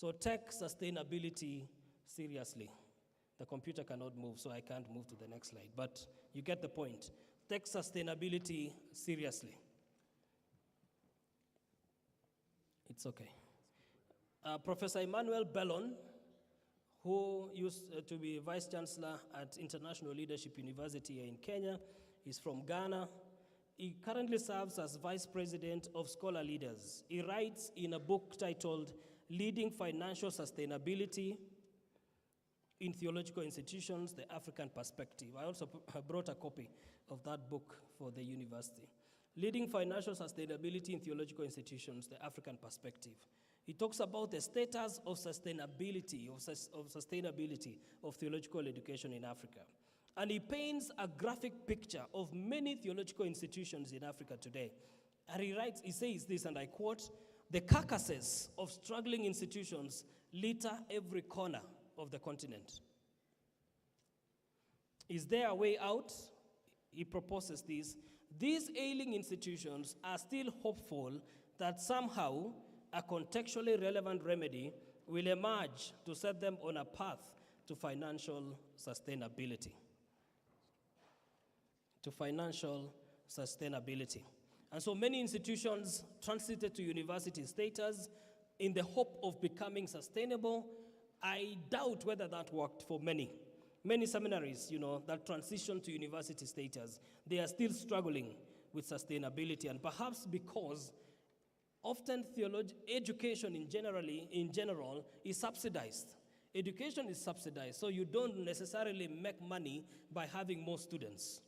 So take sustainability seriously. The computer cannot move, so I can't move to the next slide, but you get the point. Take sustainability seriously. It's okay. Professor Emmanuel Bellon, who used to be Vice Chancellor at International Leadership University here in Kenya, is from Ghana. He currently serves as Vice President of Scholar Leaders. He writes in a book titled Leading Financial Sustainability in Theological Institutions, The African Perspective. I also brought a copy of that book for the university. Leading Financial Sustainability in Theological Institutions, The African Perspective. He talks about the status of sustainability, of theological education in Africa. And he paints a graphic picture of many theological institutions in Africa today. And he says this, and I quote, "The carcasses of struggling institutions litter every corner of the continent." Is there a way out? He proposes this. These ailing institutions are still hopeful that somehow a contextually relevant remedy will emerge to set them on a path to financial sustainability. And so many institutions transited to university status in the hope of becoming sustainable. I doubt whether that worked for many. Many seminaries, that transition to university status, they are still struggling with sustainability, and perhaps because often education in general is subsidized. Education is subsidized, so you don't necessarily make money by having more students.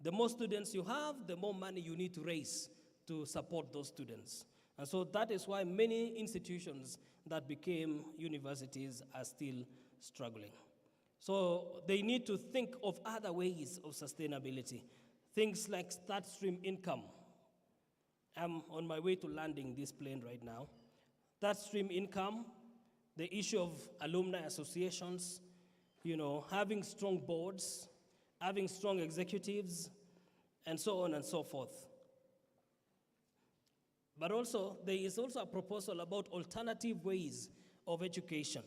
The more students you have, the more money you need to raise to support those students. And so that is why many institutions that became universities are still struggling. So they need to think of other ways of sustainability. Things like start stream income. I'm on my way to landing this plane right now. That stream income, the issue of alumni associations, having strong boards, having strong executives, and so on and so forth. But also, there is also a proposal about alternative ways of education.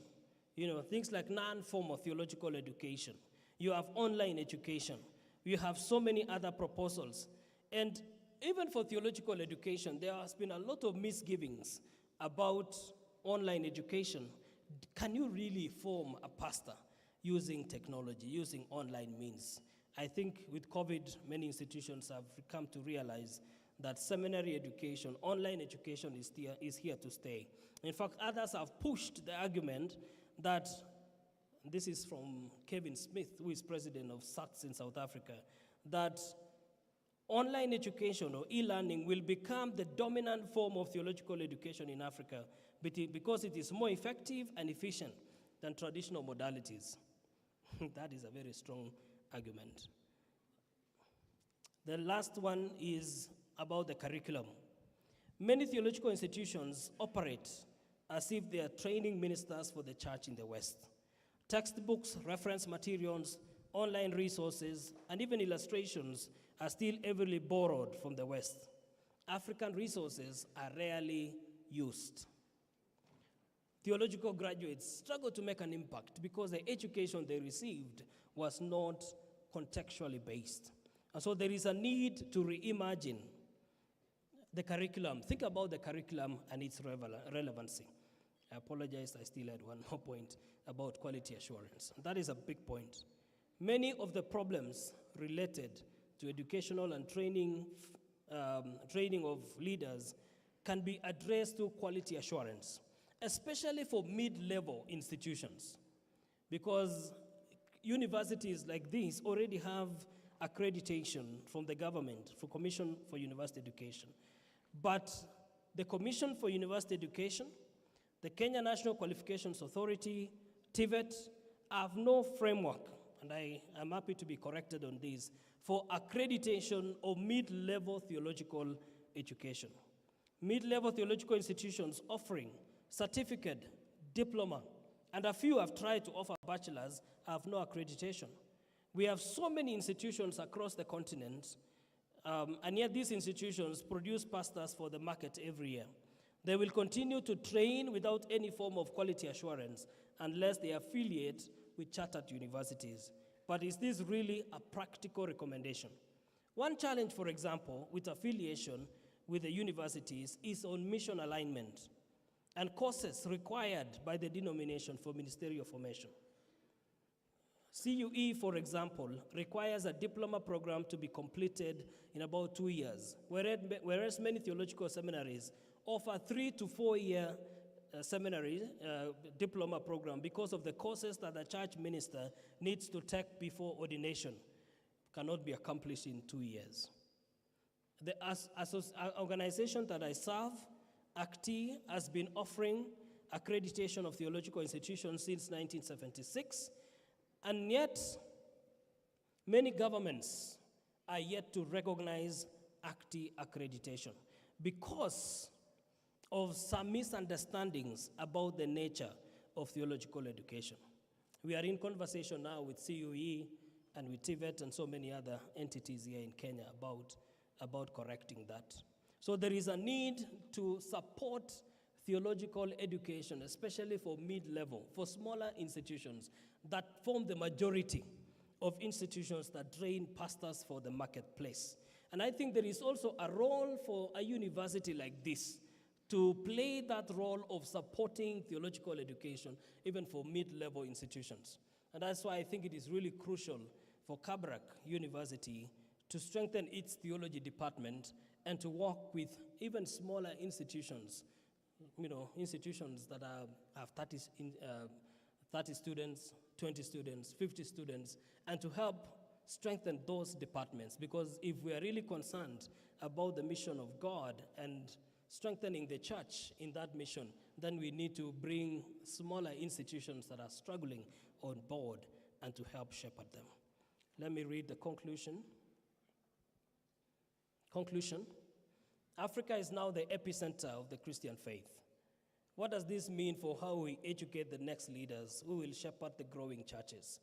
Things like non-formal theological education. You have online education. You have so many other proposals. And even for theological education, there has been a lot of misgivings about online education. Can you really form a pastor using technology, using online means? I think with COVID, many institutions have come to realize that seminary education, online education is here to stay. In fact, others have pushed the argument that, this is from Kevin Smith, who is president of SACS in South Africa, that online education or e-learning will become the dominant form of theological education in Africa because it is more effective and efficient than traditional modalities. That is a very strong argument. The last one is about the curriculum. Many theological institutions operate as if they are training ministers for the church in the West. Textbooks, reference materials, online resources, and even illustrations are still heavily borrowed from the West. African resources are rarely used. Theological graduates struggle to make an impact because the education they received was not contextually based. And so there is a need to reimagine the curriculum. Think about the curriculum and its relevancy. I apologize, I still had one more point about quality assurance. That is a big point. Many of the problems related to educational and training of leaders can be addressed through quality assurance, especially for mid-level institutions, because universities like these already have accreditation from the government for Commission for University Education. But the Commission for University Education, the Kenya National Qualifications Authority, TVET, have no framework, and I am happy to be corrected on this, for accreditation of mid-level theological education. Mid-level theological institutions offering certificate, diploma, and a few have tried to offer bachelors have no accreditation. We have so many institutions across the continent, and yet these institutions produce pastors for the market every year. They will continue to train without any form of quality assurance unless they affiliate with chartered universities. But is this really a practical recommendation? One challenge, for example, with affiliation with the universities is on mission alignment and courses required by the denomination for ministerial formation. CUE, for example, requires a diploma program to be completed in about 2 years, whereas many theological seminaries offer 3 to 4 year seminary diploma program because of the courses that the church minister needs to take before ordination cannot be accomplished in 2 years. The organization that I serve, ACTI, has been offering accreditation of theological institutions since 1976, and yet many governments are yet to recognize ACTI accreditation because of some misunderstandings about the nature of theological education. We are in conversation now with CUE and with TVET and so many other entities here in Kenya about correcting that. So there is a need to support theological education, especially for mid-level, for smaller institutions that form the majority of institutions that train pastors for the marketplace. And I think there is also a role for a university like this to play that role of supporting theological education, even for mid-level institutions. And that's why I think it is really crucial for Kabrak University to strengthen its theology department and to work with even smaller institutions, institutions that have 30 students, 20 students, 50 students, and to help strengthen those departments. Because if we are really concerned about the mission of God and strengthening the church in that mission, then we need to bring smaller institutions that are struggling on board and to help shepherd them. Let me read the conclusion. Conclusion: Africa is now the epicenter of the Christian faith. What does this mean for how we educate the next leaders who will shepherd the growing churches?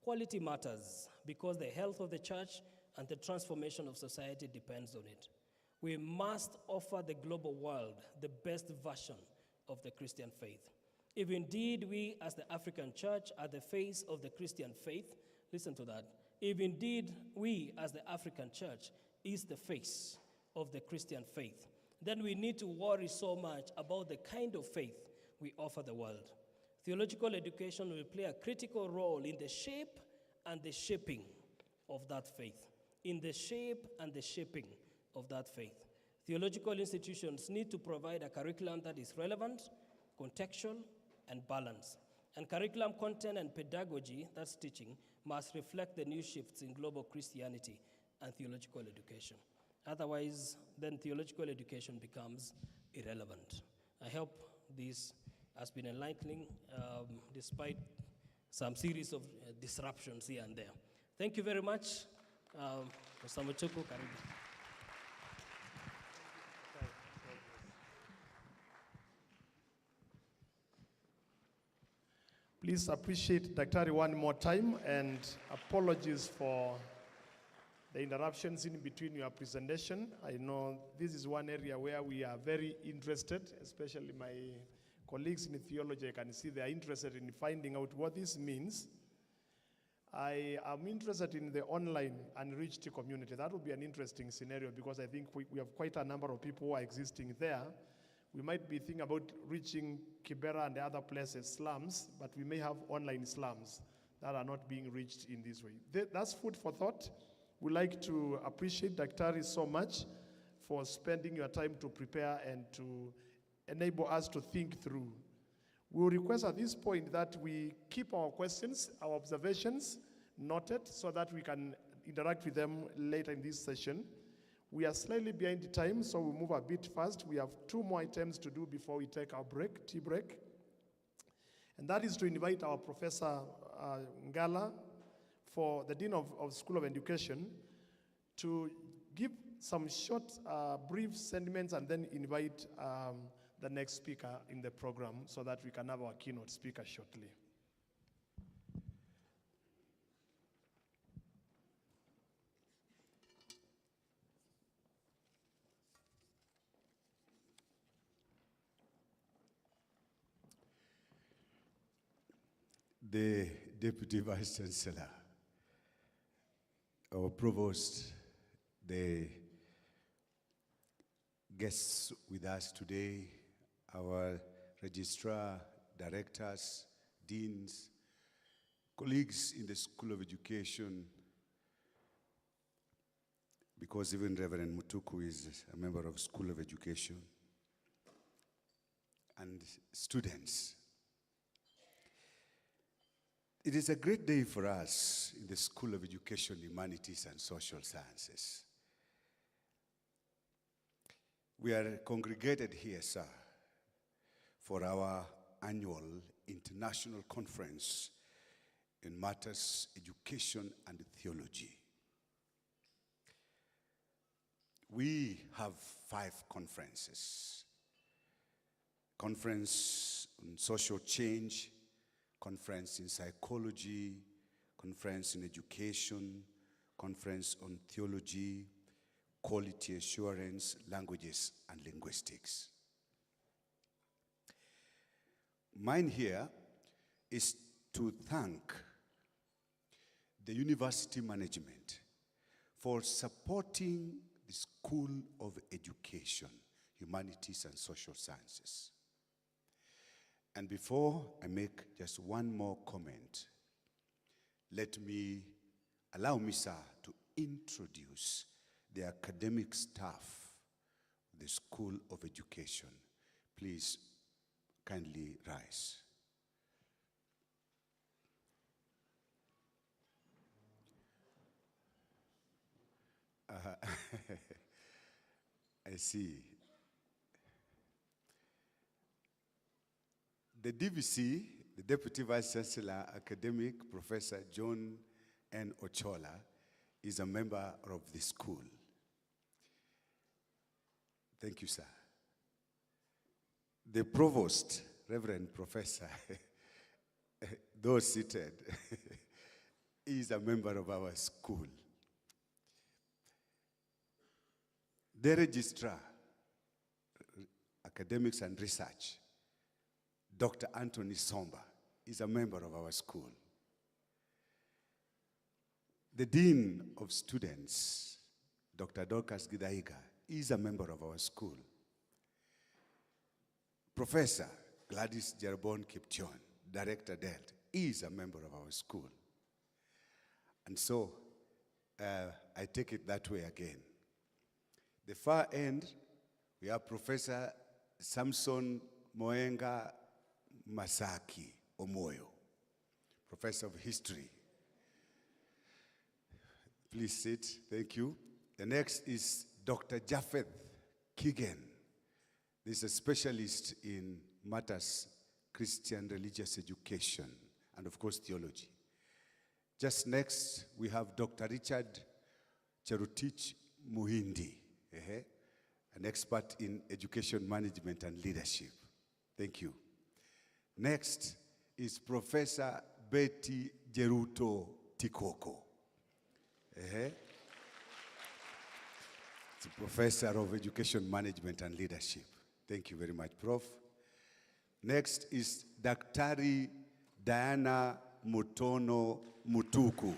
Quality matters because the health of the church and the transformation of society depends on it. We must offer the global world the best version of the Christian faith. If indeed we as the African church are the face of the Christian faith, listen to that. If indeed we as the African church is the face of the Christian faith, then we need to worry so much about the kind of faith we offer the world. Theological education will play a critical role in the shape and the shaping of that faith. In the shape and the shaping of that faith. Theological institutions need to provide a curriculum that is relevant, contextual, and balanced. And curriculum content and pedagogy, that's teaching, must reflect the new shifts in global Christianity and theological education. Otherwise, then theological education becomes irrelevant. I hope this has been enlightening despite some series of disruptions here and there. Thank you very much. Mr. Mutuku, karibu. Please appreciate Daktari one more time, and apologies for the interruptions in between your presentation. I know this is one area where we are very interested, especially my colleagues in theology. I can see they are interested in finding out what this means. I am interested in the online unreached community. That would be an interesting scenario because I think we have quite a number of people who are existing there. We might be thinking about reaching Kibera and the other places, slums, but we may have online slums that are not being reached in this way. That's food for thought. We'd like to appreciate Daktari so much for spending your time to prepare and to enable us to think through. We will request at this point that we keep our questions, our observations noted so that we can interact with them later in this session. We are slightly behind the time, so we'll move a bit fast. We have 2 more items to do before we take our break, tea break. And that is to invite our Professor Ngala, for the Dean of School of Education, to give some short, brief sentiments and then invite the next speaker in the program so that we can have our keynote speaker shortly. the Deputy Vice Chancellor, our Provost, the guests with us today, our registrar, directors, deans, colleagues in the School of Education, because even Reverend Mutuku is a member of School of Education, and students. It is a great day for us in the School of Education, Humanities and Social Sciences. We are congregated here, sir, for our annual international conference in matters education and theology. We have 5 conferences. Conference on social change, conference in psychology, conference in education, conference on theology, quality assurance, languages, and linguistics. Mine here is to thank the university management for supporting the School of Education, Humanities and Social Sciences. And before I make just one more comment, allow me, sir, to introduce the academic staff of the School of Education. Please kindly rise. I see. The DVC, the Deputy Vice Chancellor, Academic Professor John N. Ochola, is a member of the school. Thank you, sir. The Provost, Reverend Professor, those seated, is a member of our school. The Registrar, Academics and Research, Dr. Anthony Somba, is a member of our school. The Dean of Students, Dr. Dorcas Gidaiga, is a member of our school. Professor Gladys Jeroboam Kipchon, Director DELT, is a member of our school. And so, I take it that way again. The far end, we have Professor Samson Moenga Masaki Omoyo, Professor of History. Please sit, thank you. The next is Dr. Japheth Kigen. This is a specialist in matters Christian religious education and of course theology. Just next, we have Dr. Richard Cherotich Muhindi, an expert in education management and leadership. Thank you. Next is Professor Betty Jeruto Tikoko. It's a professor of education management and leadership. Thank you very much, Prof. Next is Daktari Diana Mutono Mutuku,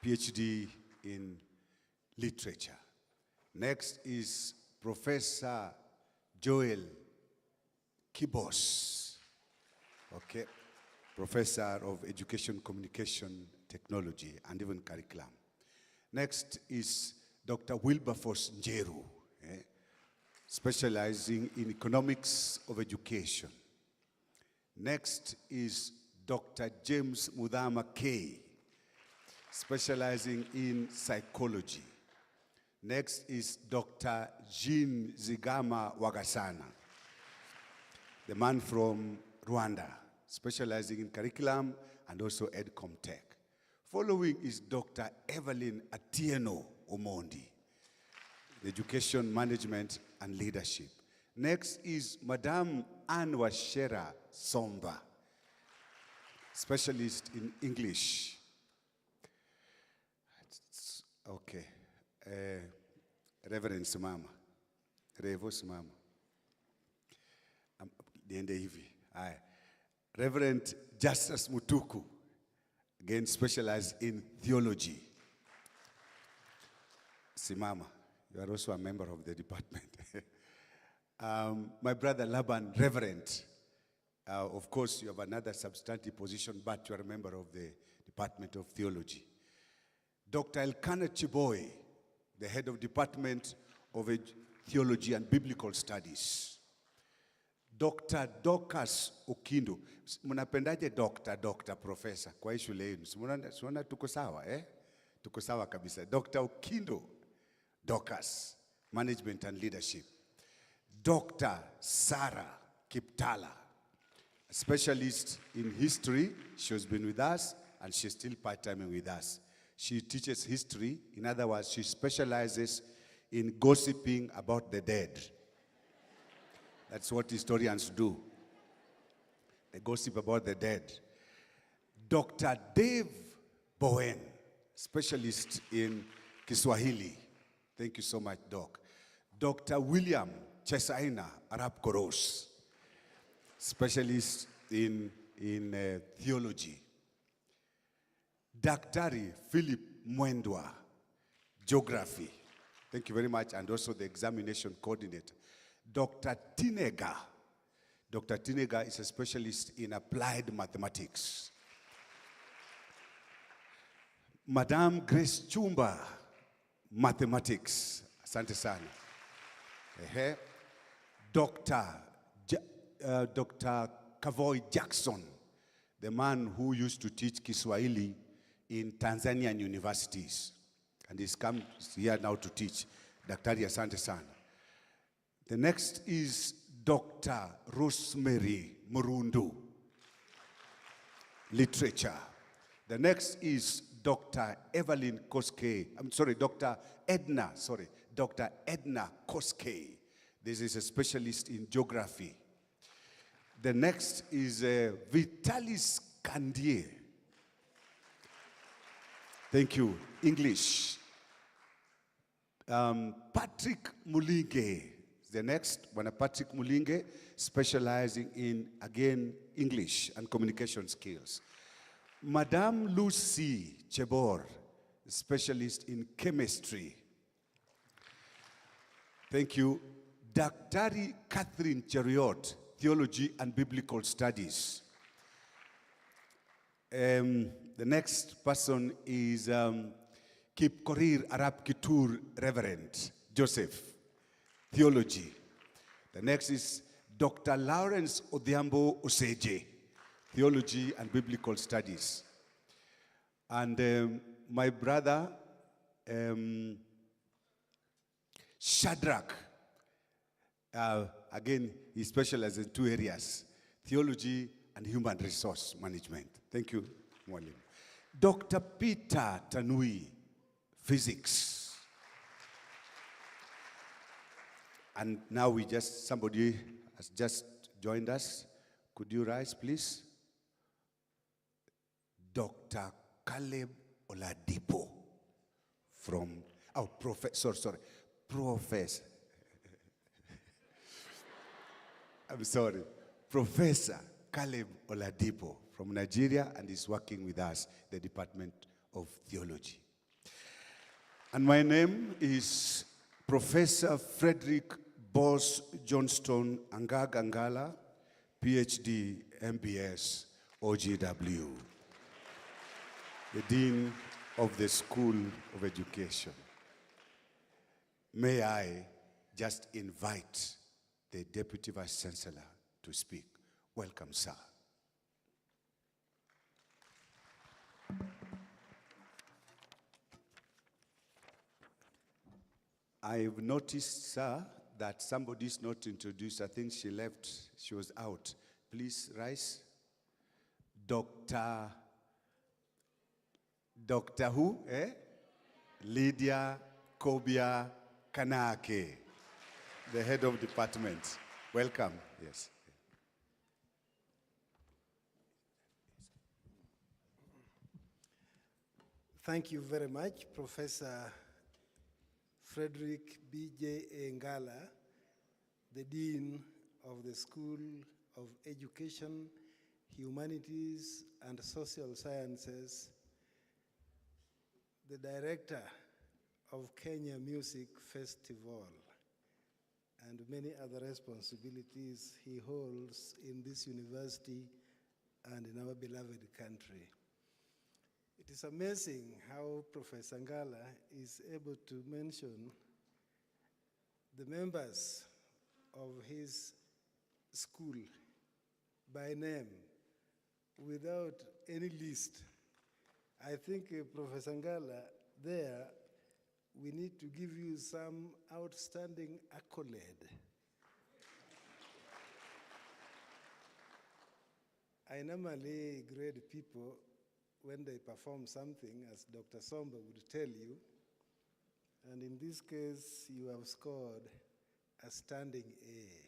PhD in literature. Next is Professor Joel Kibos, Professor of Education, Communication, Technology, and even Curriculum. Next is Dr. Wilberforce Njeru, specializing in economics of education. Next is Dr. James Mudhama K, specializing in psychology. Next is Dr. Jean Zigama Wagasana, the man from Rwanda, specializing in curriculum and also EdComTech. Following is Dr. Evelyn Atieno Omondi, education management and leadership. Next is Madame Anne Washera Somba, specialist in English. Okay. Reverend Simama. Revo Simama. Diende hivi. Reverend Justus Mutuku, again specialized in theology. Simama, you are also a member of the department. My brother Laban, Reverend. Of course, you have another substantive position, but you are a member of the Department of Theology. Dr. Elkanah Chiboy, the head of Department of Theology and Biblical Studies. Dr. Dorcas Okindo. Mnapendaje Dr. Professor kwa hii shule yenu? Simuona tuko sawa, eh? Tuko sawa kabisa. Dr. Okindo, Dorcas, Management and Leadership. Dr. Sarah Kiptala, a specialist in history. She has been with us and she's still part-timing with us. She teaches history. In other words, she specializes in gossiping about the dead. That's what historians do. They gossip about the dead. Dr. Dave Bowen, specialist in Kiswahili. Thank you so much, Doc. Dr. William Chesaina Arab Koros, specialist in theology. Daktari Philip Mwendwa, geography. Thank you very much, and also the examination coordinator. Dr. Tinega. Dr. Tinega is a specialist in applied mathematics. Madame Grace Chumba, mathematics. Asante sana. Dr. Kavoy Jackson, the man who used to teach Kiswahili in Tanzanian universities. And he's come here now to teach. Daktari asante sana. The next is Dr. Rosemary Murundu, literature. The next is Dr. Evelyn Koskei. Dr. Edna Koskei. This is a specialist in geography. The next is Vitalis Kandier. Thank you. English. Patrick Mulinge. The next one, Patrick Mulinge, specializing in, again, English and communication skills. Madame Lucy Chebor, specialist in chemistry. Thank you. Daktari Catherine Cheriot, theology and biblical studies. The next person is Kipkorir Arab Kitur Reverend Joseph, theology. The next is Dr. Lawrence Odhiambo Oseje, theology and biblical studies. And my brother, Shadrach, again, he specializes in two areas, theology and human resource management. Thank you, Mwalim. Dr. Peter Tanui, physics. And now somebody has just joined us. Could you rise, please? Dr. Caleb Oladipo from, Professor. I'm sorry. Professor Caleb Oladipo from Nigeria, and is working with us, the Department of Theology. And my name is Professor Frederick Boss Johnston Angala, PhD, MBS, OGW, the Dean of the School of Education. May I just invite the Deputy Vice Chancellor to speak. Welcome, sir. I've noticed, sir, that somebody's not introduced. I think she left. She was out. Please rise. Dr. who? Lydia Kobia Kanake, the head of department. Welcome. Yes. Thank you very much, Professor Frederick B.J. Ngala, the Dean of the School of Education, Humanities and Social Sciences, the director of Kenya Music Festival, and many other responsibilities he holds in this university and in our beloved country. It is amazing how Professor Ngala is able to mention the members of his school by name without any list. I think, Professor Ngala, there we need to give you some outstanding accolade. I normally grade people when they perform something, as Dr. Somba would tell you, and in this case, you have scored a standing A.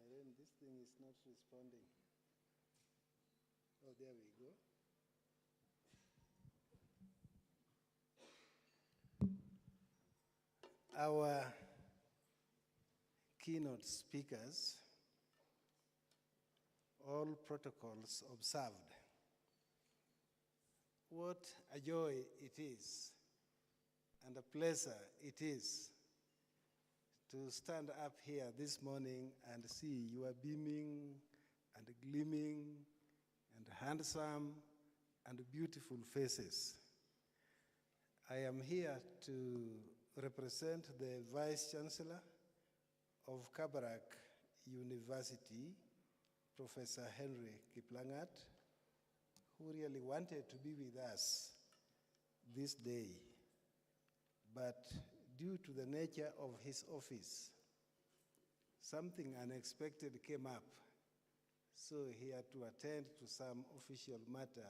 Irene, this thing is not responding. Oh, there we go. Our keynote speakers, all protocols observed. What a joy it is and a pleasure it is to stand up here this morning and see you are beaming and gleaming and handsome and beautiful faces. I am here to represent the Vice Chancellor of Kabarak University, Professor Henry Kiplangat, who really wanted to be with us this day, but due to the nature of his office, something unexpected came up, so he had to attend to some official matter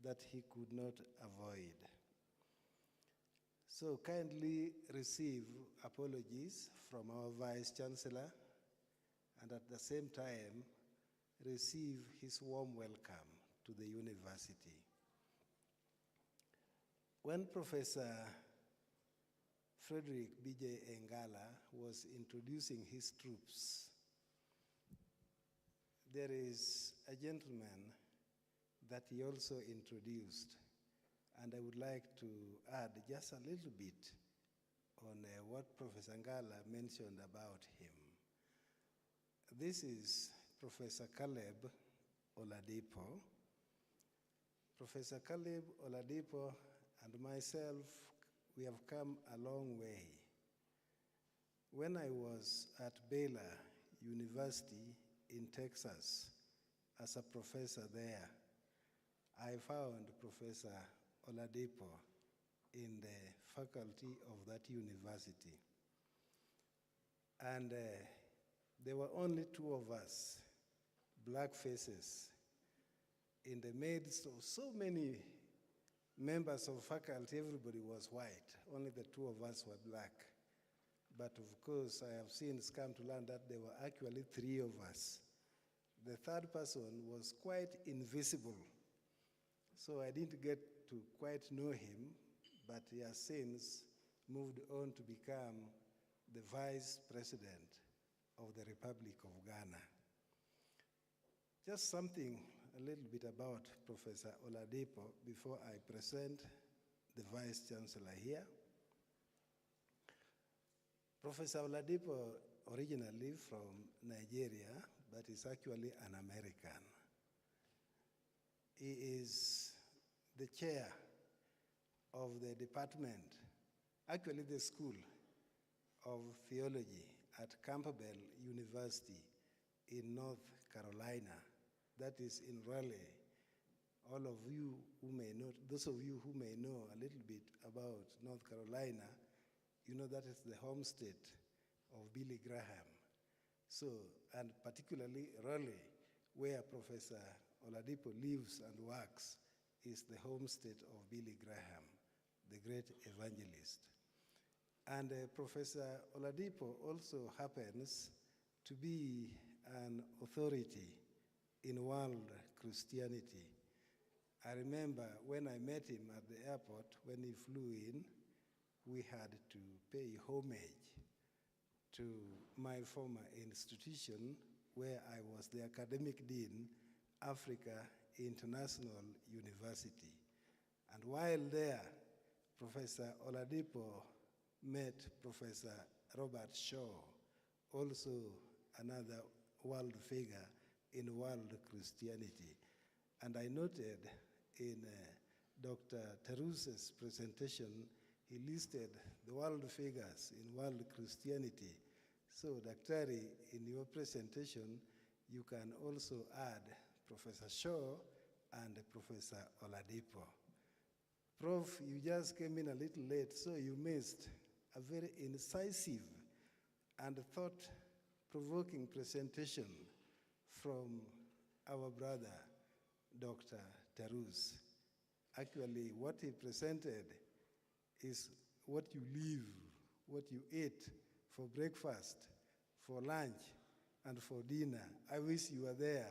that he could not avoid. So kindly receive apologies from our Vice Chancellor, and at the same time, receive his warm welcome to the university. When Professor Frederick B.J. Engala was introducing his troops, there is a gentleman that he also introduced, and I would like to add just a little bit on what Professor Ngala mentioned about him. This is Professor Caleb Oladipo. Professor Caleb Oladipo and myself, we have come a long way. When I was at Baylor University in Texas as a professor there, I found Professor Oladipo in the faculty of that university. And there were only two of us, black faces, in the midst of so many members of faculty. Everybody was white. Only the two of us were black. But of course, I have since come to learn that there were actually three of us. The third person was quite invisible, so I didn't get to quite know him, but he has since moved on to become the Vice President of the Republic of Ghana. Just something a little bit about Professor Oladipo before I present the Vice Chancellor here. Professor Oladipo originally from Nigeria, but is actually an American. He is the chair of the department, actually the School of Theology at Campbell University in North Carolina. That is in Raleigh. All of you who may know, those of you who may know a little bit about North Carolina, you know that is the home state of Billy Graham. So, and particularly Raleigh, where Professor Oladipo lives and works, is the home state of Billy Graham, the great evangelist. And Professor Oladipo also happens to be an authority in world Christianity. I remember when I met him at the airport, when he flew in, we had to pay homage to my former institution where I was the academic dean, Africa International University. And while there, Professor Oladipo met Professor Robert Shaw, also another world figure in world Christianity. And I noted in Dr. Terus's presentation, he listed the world figures in world Christianity. So, Daktari, in your presentation, you can also add Professor Shaw and Professor Oladipo. Prof, you just came in a little late, so you missed a very incisive and thought-provoking presentation from our brother, Dr. Terus. Actually, what he presented is what you live, what you eat for breakfast, for lunch, and for dinner. I wish you were there,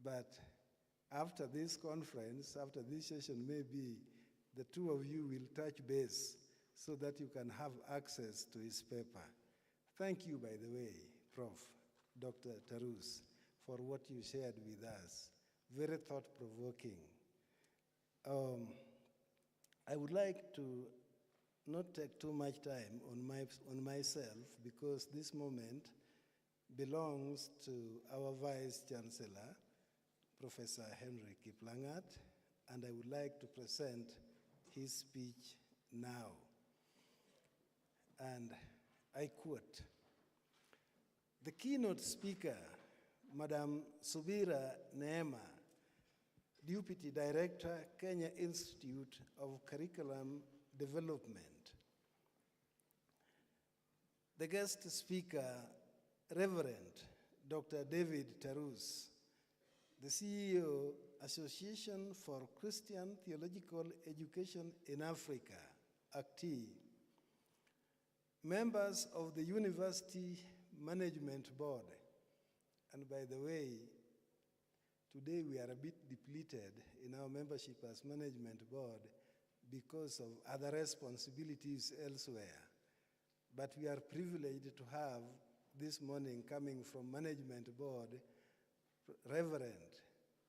but after this conference, after this session, maybe the two of you will touch base so that you can have access to his paper. Thank you, by the way, Prof. Dr. Terus, for what you shared with us. Very thought-provoking. I would like to not take too much time on myself, because this moment belongs to our Vice Chancellor, Professor Henry Kiplangat, and I would like to present his speech now. And I quote, "The keynote speaker, Madam Subira Neema, Deputy Director, Kenya Institute of Curriculum Development. The guest speaker, Reverend Dr. David Terus, the CEO, Association for Christian Theological Education in Africa, ACTI, members of the University Management Board." And by the way, today we are a bit depleted in our membership as Management Board because of other responsibilities elsewhere. But we are privileged to have this morning coming from Management Board, Reverend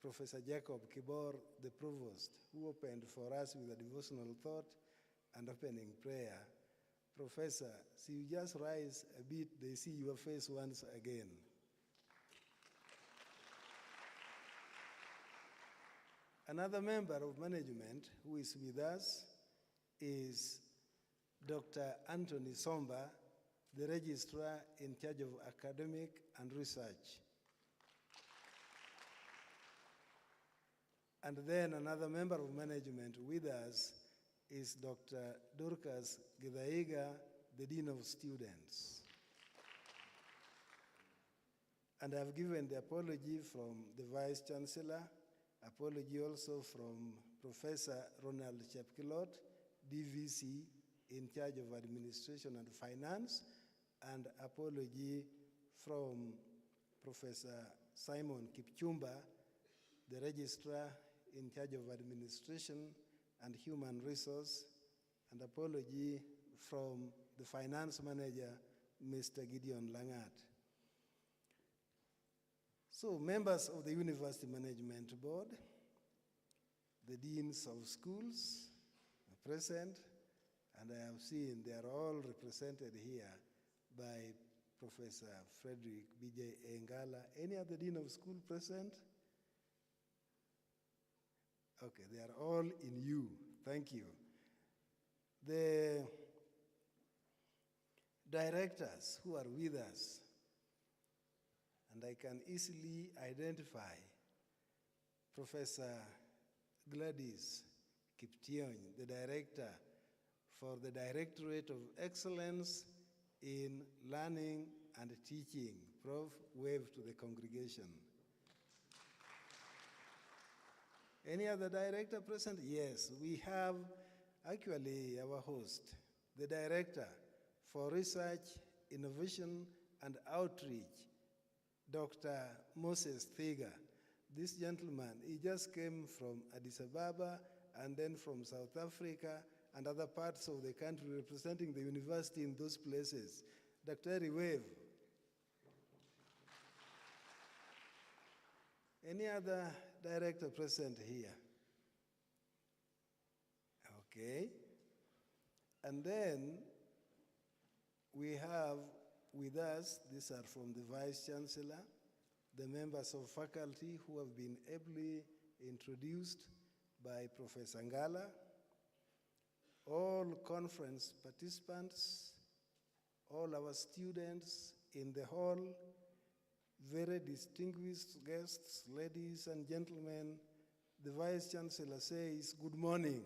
Professor Jacob Kibor, the Provost, who opened for us with a devotional thought and opening prayer. Professor, see you just rise a bit, they see your face once again. Another member of management who is with us is Dr. Anthony Somba, the registrar in charge of academic and research. And then another member of management with us is Dr. Dorcas Githaiga, the Dean of Students. And I've given the apology from the Vice Chancellor, apology also from Professor Ronald Chepkilot, DVC, in charge of administration and finance, and apology from Professor Simon Kipchumba, the registrar in charge of administration and human resource, and apology from the finance manager, Mr. Gideon Langat. So, members of the University Management Board, the deans of schools are present, and I have seen they are all represented here by Professor Frederick B.J. Engala. Any other dean of school present? Okay, they are all in you. Thank you. The directors who are with us, and I can easily identify Professor Gladys Kiptiony, the director for the Directorate of Excellence in Learning and teaching. Prof, wave to the congregation. Any other director present? Yes, we have actually our host, the director for research, innovation, and outreach, Dr. Moses Thiga. This gentleman, he just came from Addis Ababa and then from South Africa and other parts of the country representing the university in those places. Dr. Wave. Any other director present here? Okay. And then we have with us, these are from the Vice Chancellor, the members of faculty who have been ably introduced by Professor Ngala, all conference participants, all our students in the hall, very distinguished guests, ladies and gentlemen, the Vice Chancellor says, good morning.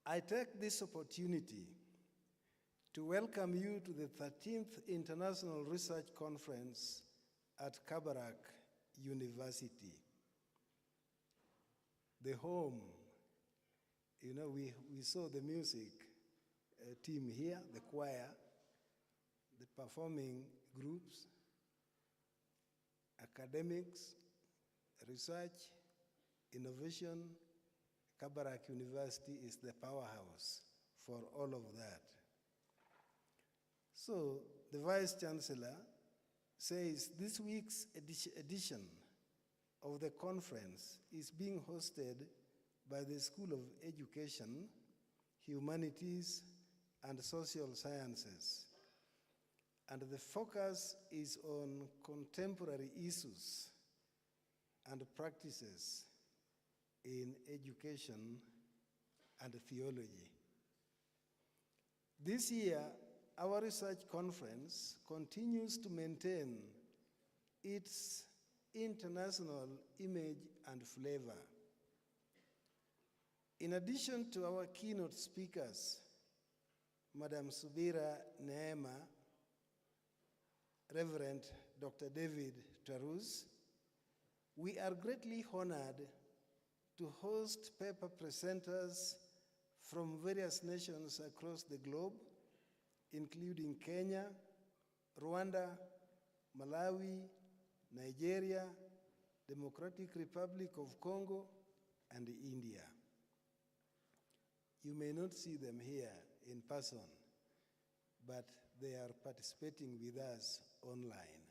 I take this opportunity to welcome you to the 13th International Research Conference at Kabarak University. The home, you know, we saw the music team here, the choir, the performing groups, academics, research, innovation. Kabarak University is the powerhouse for all of that. So the Vice Chancellor says this week's edition of the conference is being hosted by the School of Education, Humanities, and Social Sciences. And the focus is on contemporary issues and practices in education and theology. This year, our research conference continues to maintain its international image and flavor. In addition to our keynote speakers, Madam Subira Neema, Reverend Dr. David Tarus, we are greatly honored to host paper presenters from various nations across the globe, including Kenya, Rwanda, Malawi, Nigeria, Democratic Republic of Congo, and India. You may not see them here in person, but they are participating with us online.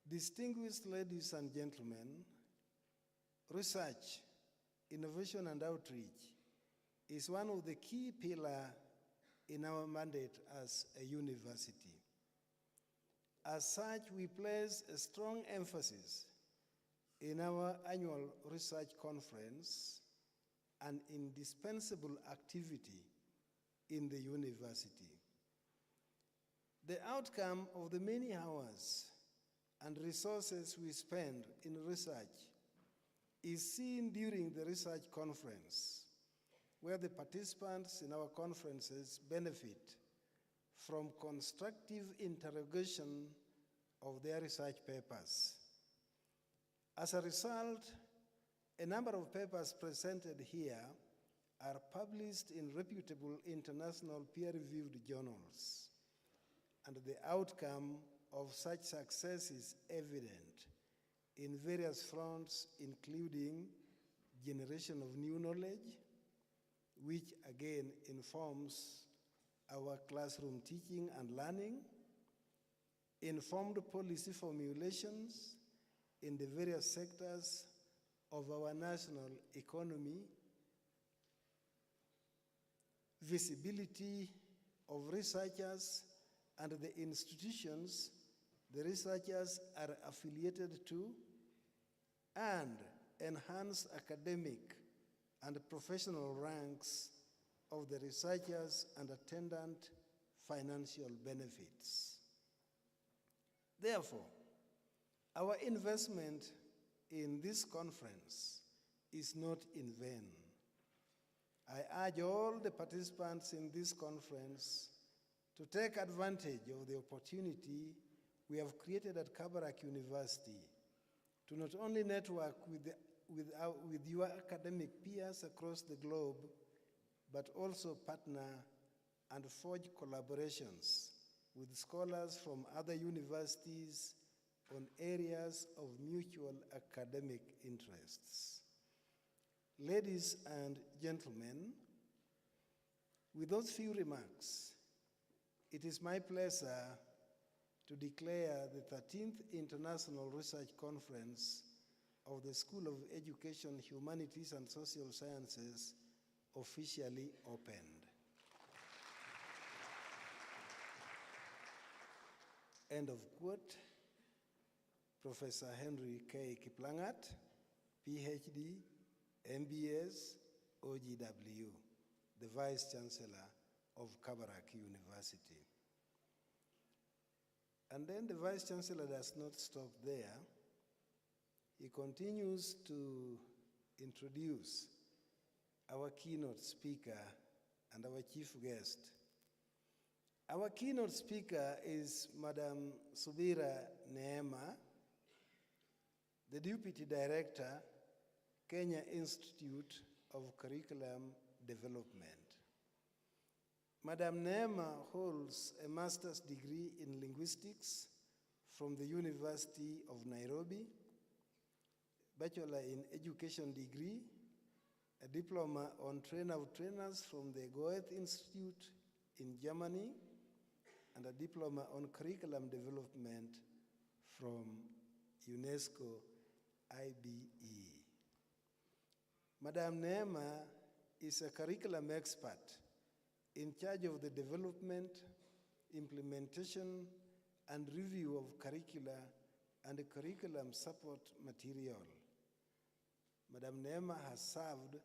Distinguished ladies and gentlemen, research, innovation, and outreach is one of the key pillars in our mandate as a university. As such, we place a strong emphasis in our annual research conference, an indispensable activity in the university. The outcome of the many hours and resources we spend in research is seen during the research conference, where the participants in our conferences benefit from constructive interrogation of their research papers. As a result, a number of papers presented here are published in reputable international peer-reviewed journals, and the outcome of such success is evident in various fronts, including generation of new knowledge, which again informs our classroom teaching and learning, informed policy formulations in the various sectors of our national economy, visibility of researchers and the institutions the researchers are affiliated to, and enhanced academic and professional ranks of the researchers and attendant financial benefits. Therefore, our investment in this conference is not in vain. I urge all the participants in this conference To take advantage of the opportunity we have created at Kabarak University to not only network with your academic peers across the globe, but also partner and forge collaborations with scholars from other universities on areas of mutual academic interests. Ladies and gentlemen, with those few remarks, it is my pleasure to declare the 13th International Research Conference of the School of Education, Humanities and Social Sciences officially opened. End of quote. Professor Henry K. Kiplangat, PhD, MBS, OGW, the Vice Chancellor of Kabarak University. And then the Vice Chancellor does not stop there. He continues to introduce our keynote speaker and our chief guest. Our keynote speaker is Madam Subira Neema, the Deputy Director, Kenya Institute of Curriculum Development. Madam Neema holds a master's degree in linguistics from the University of Nairobi, Bachelor in Education degree, a diploma on trainer of trainers from the Goethe Institute in Germany, and a diploma on curriculum development from UNESCO IBE. Madam Neema is a curriculum expert in charge of the development, implementation, and review of curricula and curriculum support material. Madam Neema has served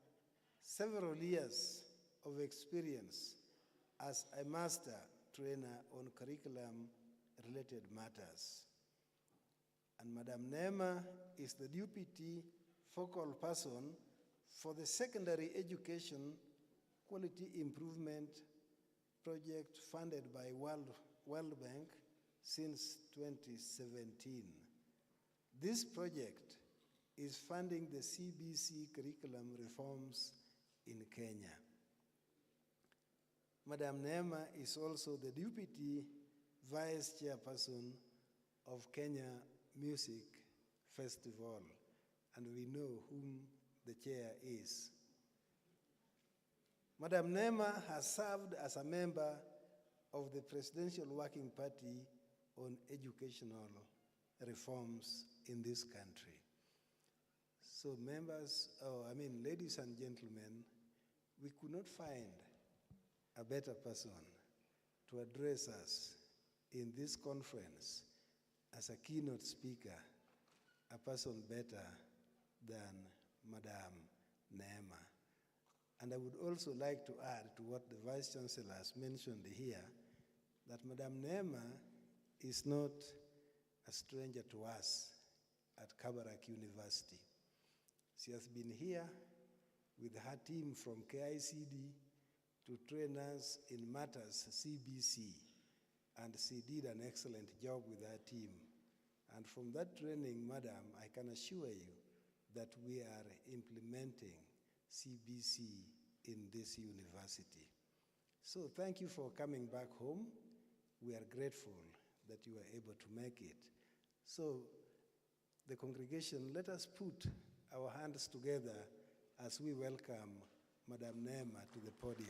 several years of experience as a master trainer on curriculum-related matters. And Madam Neema is the deputy focal person for the secondary education quality improvement project funded by World Bank since 2017. This project is funding the CBC curriculum reforms in Kenya. Madam Neema is also the Deputy Vice Chairperson of Kenya Music Festival, and we know whom the chair is. Madam Neema has served as a member of the Presidential Working Party on educational reforms in this country. So ladies and gentlemen, we could not find a better person to address us in this conference as a keynote speaker, a person better than Madam Neema. And I would also like to add to what the Vice Chancellor has mentioned here, that Madam Neema is not a stranger to us at Kabarak University. She has been here with her team from KICD to train us in matters CBC, and she did an excellent job with her team. And from that training, Madam, I can assure you that we are implementing CBC in this university. So thank you for coming back home. We are grateful that you were able to make it. So the congregation, let us put our hands together as we welcome Madam Neema to the podium.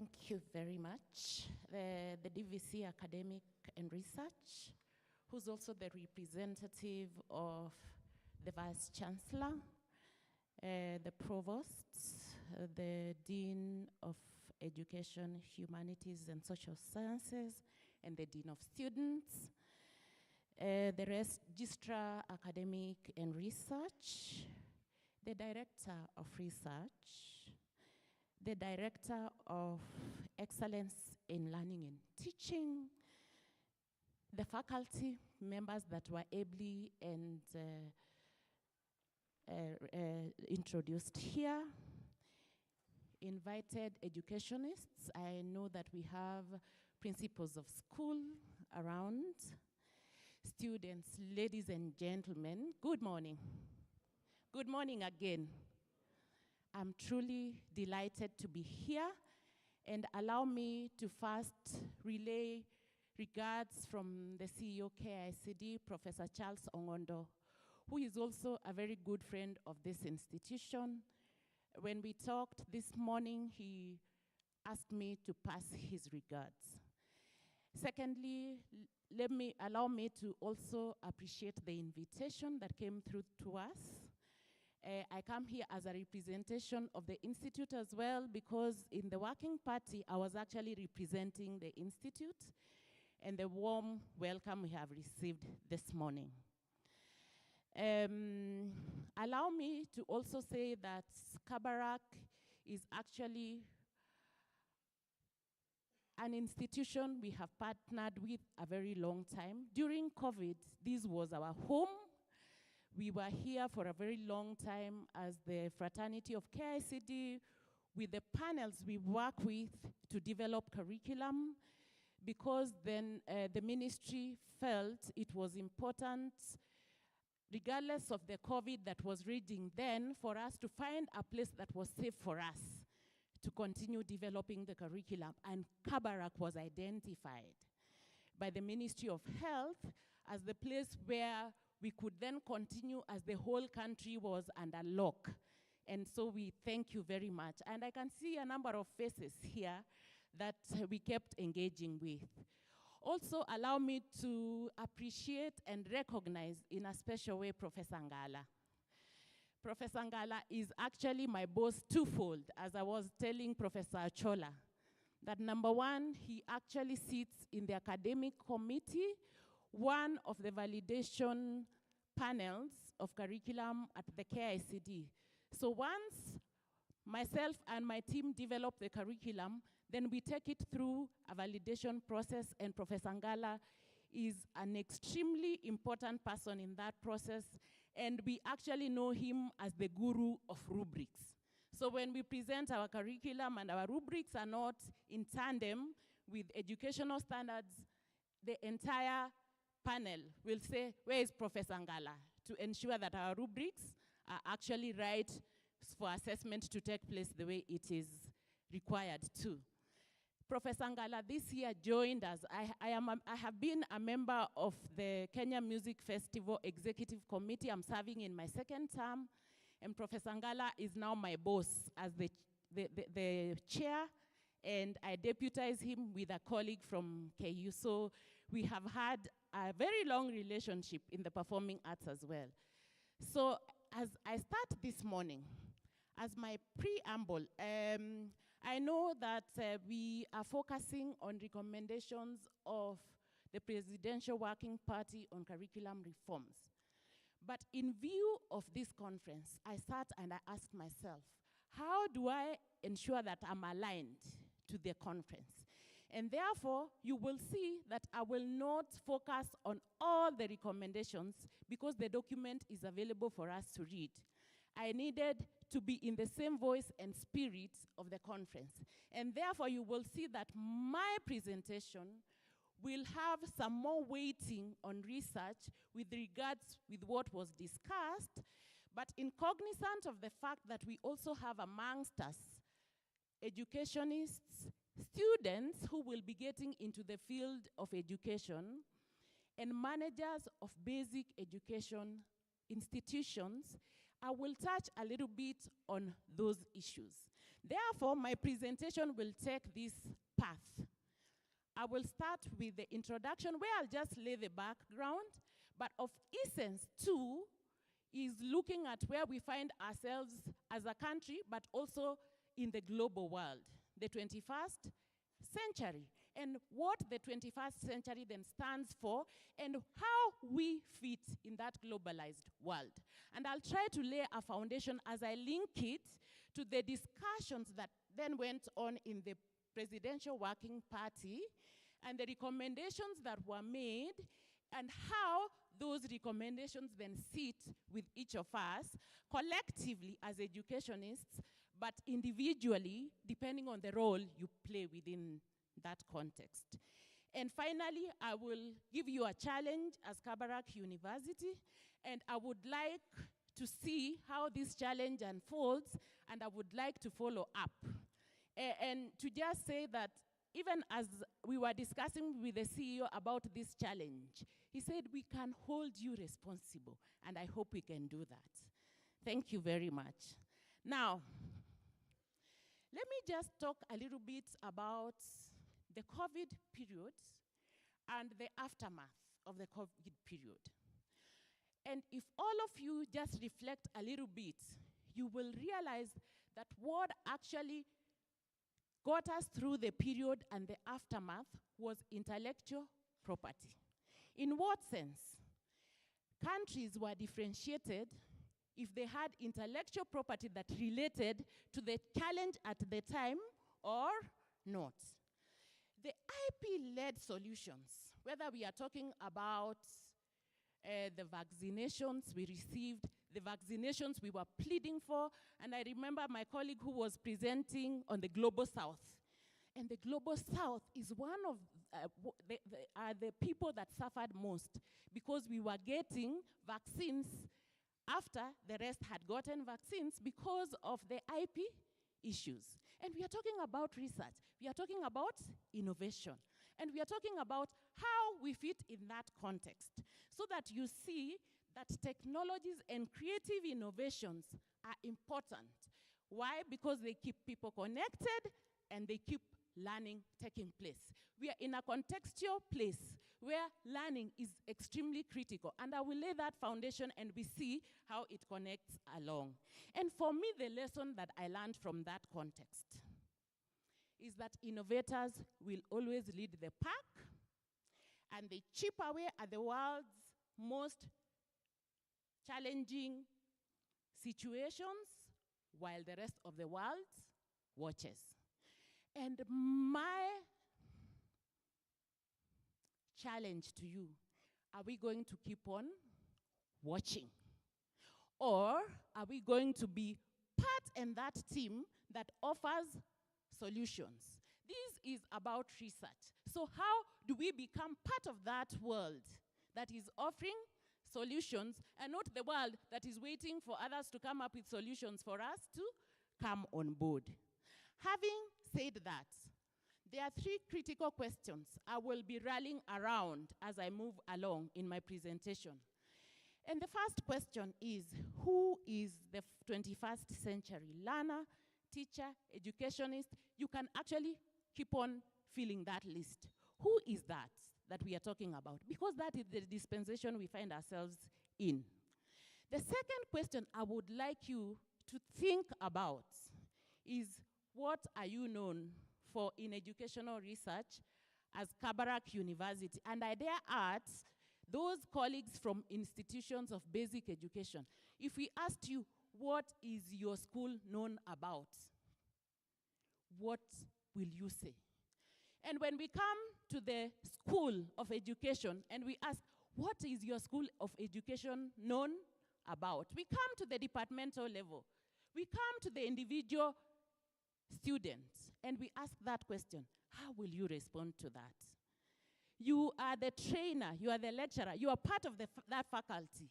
Thank you very much. The DVC Academic and Research, who's also the representative of the Vice Chancellor, the Provost, the Dean of Education, Humanities and Social Sciences, and the Dean of Students, the Registrar Academic and Research, the Director of Research, the Director of Excellence in Learning and Teaching, the faculty members that were ably and introduced here, invited educationists. I know that we have principals of school around, students, ladies and gentlemen, good morning. Good morning again. I'm truly delighted to be here, and allow me to first relay regards from the CEO KICD, Professor Charles Ongondo, who is also a very good friend of this institution. When we talked this morning, he asked me to pass his regards. Secondly, allow me to also appreciate the invitation that came through to us. I come here as a representation of the Institute as well, because in the working party, I was actually representing the Institute, and the warm welcome we have received this morning. Allow me to also say that Kabarak is actually an institution we have partnered with a very long time. During COVID, this was our home. We were here for a very long time as the fraternity of KICD with the panels we work with to develop curriculum, because then the ministry felt it was important, regardless of the COVID that was raging then, for us to find a place that was safe for us to continue developing the curriculum. And Kabarak was identified by the Ministry of Health as the place where we could then continue as the whole country was under lock. And so we thank you very much. And I can see a number of faces here that we kept engaging with. Also, allow me to appreciate and recognize in a special way Professor Ngala. Professor Ngala is actually my boss twofold, as I was telling Professor Achola, that number one, he actually sits in the academic committee, one of the validation panels of curriculum at the KICD. So once myself and my team develop the curriculum, then we take it through a validation process, and Professor Ngala is an extremely important person in that process, and we actually know him as the guru of rubrics. So when we present our curriculum and our rubrics are not in tandem with educational standards, the entire panel will say, where is Professor Ngala? To ensure that our rubrics are actually right for assessment to take place the way it is required to. Professor Ngala this year joined us. I have been a member of the Kenya Music Festival Executive Committee. I'm serving in my second term, and Professor Ngala is now my boss as the chair, and I deputize him with a colleague from KU. So we have had a very long relationship in the performing arts as well. So as I start this morning, as my preamble, I know that we are focusing on recommendations of the Presidential Working Party on curriculum reforms. But in view of this conference, I sat and I asked myself, how do I ensure that I'm aligned to the conference? And therefore, you will see that I will not focus on all the recommendations because the document is available for us to read. I needed to be in the same voice and spirit of the conference. And therefore, you will see that my presentation will have some more weighting on research with regards with what was discussed, but in cognizant of the fact that we also have amongst us educationists, students who will be getting into the field of education, and managers of basic education institutions, I will touch a little bit on those issues. Therefore, my presentation will take this path. I will start with the introduction where I'll just lay the background, but of essence too is looking at where we find ourselves as a country, but also in the global world, the 21st century, and what the 21st century then stands for, and how we fit in that globalized world. And I'll try to lay a foundation as I link it to the discussions that then went on in the Presidential Working Party and the recommendations that were made and how those recommendations then sit with each of us collectively as educationists, but individually depending on the role you play within that context. And finally, I will give you a challenge as Kabarak University, and I would like to see how this challenge unfolds, and I would like to follow up. And to just say that even as we were discussing with the CEO about this challenge, he said we can hold you responsible, and I hope we can do that. Thank you very much. Now, let me just talk a little bit about the COVID period and the aftermath of the COVID period. And if all of you just reflect a little bit, you will realize that what actually got us through the period and the aftermath was intellectual property. In what sense? Countries were differentiated if they had intellectual property that related to the challenge at the time or not. The IP-led solutions, whether we are talking about the vaccinations we received, the vaccinations we were pleading for, and I remember my colleague who was presenting on the Global South. And the Global South is one of the people that suffered most because we were getting vaccines after the rest had gotten vaccines because of the IP issues. And we are talking about research. We are talking about innovation. And we are talking about how we fit in that context so that you see that technologies and creative innovations are important. Why? Because they keep people connected and they keep learning taking place. We are in a contextual place where learning is extremely critical. And I will lay that foundation and we see how it connects along. And for me, the lesson that I learned from that context is that innovators will always lead the pack, and they chip away at the world's most challenging situations while the rest of the world watches. And my challenge to you, are we going to keep on watching? Or are we going to be part in that team that offers solutions? This is about research. So how do we become part of that world that is offering solutions and not the world that is waiting for others to come up with solutions for us to come on board? Having said that, there are three critical questions I will be rallying around as I move along in my presentation. And the first question is, who is the 21st century learner, teacher, educationist? You can actually keep on filling that list. Who is that we are talking about? Because that is the dispensation we find ourselves in. The second question I would like you to think about is, what are you known for in educational research as Kabarak University? And I dare add, those colleagues from institutions of basic education, if we asked you, what is your school known about? What will you say? And when we come to the school of education and we ask, what is your school of education known about? We come to the departmental level. We come to the individual students and we ask that question. How will you respond to that? You are the trainer, you are the lecturer, you are part of that faculty.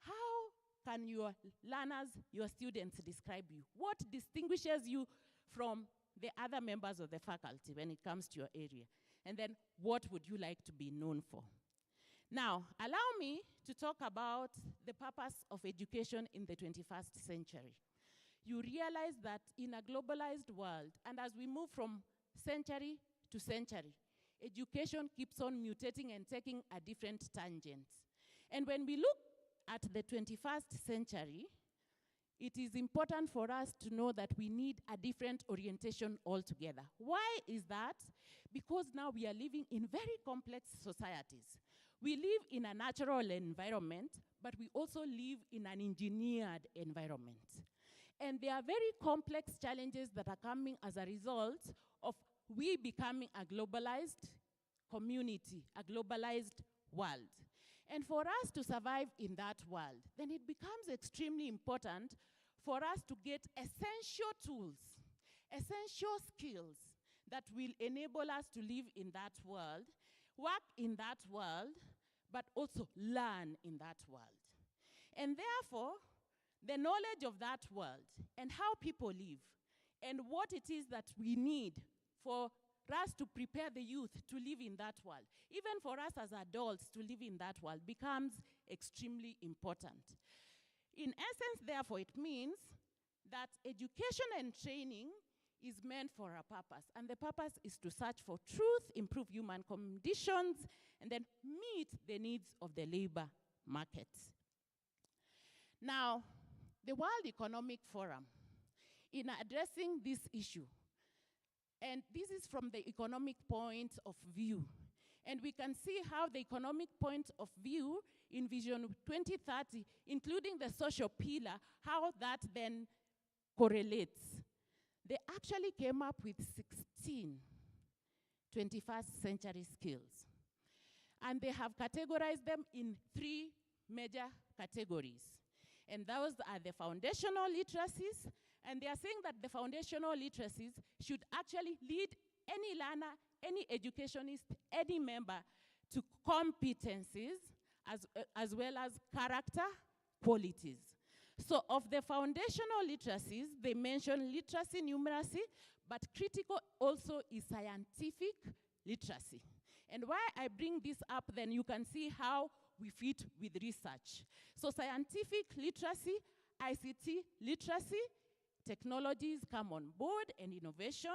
How can your learners, your students describe you? What distinguishes you from the other members of the faculty when it comes to your area? And then what would you like to be known for? Now, allow me to talk about the purpose of education in the 21st century. you realize that in a globalized world, and as we move from century to century, education keeps on mutating and taking a different tangent. And when we look at the 21st century, it is important for us to know that we need a different orientation altogether. Why is that? Because now we are living in very complex societies. We live in a natural environment, but we also live in an engineered environment. And there are very complex challenges that are coming as a result of we becoming a globalized community, a globalized world. And for us to survive in that world, then it becomes extremely important for us to get essential tools, essential skills that will enable us to live in that world, work in that world, but also learn in that world. And therefore, the knowledge of that world and how people live and what it is that we need for us to prepare the youth to live in that world, even for us as adults to live in that world, becomes extremely important. In essence, therefore, it means that education and training is meant for a purpose, and the purpose is to search for truth, improve human conditions, and then meet the needs of the labor market. Now, the World Economic Forum, in addressing this issue, and this is from the economic point of view, and we can see how the economic point of view in Vision 2030, including the social pillar, how that then correlates. They actually came up with 16 21st century skills. And they have categorized them in 3 major categories. And those are the foundational literacies, and they are saying that the foundational literacies should actually lead any learner, any educationist, any member to competencies as well as character qualities. So of the foundational literacies, they mention literacy, numeracy, but critical also is scientific literacy. And why I bring this up, then you can see how we fit with research. So scientific literacy, ICT literacy, technologies come on board, and innovation.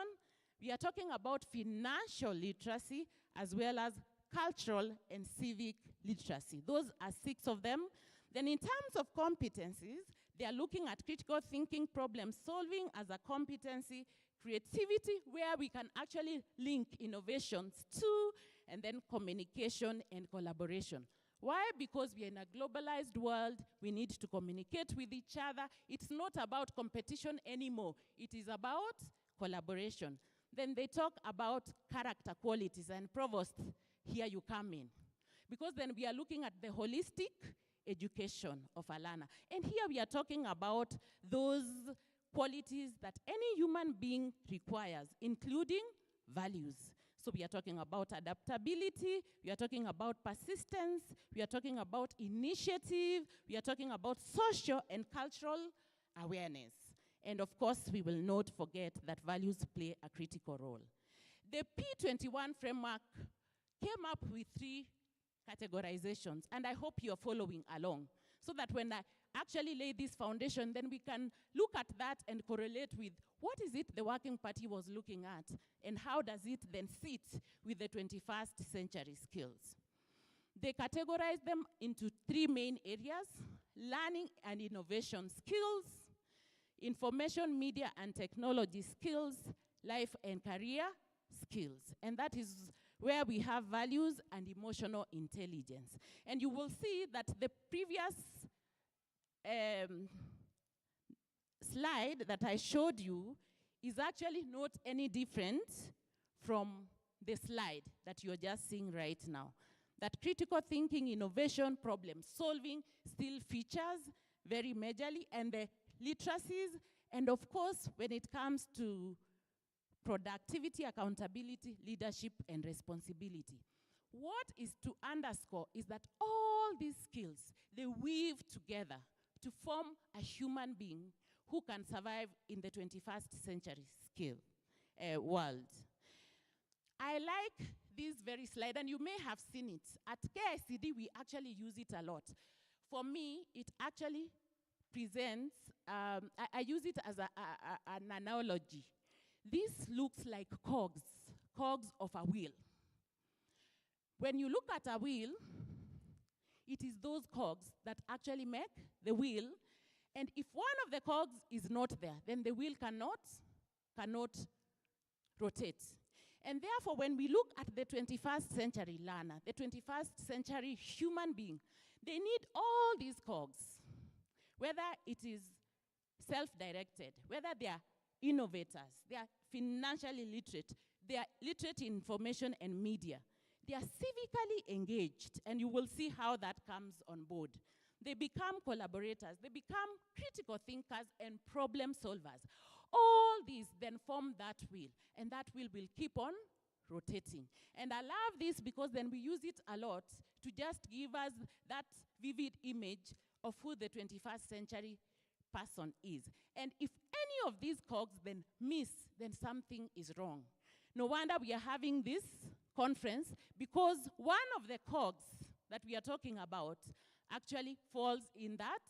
We are talking about financial literacy as well as cultural and civic literacy. Those are 6 of them. Then in terms of competencies, they are looking at critical thinking, problem solving as a competency, creativity, where we can actually link innovations to, and then communication and collaboration. Why? Because we are in a globalized world, we need to communicate with each other. It's not about competition anymore. It is about collaboration. Then they talk about character qualities, and Provost, here you come in. Because then we are looking at the holistic education of a learner. And here we are talking about those qualities that any human being requires, including values. So we are talking about adaptability, we are talking about persistence, we are talking about initiative, we are talking about social and cultural awareness. And of course, we will not forget that values play a critical role. The P21 framework came up with 3 categorizations, and I hope you're following along, so that when I actually lay this foundation, then we can look at that and correlate with what is it the Working Party was looking at, and how does it then fit with the 21st century skills. They categorize them into 3 main areas: learning and innovation skills, information, media, and technology skills, life and career skills. And that is where we have values and emotional intelligence. And you will see that the previous slide that I showed you is actually not any different from the slide that you're just seeing right now. That critical thinking, innovation, problem solving still features very majorly, and the literacies, and of course, when it comes to productivity, accountability, leadership, and responsibility. What is to underscore is that all these skills, they weave together to form a human being who can survive in the 21st century world. I like this very slide, and you may have seen it. At KICD, we actually use it a lot. For me, it actually presents, I use it as an analogy. This looks like cogs of a wheel. When you look at a wheel, it is those cogs that actually make the wheel. And if one of the cogs is not there, then the wheel cannot rotate. And therefore, when we look at the 21st century learner, the 21st century human being, they need all these cogs, whether it is self-directed, whether they are innovators, they are financially literate, they are literate in information and media, they are civically engaged, and you will see how that comes on board. They become collaborators, they become critical thinkers and problem solvers. All these then form that wheel, and that wheel will keep on rotating. And I love this because then we use it a lot to just give us that vivid image of who the 21st century person is. And if any of these cogs then miss, then something is wrong. No wonder we are having this conference, because one of the cogs that we are talking about actually falls in that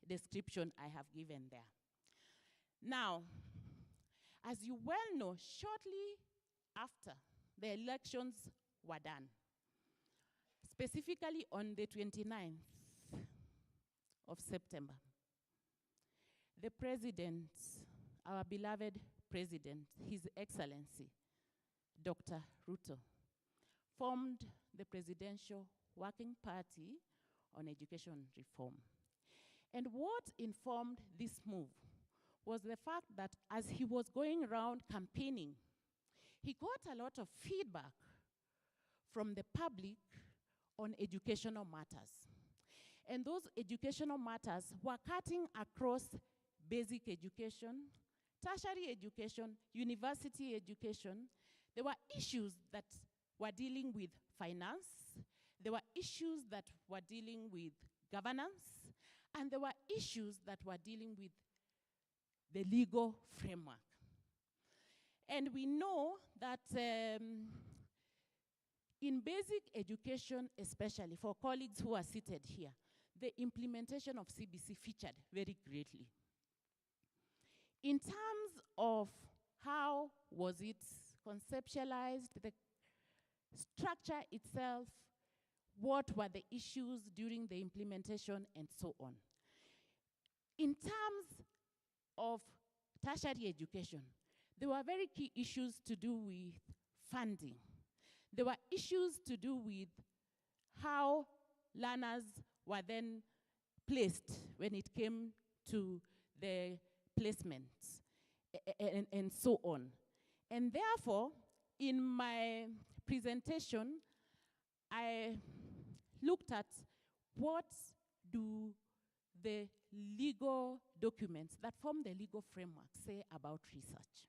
description I have given there. Now, as you well know, shortly after the elections were done, specifically on the 29th of September, the president, our beloved president, His Excellency, Dr. Ruto, formed the Presidential Working Party on Education Reform. And what informed this move was the fact that as he was going around campaigning, he got a lot of feedback from the public on educational matters. And those educational matters were cutting across basic education, tertiary education, university education. There were issues that were dealing with finance, there were issues that were dealing with governance, and there were issues that were dealing with the legal framework. And we know that in basic education, especially for colleagues who are seated here, the implementation of CBC featured very greatly. In terms of how was it conceptualized, the structure itself, what were the issues during the implementation, and so on. In terms of tertiary education, there were very key issues to do with funding. There were issues to do with how learners were then placed when it came to the placements, and so on. And therefore, in my presentation, I looked at what do the legal documents that form the legal framework say about research.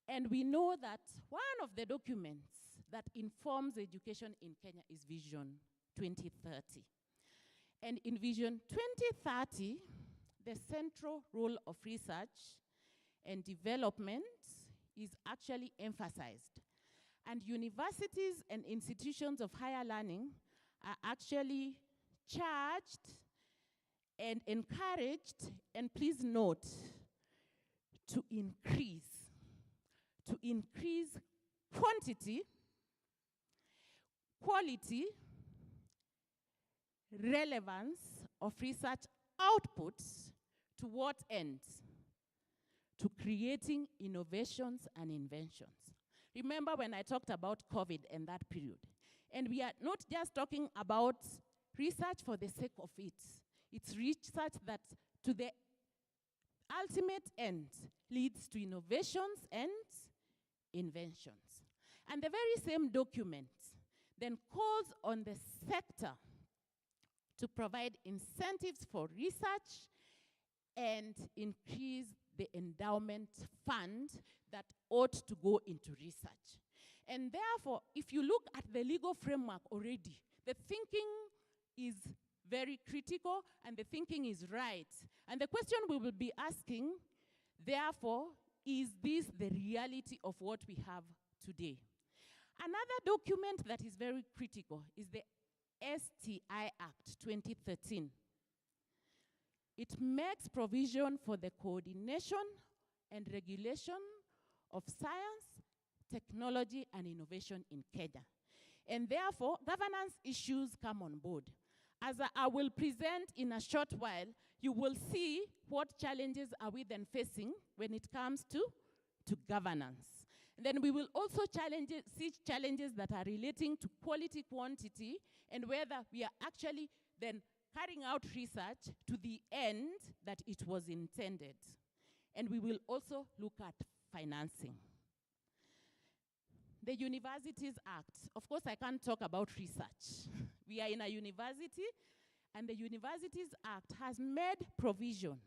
And we know that one of the documents that informs education in Kenya is Vision 2030. And in Vision 2030, the central role of research and development is actually emphasized. And universities and institutions of higher learning are actually charged and encouraged, and please note, to increase quantity, quality, relevance of research outputs. To what end? To creating innovations and inventions. Remember when I talked about COVID and that period. And we are not just talking about research for the sake of it. It's research that to the ultimate end leads to innovations and inventions. And the very same document then calls on the sector to provide incentives for research and increase the endowment fund that ought to go into research. And therefore, if you look at the legal framework already, the thinking is very critical and the thinking is right. And the question we will be asking, therefore, is this the reality of what we have today? Another document that is very critical is the STI Act 2013. It makes provision for the coordination and regulation of science, technology, and innovation in Kenya. And therefore, governance issues come on board. As I will present in a short while, you will see what challenges are we then facing when it comes to governance. And then we will also see challenges that are relating to quality, quantity, and whether we are actually then carrying out research to the end that it was intended. And we will also look at financing. The Universities Act. Of course, I can't talk about research. We are in a university, and the Universities Act has made provision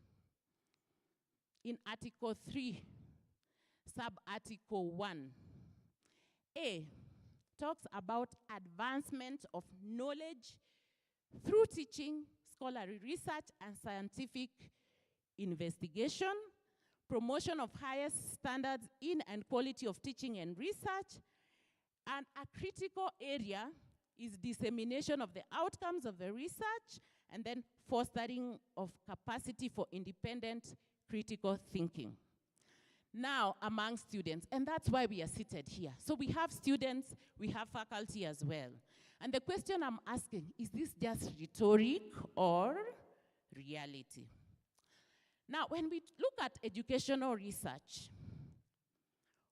in Article 3, Sub-Article 1. A talks about advancement of knowledge through teaching, scholarly research, and scientific investigation, promotion of highest standards in and quality of teaching and research, and a critical area is dissemination of the outcomes of the research, and then fostering of capacity for independent critical thinking. Now, among students, and that's why we are seated here. So we have students, we have faculty as well. And the question I'm asking, is this just rhetoric or reality? Now, when we look at educational research,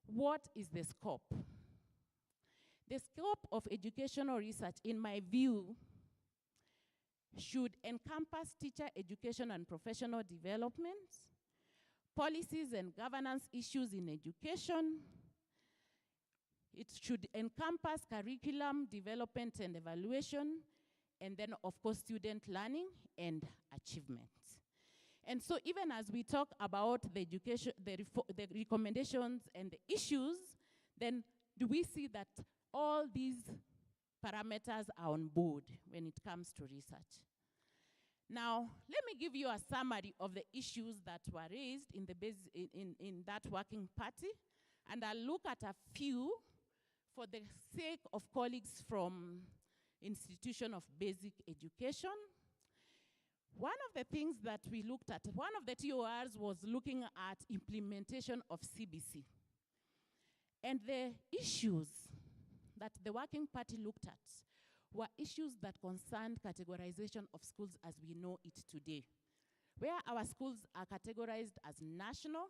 what is the scope? The scope of educational research, in my view, should encompass teacher education and professional development, policies and governance issues in education. It should encompass curriculum development and evaluation, and then, of course, student learning and achievement. And so even as we talk about the education, the recommendations and the issues, then do we see that all these parameters are on board when it comes to research? Now, let me give you a summary of the issues that were raised in that working party, and I'll look at a few for the sake of colleagues from Institution of Basic Education. One of the things that we looked at, one of the TORs was looking at implementation of CBC. And the issues that the working party looked at were issues that concerned categorization of schools as we know it today, where our schools are categorized as national.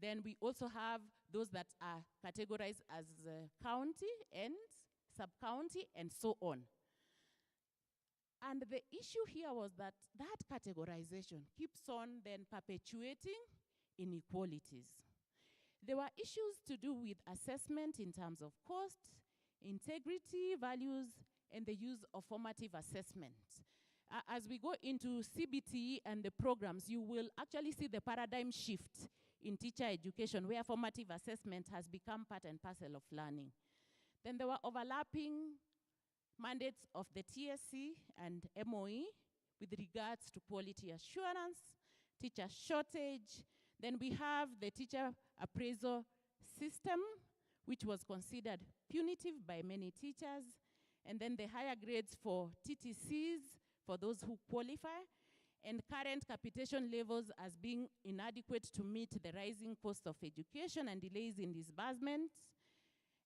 Then we also have those that are categorized as county and sub-county and so on. And the issue here was that categorization keeps on then perpetuating inequalities. There were issues to do with assessment in terms of cost, integrity, values, and the use of formative assessment. As we go into CBT and the programs, you will actually see the paradigm shift in teacher education, where formative assessment has become part and parcel of learning. Then there were overlapping mandates of the TSC and MOE with regards to quality assurance, teacher shortage. Then we have the teacher appraisal system, which was considered punitive by many teachers, and then the higher grades for TTCs, for those who qualify, and current capitation levels as being inadequate to meet the rising cost of education and delays in disbursement.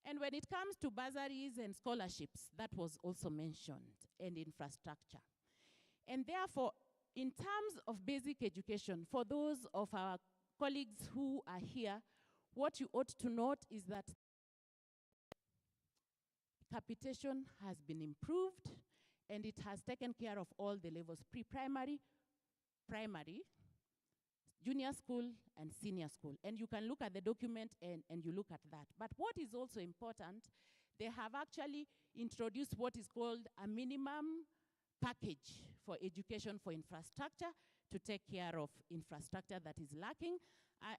And when it comes to bursaries and scholarships, that was also mentioned, and infrastructure. And therefore, in terms of basic education, for those of our colleagues who are here, what you ought to note is that capitation has been improved, and it has taken care of all the levels, pre-primary, primary, junior school, and senior school. And you can look at the document and you look at that. But what is also important, they have actually introduced what is called a minimum package for education for infrastructure to take care of infrastructure that is lacking.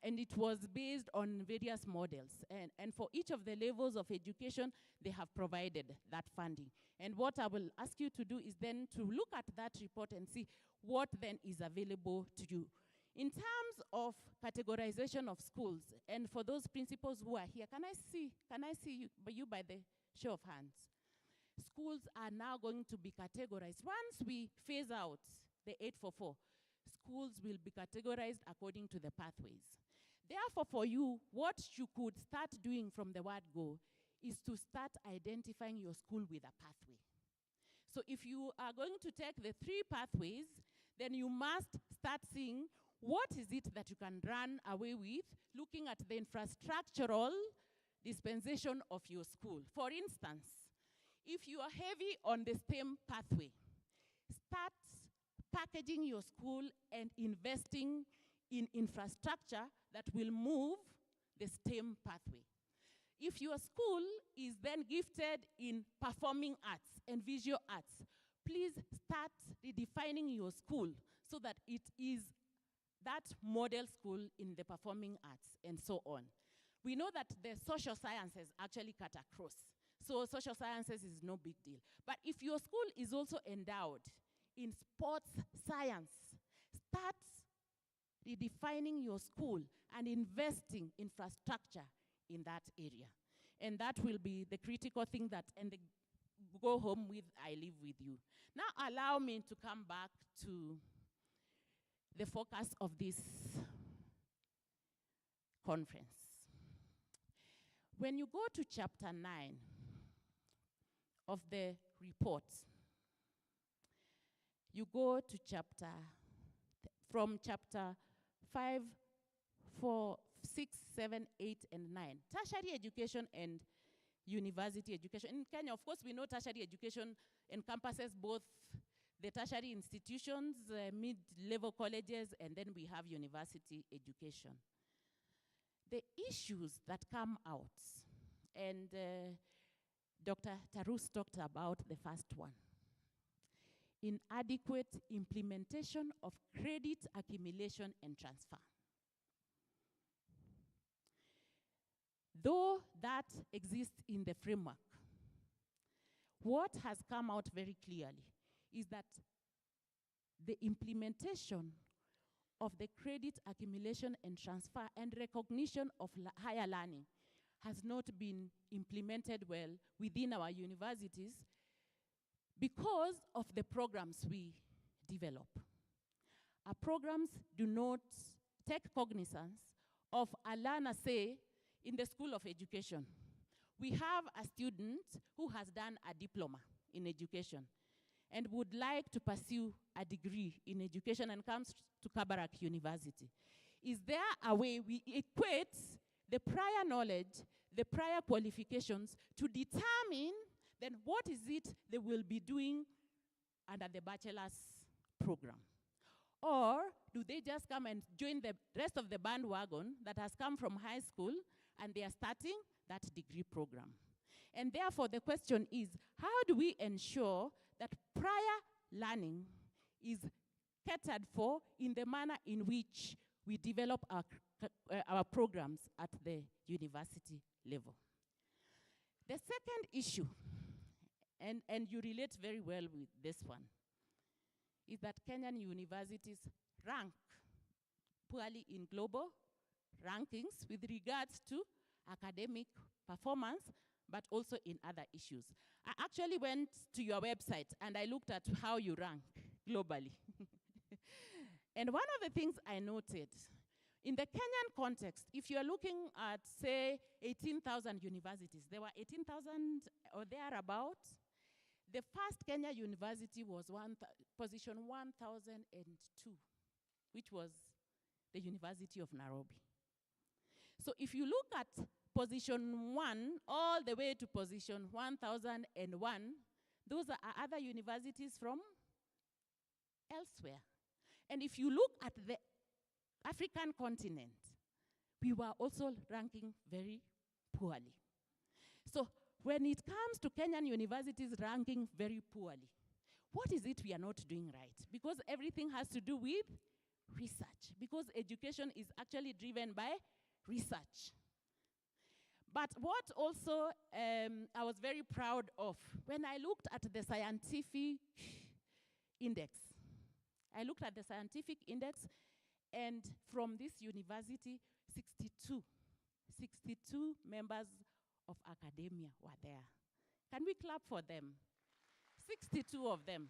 And it was based on various models. And for each of the levels of education, they have provided that funding. And what I will ask you to do is then to look at that report and see what then is available to you. In terms of categorization of schools, and for those principals who are here, can I see you by the show of hands? schools are now going to be categorized. Once we phase out the 844, schools will be categorized according to the pathways. Therefore, for you, what you could start doing from the word go is to start identifying your school with a pathway. So if you are going to take the 3 pathways, then you must start seeing what is it that you can run away with, looking at the infrastructural dispensation of your school. For instance, if you are heavy on the STEM pathway, start packaging your school and investing in infrastructure that will move the STEM pathway. If your school is then gifted in performing arts and visual arts, please start redefining your school so that it is that model school in the performing arts and so on. We know that the social sciences actually cut across. So social sciences is no big deal. But if your school is also endowed in sports science, start redefining your school and investing infrastructure in that area. And that will be the critical thing that, and the go home with, I live with you. Now allow me to come back to the focus of this conference. When you go to chapter 9 of the report, you go to from chapter 5, 4, 6, 7, 8, and 9. Tertiary education and university education. In Kenya, of course, we know tertiary education encompasses both the tertiary institutions, mid-level colleges, and then we have university education. The issues that come out, and Dr. Tarus talked about the first one, inadequate implementation of credit accumulation and transfer. Though that exists in the framework, what has come out very clearly is that the implementation of the credit accumulation and transfer and recognition of higher learning has not been implemented well within our universities because of the programs we develop. Our programs do not take cognizance of a learner, say, in the School of Education. We have a student who has done a diploma in education and would like to pursue a degree in education and comes to Kabarak University. Is there a way we equate the prior knowledge, the prior qualifications to determine then what is it they will be doing under the bachelor's program? Or do they just come and join the rest of the bandwagon that has come from high school and they are starting that degree program? And therefore, the question is, how do we ensure that prior learning is catered for in the manner in which we develop our programs at the university level? The second issue, and you relate very well with this one, is that Kenyan universities rank poorly in global rankings with regards to academic performance, but also in other issues. I actually went to your website and I looked at how you rank globally. And one of the things I noted, in the Kenyan context, if you're looking at, say, 18,000 universities, there were 18,000 or thereabout. The first Kenya university was position 1,002, which was the University of Nairobi. So if you look at position 1 all the way to position 1,001, those are other universities from elsewhere. And if you look at the African continent, we were also ranking very poorly. So when it comes to Kenyan universities ranking very poorly, what is it we are not doing right? Because everything has to do with research, because education is actually driven by research. But what also I was very proud of, when I looked at the scientific index, and from this university, 62 members of academia were there. Can we clap for them? 62 of them.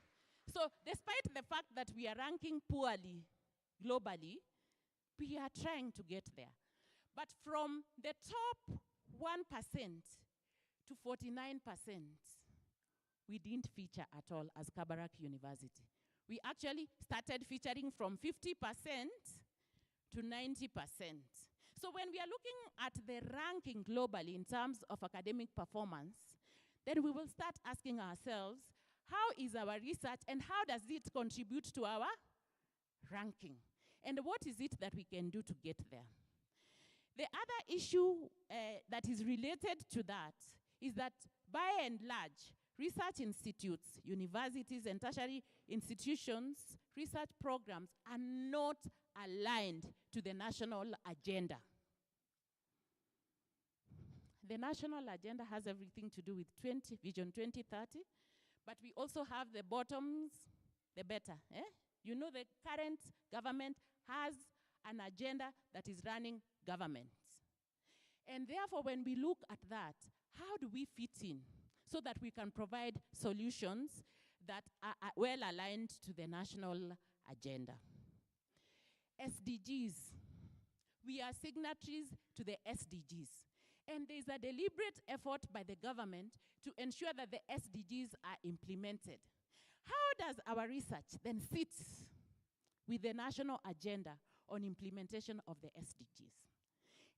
So despite the fact that we are ranking poorly globally, we are trying to get there. But from the top 1% to 49%, we didn't feature at all as Kabarak University. We actually started featuring from 50% to 90%. So when we are looking at the ranking globally in terms of academic performance, then we will start asking ourselves, how is our research and how does it contribute to our ranking? And what is it that we can do to get there? The other issue that is related to that is that by and large, research institutes, universities, and tertiary institutions, research programs are not aligned to the national agenda. The national agenda has everything to do with Vision 2030, but we also have the bottoms, the better. You know, the current government has an agenda that is running government. And therefore, when we look at that, how do we fit in so that we can provide solutions that are well aligned to the national agenda? SDGs. We are signatories to the SDGs. And there's a deliberate effort by the government to ensure that the SDGs are implemented. How does our research then fit with the national agenda on implementation of the SDGs?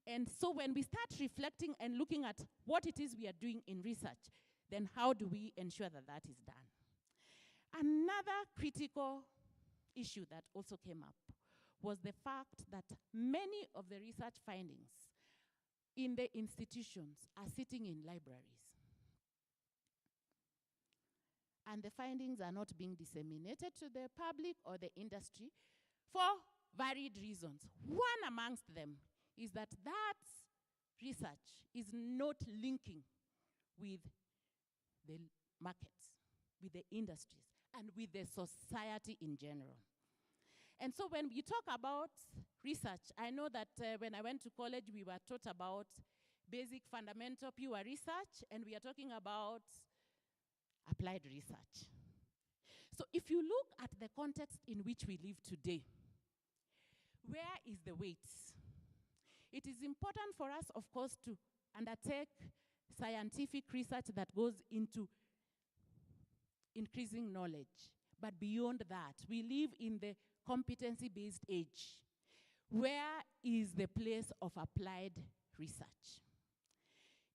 And so when we start reflecting and looking at what it is we are doing in research, then how do we ensure that that is done? Another critical issue that also came up was the fact that many of the research findings in the institutions are sitting in libraries. And the findings are not being disseminated to the public or the industry for varied reasons. One amongst them is that research is not linking with the markets, with the industries, and with the society in general. And so when we talk about research, I know that when I went to college, we were taught about basic fundamental pure research, and we are talking about applied research. So if you look at the context in which we live today, where is the weight? It is important for us, of course, to undertake scientific research that goes into increasing knowledge. But beyond that, we live in the competency-based age. Where is the place of applied research?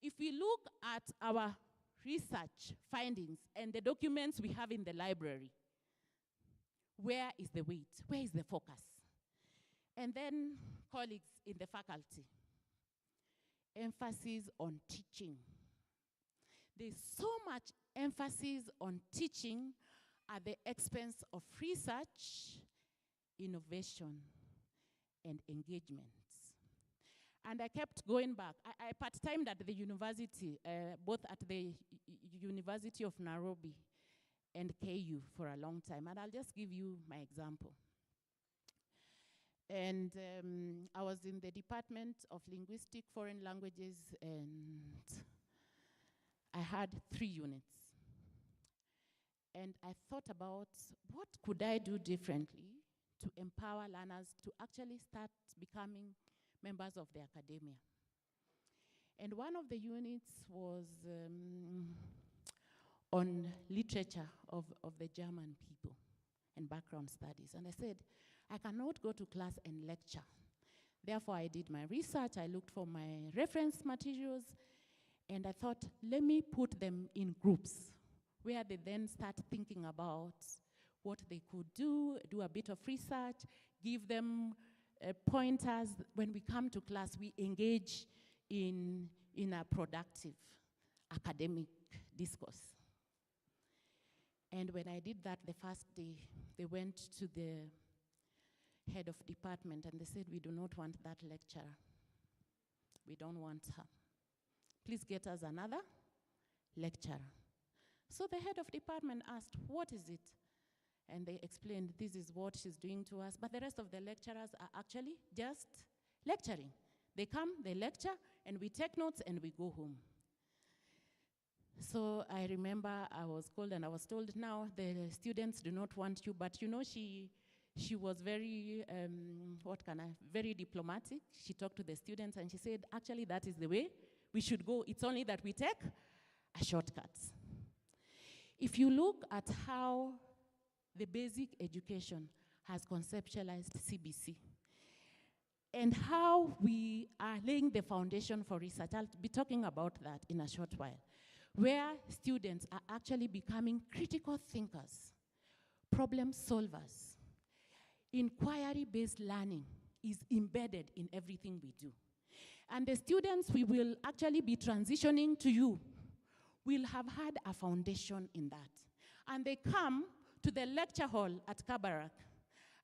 If we look at our research findings and the documents we have in the library, where is the weight? Where is the focus? And then, colleagues in the faculty, emphasis on teaching. There's so much emphasis on teaching at the expense of research, innovation, and engagement. And I kept going back. I part-timed at the university, both at the University of Nairobi and KU for a long time. And I'll just give you my example. And I was in the Department of Linguistic Foreign Languages, and I had 3 units. And I thought about what could I do differently to empower learners to actually start becoming members of the academia. And one of the units was on literature of the German people and background studies. And I said, I cannot go to class and lecture. Therefore, I did my research, I looked for my reference materials, and I thought, let me put them in groups where they then start thinking about what they could do a bit of research, give them pointers. When we come to class, we engage in a productive academic discourse. And when I did that the first day, they went to the head of department and they said, we do not want that lecturer. We don't want her. Please get us another lecturer. So the head of department asked, what is it? And they explained, this is what she's doing to us, but the rest of the lecturers are actually just lecturing. They come, they lecture, and we take notes and we go home. So I remember I was called and I was told, now the students do not want you, but you know, she was very, very diplomatic. She talked to the students and she said, actually that is the way we should go. It's only that we take a shortcut. If you look at how the basic education has conceptualized CBC and how we are laying the foundation for research, I'll be talking about that in a short while, where students are actually becoming critical thinkers, problem solvers. Inquiry-based learning is embedded in everything we do. And the students we will actually be transitioning to you will have had a foundation in that. And they come to the lecture hall at Kabarak,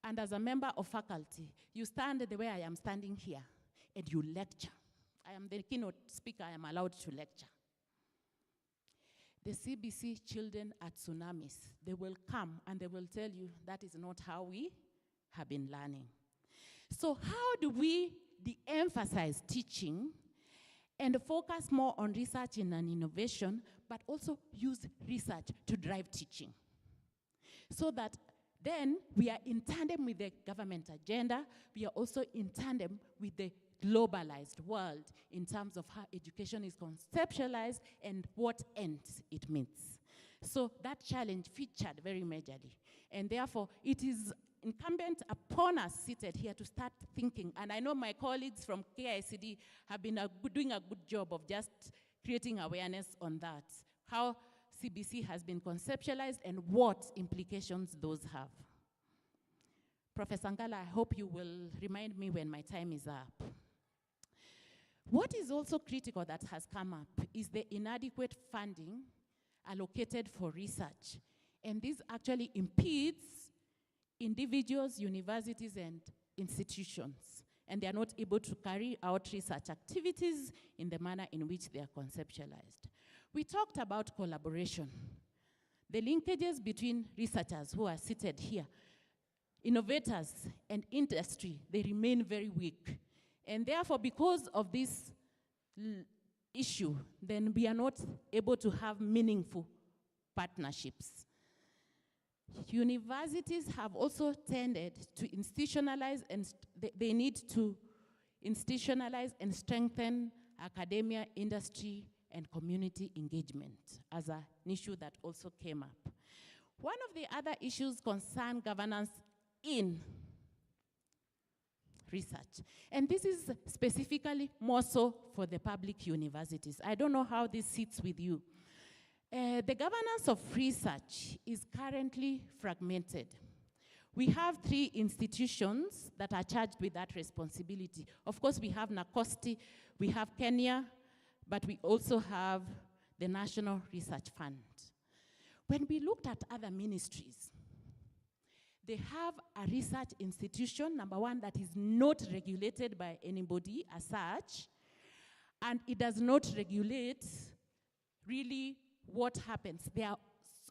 and as a member of faculty, you stand the way I am standing here, and you lecture. I am the keynote speaker, I am allowed to lecture. The CBC children at Tsunamis, they will come and they will tell you that is not how we have been learning. So how do we de-emphasize teaching and focus more on research and innovation, but also use research to drive teaching? So that then we are in tandem with the government agenda, we are also in tandem with the globalized world in terms of how education is conceptualized and what ends it meets. So that challenge featured very majorly. And therefore, it is incumbent upon us seated here to start thinking. And I know my colleagues from KICD have been doing a good job of just creating awareness on that, how CBC has been conceptualized and what implications those have. Professor Ngala, I hope you will remind me when my time is up. What is also critical that has come up is the inadequate funding allocated for research. And this actually impedes individuals, universities, and institutions. And they are not able to carry out research activities in the manner in which they are conceptualized. We talked about collaboration. The linkages between researchers who are seated here, innovators and industry, they remain very weak. And therefore, because of this issue, then we are not able to have meaningful partnerships. Universities have also tended to institutionalize, and they need to institutionalize and strengthen academia, industry, and community engagement as an issue that also came up. One of the other issues concern governance in research. And this is specifically more so for the public universities. I don't know how this sits with you. The governance of research is currently fragmented. We have 3 institutions that are charged with that responsibility. Of course, we have NACOSTI, we have Kenya, but we also have the National Research Fund. When we looked at other ministries, they have a research institution, number one, that is not regulated by anybody as such, and it does not regulate really what happens. They are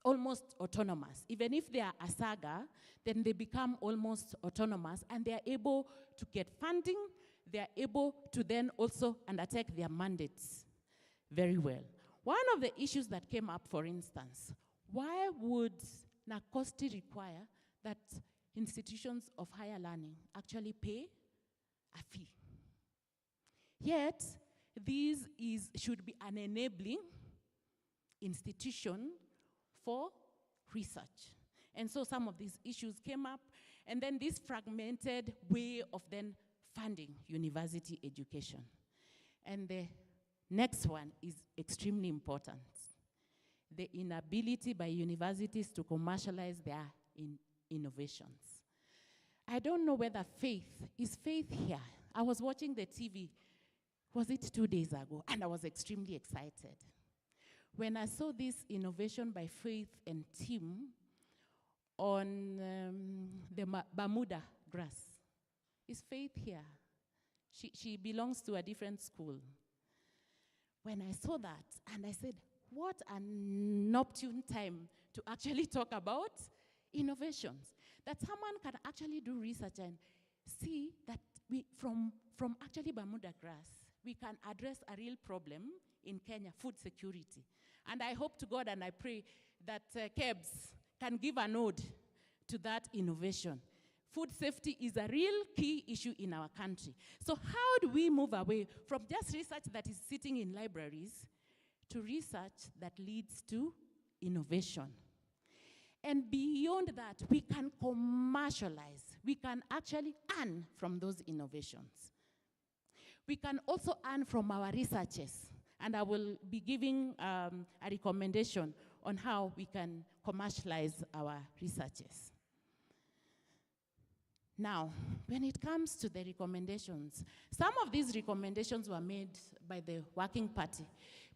almost autonomous. Even if they are a saga, then they become almost autonomous, and they are able to get funding, they are able to then also undertake their mandates very well. One of the issues that came up, for instance, why would NACOSTI require that institutions of higher learning actually pay a fee? Yet, this should be an enabling institution for research. And so some of these issues came up, and then this fragmented way of then funding university education. And the next one is extremely important. The inability by universities to commercialize their innovations. I don't know whether is faith here? I was watching the TV, was it 2 days ago? And I was extremely excited when I saw this innovation by Faith and team on the Bermuda grass. Is Faith here? She belongs to a different school. When I saw that, and I said, what an opportune time to actually talk about innovations. That someone can actually do research and see that we, from actually Bermuda grass, we can address a real problem in Kenya, food security. And I hope to God and I pray that KEBS can give a nod to that innovation. Food safety is a real key issue in our country. So how do we move away from just research that is sitting in libraries to research that leads to innovation? And beyond that, we can commercialize. We can actually earn from those innovations. We can also earn from our researches. And I will be giving a recommendation on how we can commercialize our researches. Now, when it comes to the recommendations, some of these recommendations were made by the Working Party,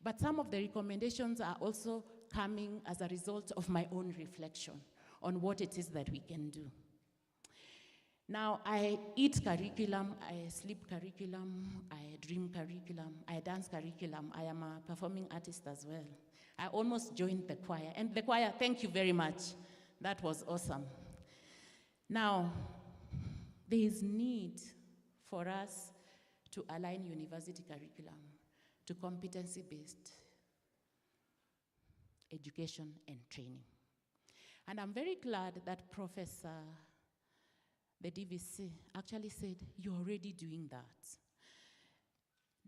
but some of the recommendations are also coming as a result of my own reflection on what it is that we can do. Now, I eat curriculum, I sleep curriculum, I dream curriculum, I dance curriculum. I am a performing artist as well. I almost joined the choir. And the choir, thank you very much. That was awesome. Now, there is need for us to align university curriculum to competency-based education and training. And I'm very glad that the DVC actually said, you're already doing that.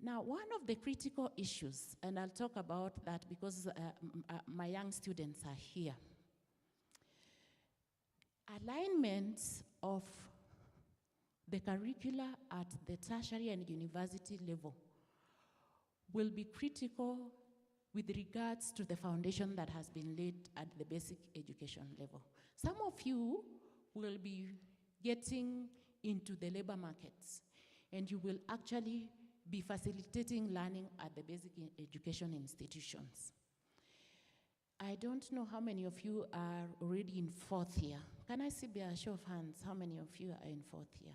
Now, one of the critical issues, and I'll talk about that because my young students are here. Alignment of the curricula at the tertiary and university level will be critical with regards to the foundation that has been laid at the basic education level. Some of you will be getting into the labor markets, and you will actually be facilitating learning at the basic education institutions. I don't know how many of you are already in 4th year. Can I see by a show of hands how many of you are in 4th year?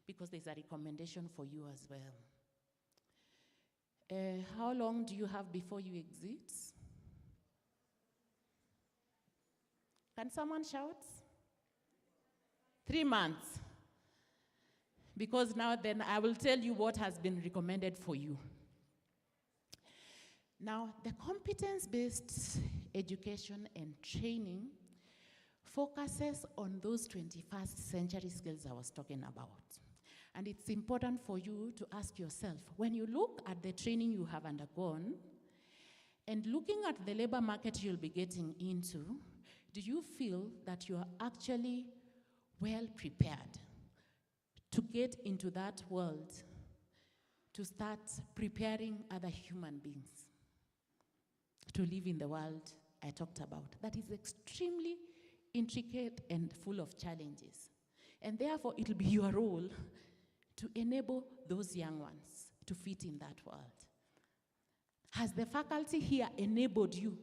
Because there's a recommendation for you as well. How long do you have before you exit? Can someone shout? 3 months. Because now then I will tell you what has been recommended for you. Now, the competence-based education and training focuses on those 21st century skills I was talking about. And it's important for you to ask yourself, when you look at the training you have undergone, and looking at the labor market you'll be getting into, do you feel that you are actually well prepared to get into that world, to start preparing other human beings to live in the world I talked about? That is extremely intricate and full of challenges. And therefore, it'll be your role to enable those young ones to fit in that world. Has the faculty here enabled you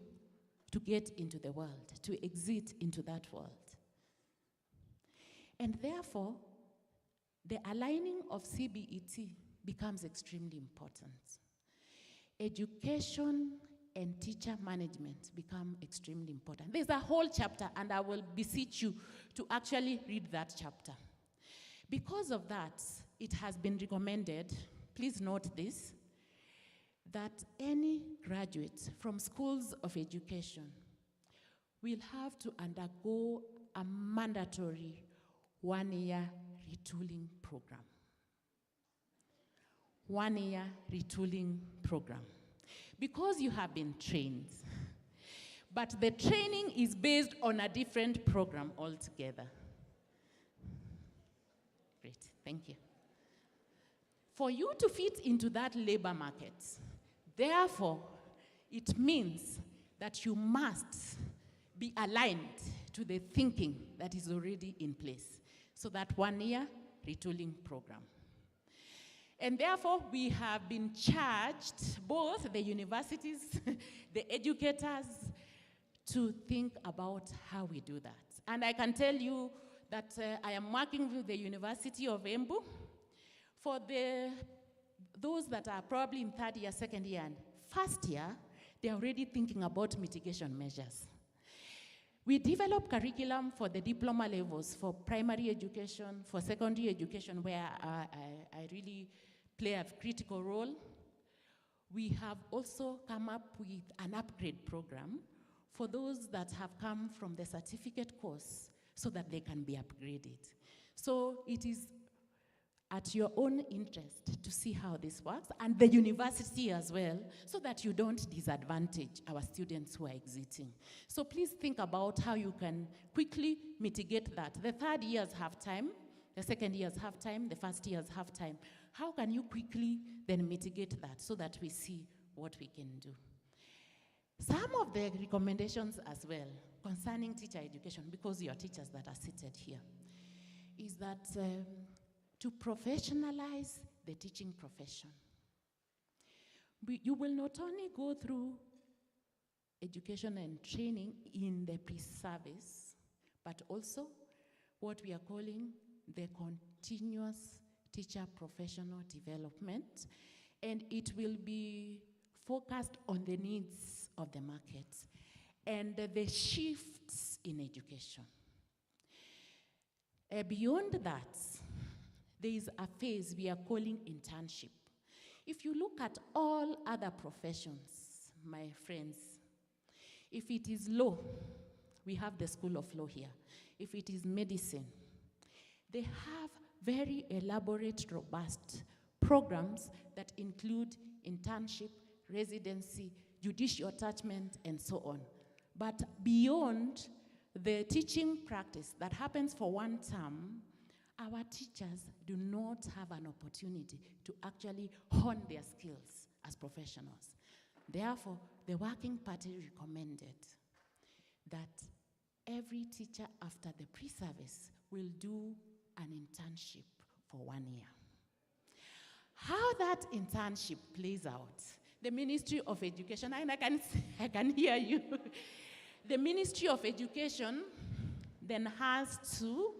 to get into the world, to exit into that world? And therefore, the aligning of CBET becomes extremely important. Education and teacher management become extremely important. There's a whole chapter, and I will beseech you to actually read that chapter. Because of that, it has been recommended, please note this, that any graduate from schools of education will have to undergo a mandatory 1-year retooling program. 1-year retooling program. Because you have been trained, but the training is based on a different program altogether. Great, thank you. For you to fit into that labor market, therefore, it means that you must be aligned to the thinking that is already in place. So that 1-year retooling program. And therefore, we have been charged, both the universities, the educators, to think about how we do that. And I can tell you that I am working with the University of Embu. For those that are probably in 3rd year, 2nd year, and 1st year, they're already thinking about mitigation measures. We develop curriculum for the diploma levels, for primary education, for secondary education, where I really play a critical role. We have also come up with an upgrade program for those that have come from the certificate course so that they can be upgraded. So it is at your own interest to see how this works, and the university as well, so that you don't disadvantage our students who are exiting. So please think about how you can quickly mitigate that. The third years have time, the second years have time, the first years have time. How can you quickly then mitigate that so that we see what we can do? Some of the recommendations as well concerning teacher education, because you are teachers that are seated here, is that to professionalize the teaching profession. You will not only go through education and training in the pre-service, but also what we are calling the continuous teacher professional development, and it will be focused on the needs of the market and the shifts in education. Beyond that, there is a phase we are calling internship. If you look at all other professions, my friends, if it is law, we have the School of Law here. If it is medicine, they have very elaborate, robust programs that include internship, residency, judicial attachment, and so on. But beyond the teaching practice that happens for one term, our teachers do not have an opportunity to actually hone their skills as professionals. Therefore, the Working Party recommended that every teacher after the pre-service will do an internship for 1 year. How that internship plays out, the Ministry of Education, and I can hear you, the Ministry of Education then has to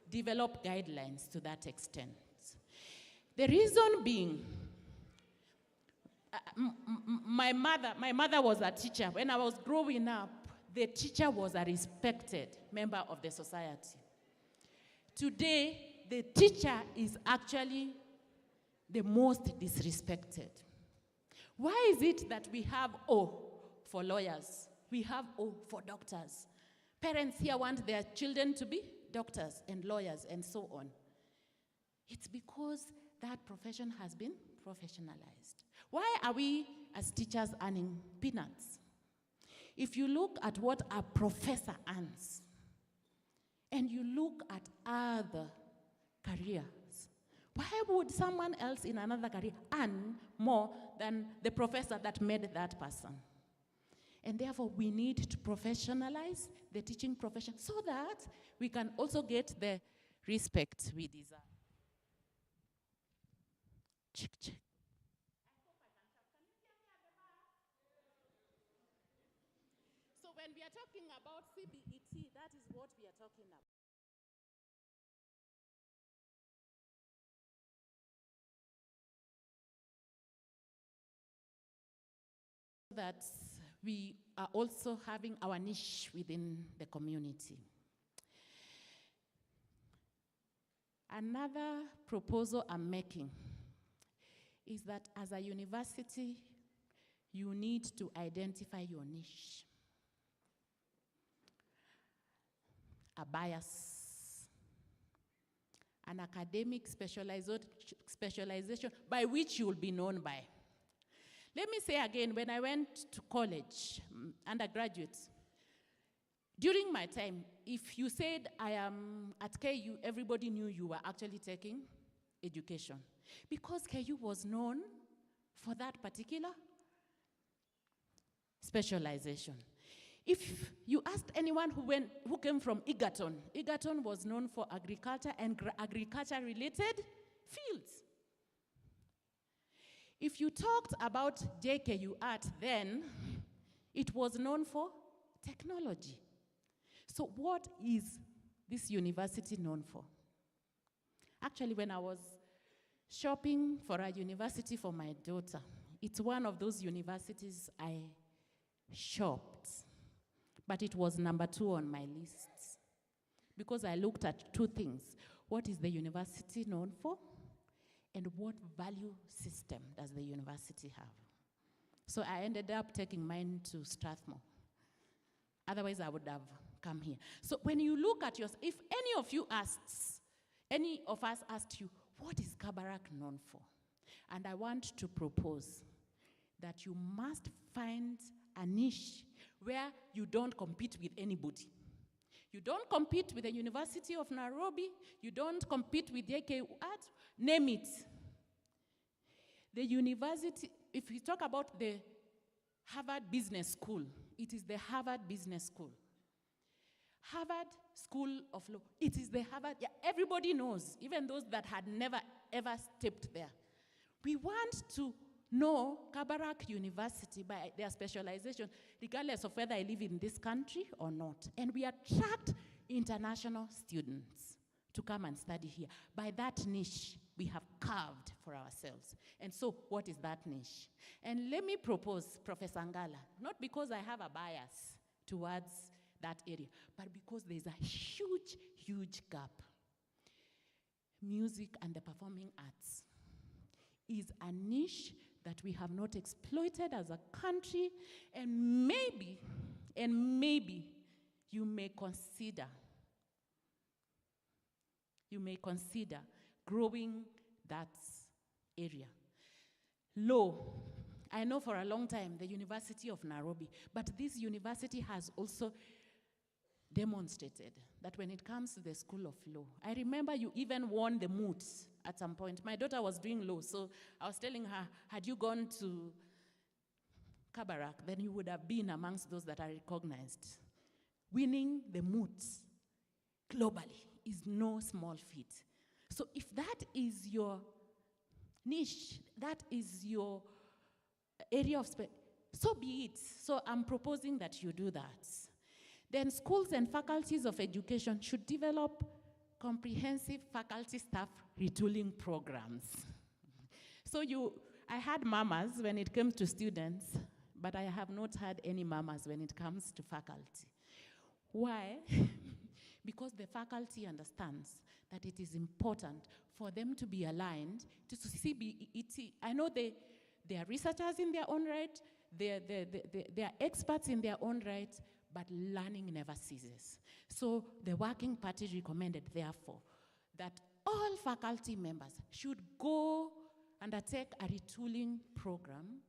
develop guidelines to that extent. The reason being, my mother was a teacher. When I was growing up, the teacher was a respected member of the society. Today, the teacher is actually the most disrespected. Why is it that we have O for lawyers? We have O for doctors. Parents here want their children to be doctors and lawyers and so on. It's because that profession has been professionalized. Why are we as teachers earning peanuts? If you look at what a professor earns, and you look at other careers, why would someone else in another career earn more than the professor that made that person? And therefore, we need to professionalize the teaching profession so that we can also get the respect we deserve. Check, check. So when we are talking about CBET, that is what we are talking about. That we are also having our niche within the community. Another proposal I'm making is that as a university, you need to identify your niche. A bias, an academic specialization by which you will be known by. Let me say again, when I went to college, undergraduate, during my time, if you said I am at KU, everybody knew you were actually taking education. Because KU was known for that particular specialization. If you asked anyone who came from Egerton, Egerton was known for agriculture and agriculture-related fields. If you talked about JKU Art then, it was known for technology. So what is this university known for? Actually, when I was shopping for a university for my daughter, it's one of those universities I shopped, but it was number 2 on my list because I looked at 2 things. What is the university known for? And what value system does the university have? So I ended up taking mine to Strathmore. Otherwise, I would have come here. So when you look at yours, if any of us asked you, what is Kabarak known for? And I want to propose that you must find a niche where you don't compete with anybody. You don't compete with the University of Nairobi. You don't compete with JKU Art. Name it. The university, if we talk about the Harvard Business School, it is the Harvard Business School. Harvard School of Law, it is the Harvard, yeah, everybody knows, even those that had never ever stepped there. We want to know Kabarak University by their specialization, regardless of whether I live in this country or not. And we attract international students to come and study here. By that niche, we have carved for ourselves. And so, what is that niche? And let me propose Professor Ngala, not because I have a bias towards that area, but because there's a huge, huge gap. Music and the performing arts is a niche that we have not exploited as a country, and maybe you may consider growing that area. Law, I know for a long time the University of Nairobi, but this university has also demonstrated that when it comes to the School of Law, I remember you even won the moot at some point. My daughter was doing law, so I was telling her, had you gone to Kabarak, then you would have been amongst those that are recognized. Winning the moot globally is no small feat. So if that is your niche, that is your area of so be it. So I'm proposing that you do that. Then schools and faculties of education should develop comprehensive faculty staff retooling programs. So I had mamas when it comes to students, but I have not had any mamas when it comes to faculty. Why? Because the faculty understands that it is important for them to be aligned to CBET. I know they are researchers in their own right, they are experts in their own right, but learning never ceases. So the Working Party recommended, therefore, that all faculty members should go undertake a retooling program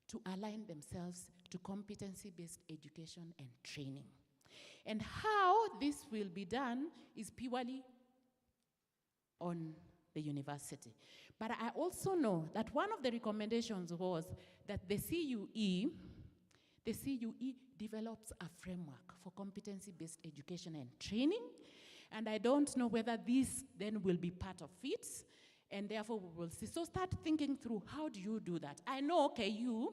to align themselves to competency-based education and training. And how this will be done is purely on the university. But I also know that one of the recommendations was that the CUE develops a framework for competency-based education and training. And I don't know whether this then will be part of it, and therefore we will see. So start thinking through, how do you do that? I know KU,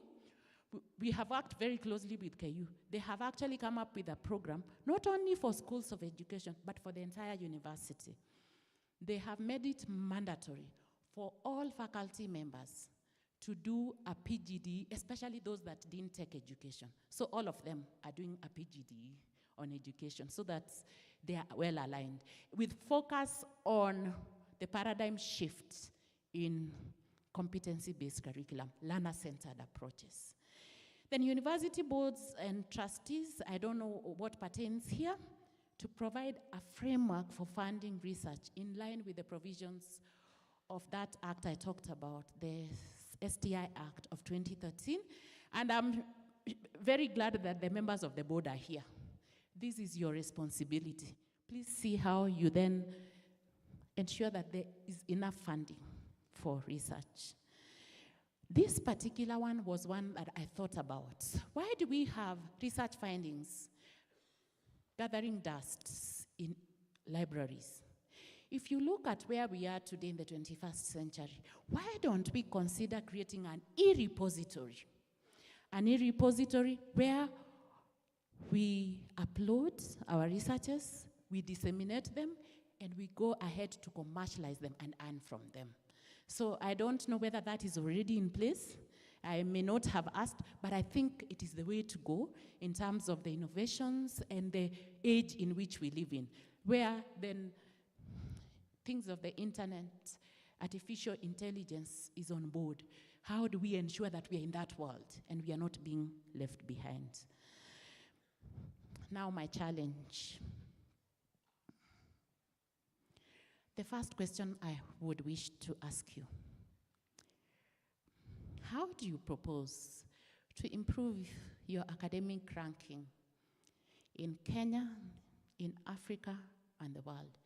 we have worked very closely with KU. They have actually come up with a program, not only for schools of education, but for the entire university. They have made it mandatory for all faculty members to do a PGD, especially those that didn't take education. So all of them are doing a PGD on education so that they are well aligned, with focus on the paradigm shift in competency-based curriculum, learner-centered approaches. Then university boards and trustees, I don't know what pertains here, to provide a framework for funding research in line with the provisions of that act I talked about, the STI Act of 2013. And I'm very glad that the members of the board are here. This is your responsibility. Please see how you then ensure that there is enough funding for research. This particular one was one that I thought about. Why do we have research findings gathering dust in libraries? If you look at where we are today in the 21st century, why don't we consider creating an e-repository? An e-repository where we upload our researches, we disseminate them, and we go ahead to commercialize them and earn from them. So I don't know whether that is already in place. I may not have asked, but I think it is the way to go in terms of the innovations and the age in which we live in, where then things of the internet artificial intelligence is on board, how do we ensure that we are in that world and we are not being left behind? Now my challenge. The first question I would wish to ask you: how do you propose to improve your academic ranking in Kenya, in Africa, and the world?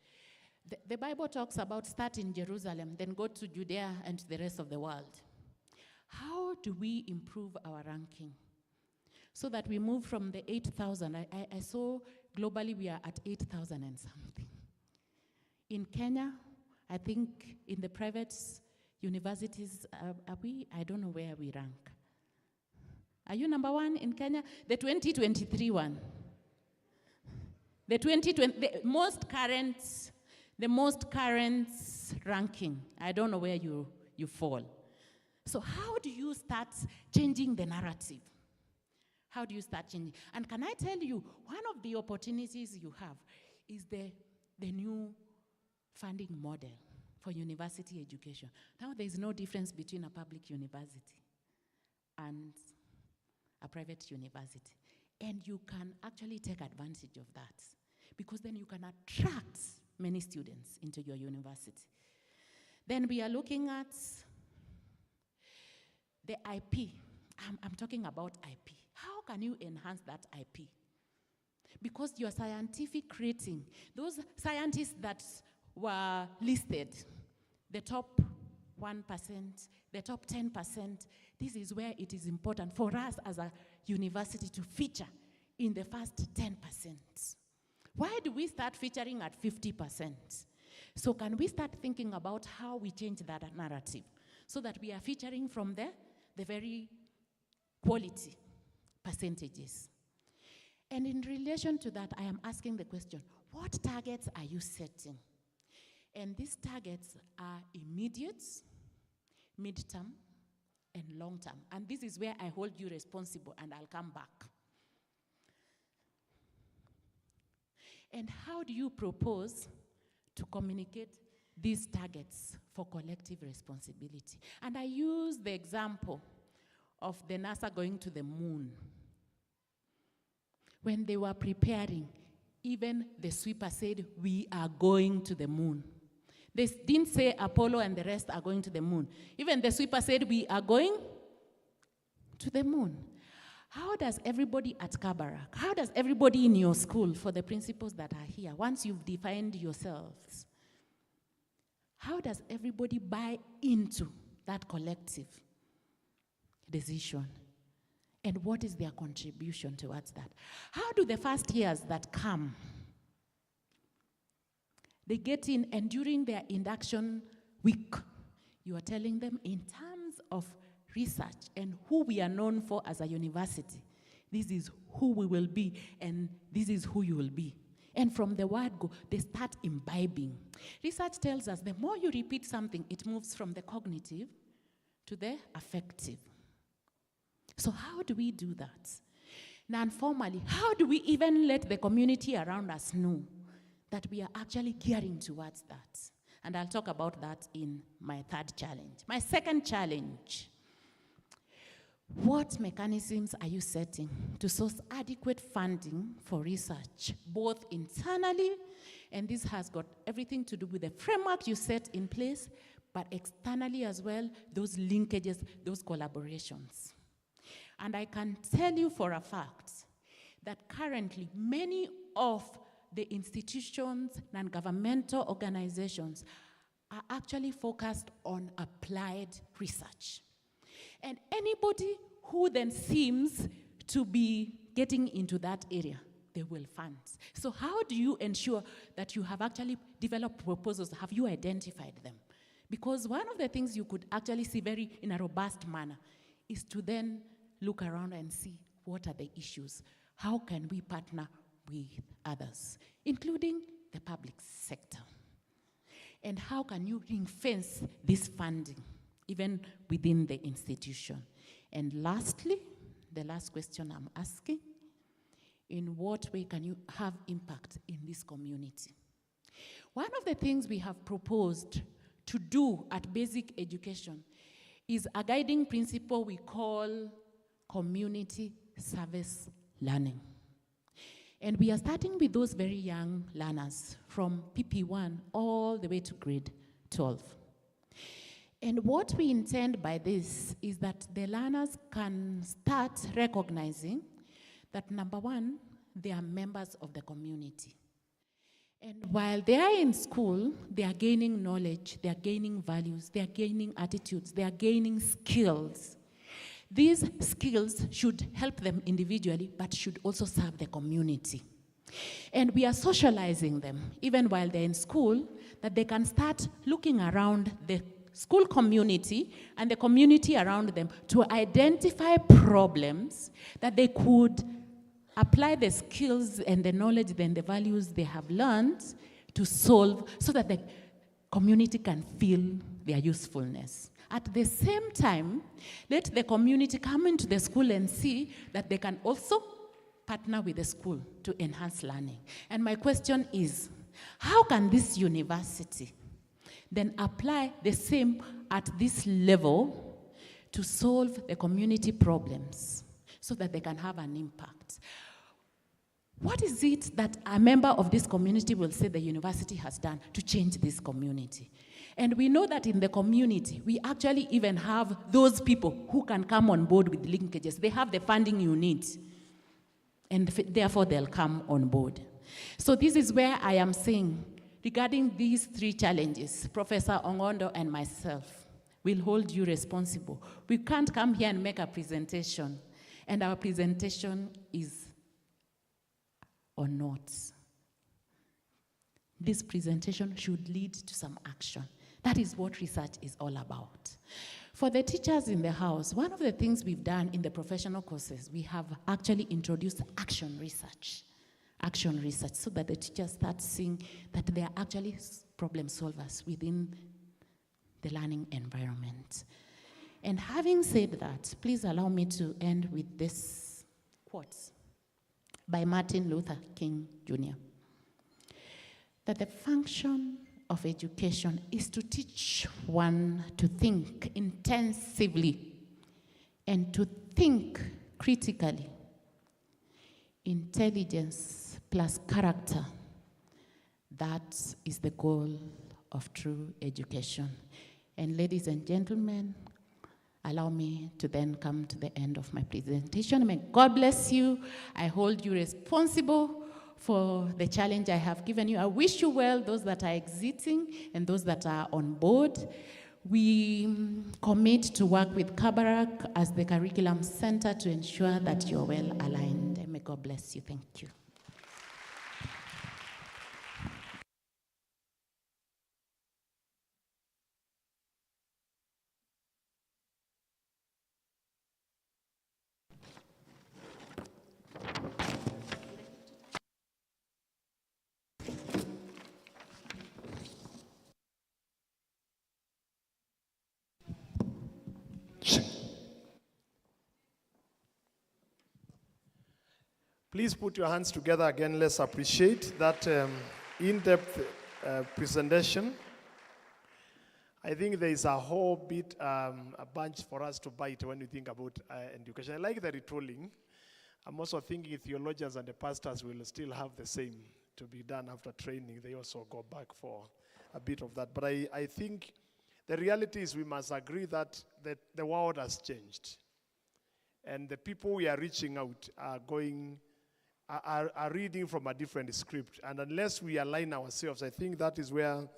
The Bible talks about start in Jerusalem, then go to Judea and the rest of the world. How do we improve our ranking so that we move from the 8,000? I saw globally we are at 8,000 and something. In Kenya, I think in the private universities, are we? I don't know where we rank. Are you number one in Kenya? The 2023 one. The 2020, the most current ranking. I don't know where you fall. So how do you start changing the narrative? How do you start changing? And can I tell you, one of the opportunities you have is the new funding model for university education. Now there's no difference between a public university and a private university. And you can actually take advantage of that, because then you can attract many students into your university. Then we are looking at the IP. I'm talking about IP. How can you enhance that IP? Because your scientific rating, those scientists that were listed, the top 1%, the top 10%, this is where it is important for us as a university to feature in the first 10%. Why do we start featuring at 50%? So can we start thinking about how we change that narrative so that we are featuring from the very quality percentages? And in relation to that, I am asking the question, what targets are you setting? And these targets are immediate, midterm, and long-term. And this is where I hold you responsible, and I'll come back. And how do you propose to communicate these targets for collective responsibility? And I use the example of the NASA going to the moon. When they were preparing, even the sweeper said, we are going to the moon. They didn't say Apollo and the rest are going to the moon. Even the sweeper said, we are going to the moon. How does everybody at Kabarak, how does everybody in your school, for the principals that are here, once you've defined yourselves, how does everybody buy into that collective decision? And what is their contribution towards that? How do the first years that come, they get in, and during their induction week, you are telling them in terms of research and who we are known for as a university, this is who we will be, and this is who you will be. And from the word go, they start imbibing. Research tells us the more you repeat something, it moves from the cognitive to the affective. So how do we do that? Non-formally, how do we even let the community around us know that we are actually gearing towards that? And I'll talk about that in my third challenge. My second challenge: what mechanisms are you setting to source adequate funding for research, both internally, and this has got everything to do with the framework you set in place, but externally as well, those linkages, those collaborations. And I can tell you for a fact that currently many of the institutions, non-governmental organizations are actually focused on applied research. And anybody who then seems to be getting into that area, they will fund. So how do you ensure that you have actually developed proposals? Have you identified them? Because one of the things you could actually see very in a robust manner is to then look around and see what are the issues. How can we partner with others, including the public sector? And how can you ring-fence this funding, even within the institution? And lastly, the last question I'm asking, in what way can you have impact in this community? One of the things we have proposed to do at basic education is a guiding principle we call community service learning. And we are starting with those very young learners from PP1 all the way to grade 12. And what we intend by this is that the learners can start recognizing that, number one, they are members of the community. And while they are in school, they are gaining knowledge, they are gaining values, they are gaining attitudes, they are gaining skills. These skills should help them individually, but should also serve the community. And we are socializing them, even while they're in school, that they can start looking around the school community and the community around them to identify problems that they could apply the skills and the knowledge and the values they have learned to solve, so that the community can feel their usefulness. At the same time, let the community come into the school and see that they can also partner with the school to enhance learning. And my question is, how can this university then apply the same at this level to solve the community problems so that they can have an impact? What is it that a member of this community will say the university has done to change this community? And we know that in the community, we actually even have those people who can come on board with linkages. They have the funding you need, and therefore they'll come on board. So this is where I am saying, regarding these three challenges, Professor Ongondo and myself will hold you responsible. We can't come here and make a presentation, and our presentation is or not. This presentation should lead to some action. That is what research is all about. For the teachers in the house, one of the things we've done in the professional courses, we have actually introduced action research, so that the teachers start seeing that they are actually problem solvers within the learning environment. And having said that, please allow me to end with this quote by Martin Luther King Jr. That the function of education is to teach one to think intensively and to think critically. Intelligence plus character, that is the goal of true education. And ladies and gentlemen, allow me to then come to the end of my presentation. May God bless you. I hold you responsible for the challenge I have given you. I wish you well, those that are exiting and those that are on board. We commit to work with Kabarak as the curriculum center to ensure that you're well aligned. And may God bless you. Thank you. Please put your hands together again. Let's appreciate that in-depth presentation. I think there is a whole bit, a bunch for us to bite when we think about education. I like the retooling. I'm also thinking theologians and the pastors will still have the same to be done after training. They also go back for a bit of that. But I think the reality is we must agree that the world has changed. And the people we are reaching out are reading from a different script. And unless we align ourselves, I think that is where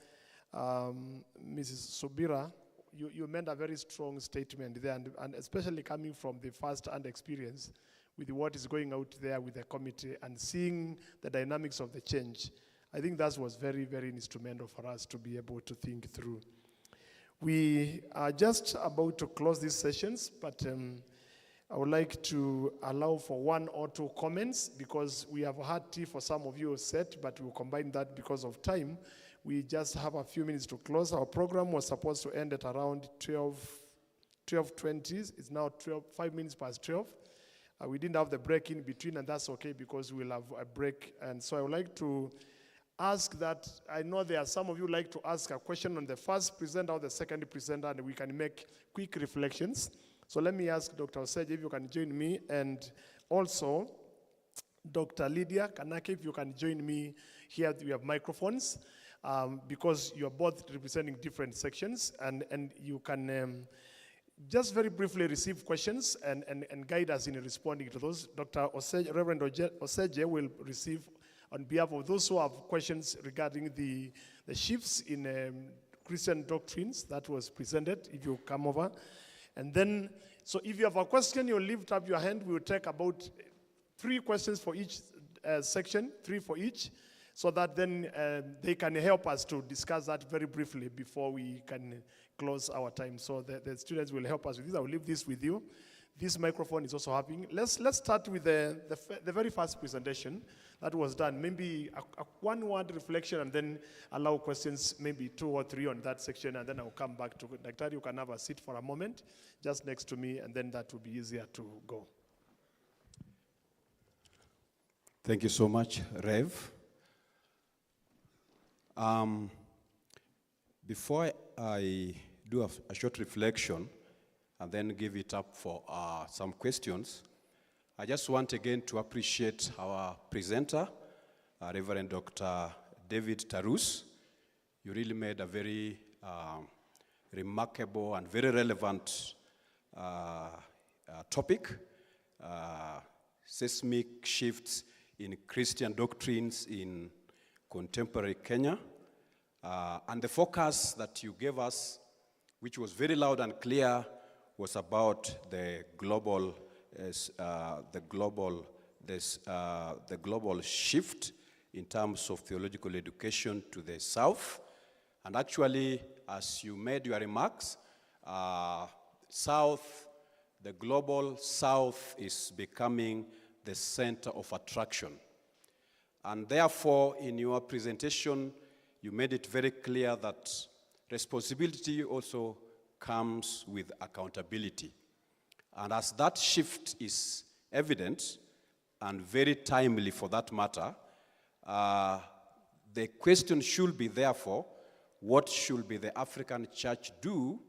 Mrs. Subira, you made a very strong statement there, and especially coming from the first-hand experience with what is going out there with the committee and seeing the dynamics of the change. I think that was very, very instrumental for us to be able to think through. We are just about to close these sessions, but I would like to allow for one or two comments because we have had tea for some of you set, but we'll combine that because of time. We just have a few minutes to close. Our program was supposed to end at around 12:20. It's now 5 minutes past 12. We didn't have the break in between, and that's okay because we'll have a break. And so I would like to ask that, I know there are some of you like to ask a question on the first presenter or the second presenter, and we can make quick reflections. So let me ask Dr. Oseje if you can join me, and also Dr. Lydia Kanake, if you can join me here. We have microphones because you are both representing different sections, and you can just very briefly receive questions and guide us in responding to those. Dr. Oseje, Reverend Oseje will receive on behalf of those who have questions regarding the shifts in Christian doctrines that was presented, if you come over. And then, so if you have a question, you lift up your hand. We will take about 3 questions for each section, 3 for each, so that then they can help us to discuss that very briefly before we can close our time. So the students will help us with this. I will leave this with you. This microphone is also happening. Let's start with the very first presentation that was done. Maybe a one-word reflection, and then allow questions, maybe 2 or 3 on that section, and then I'll come back to Dr. You can have a seat for a moment, just next to me, and then that will be easier to go. Thank you so much, Rev. Before I do a short reflection and then give it up for some questions, I just want again to appreciate our presenter, Reverend Dr. David Tarus. You really made a very remarkable and very relevant topic, seismic shifts in Christian doctrines in contemporary Kenya. And the focus that you gave us, which was very loud and clear, was about the global shift in terms of theological education to the south. And actually, as you made your remarks, the global south is becoming the center of attraction. And therefore, in your presentation, you made it very clear that responsibility also comes with accountability. And as that shift is evident, and very timely for that matter, the question should be, therefore, what should be the African church do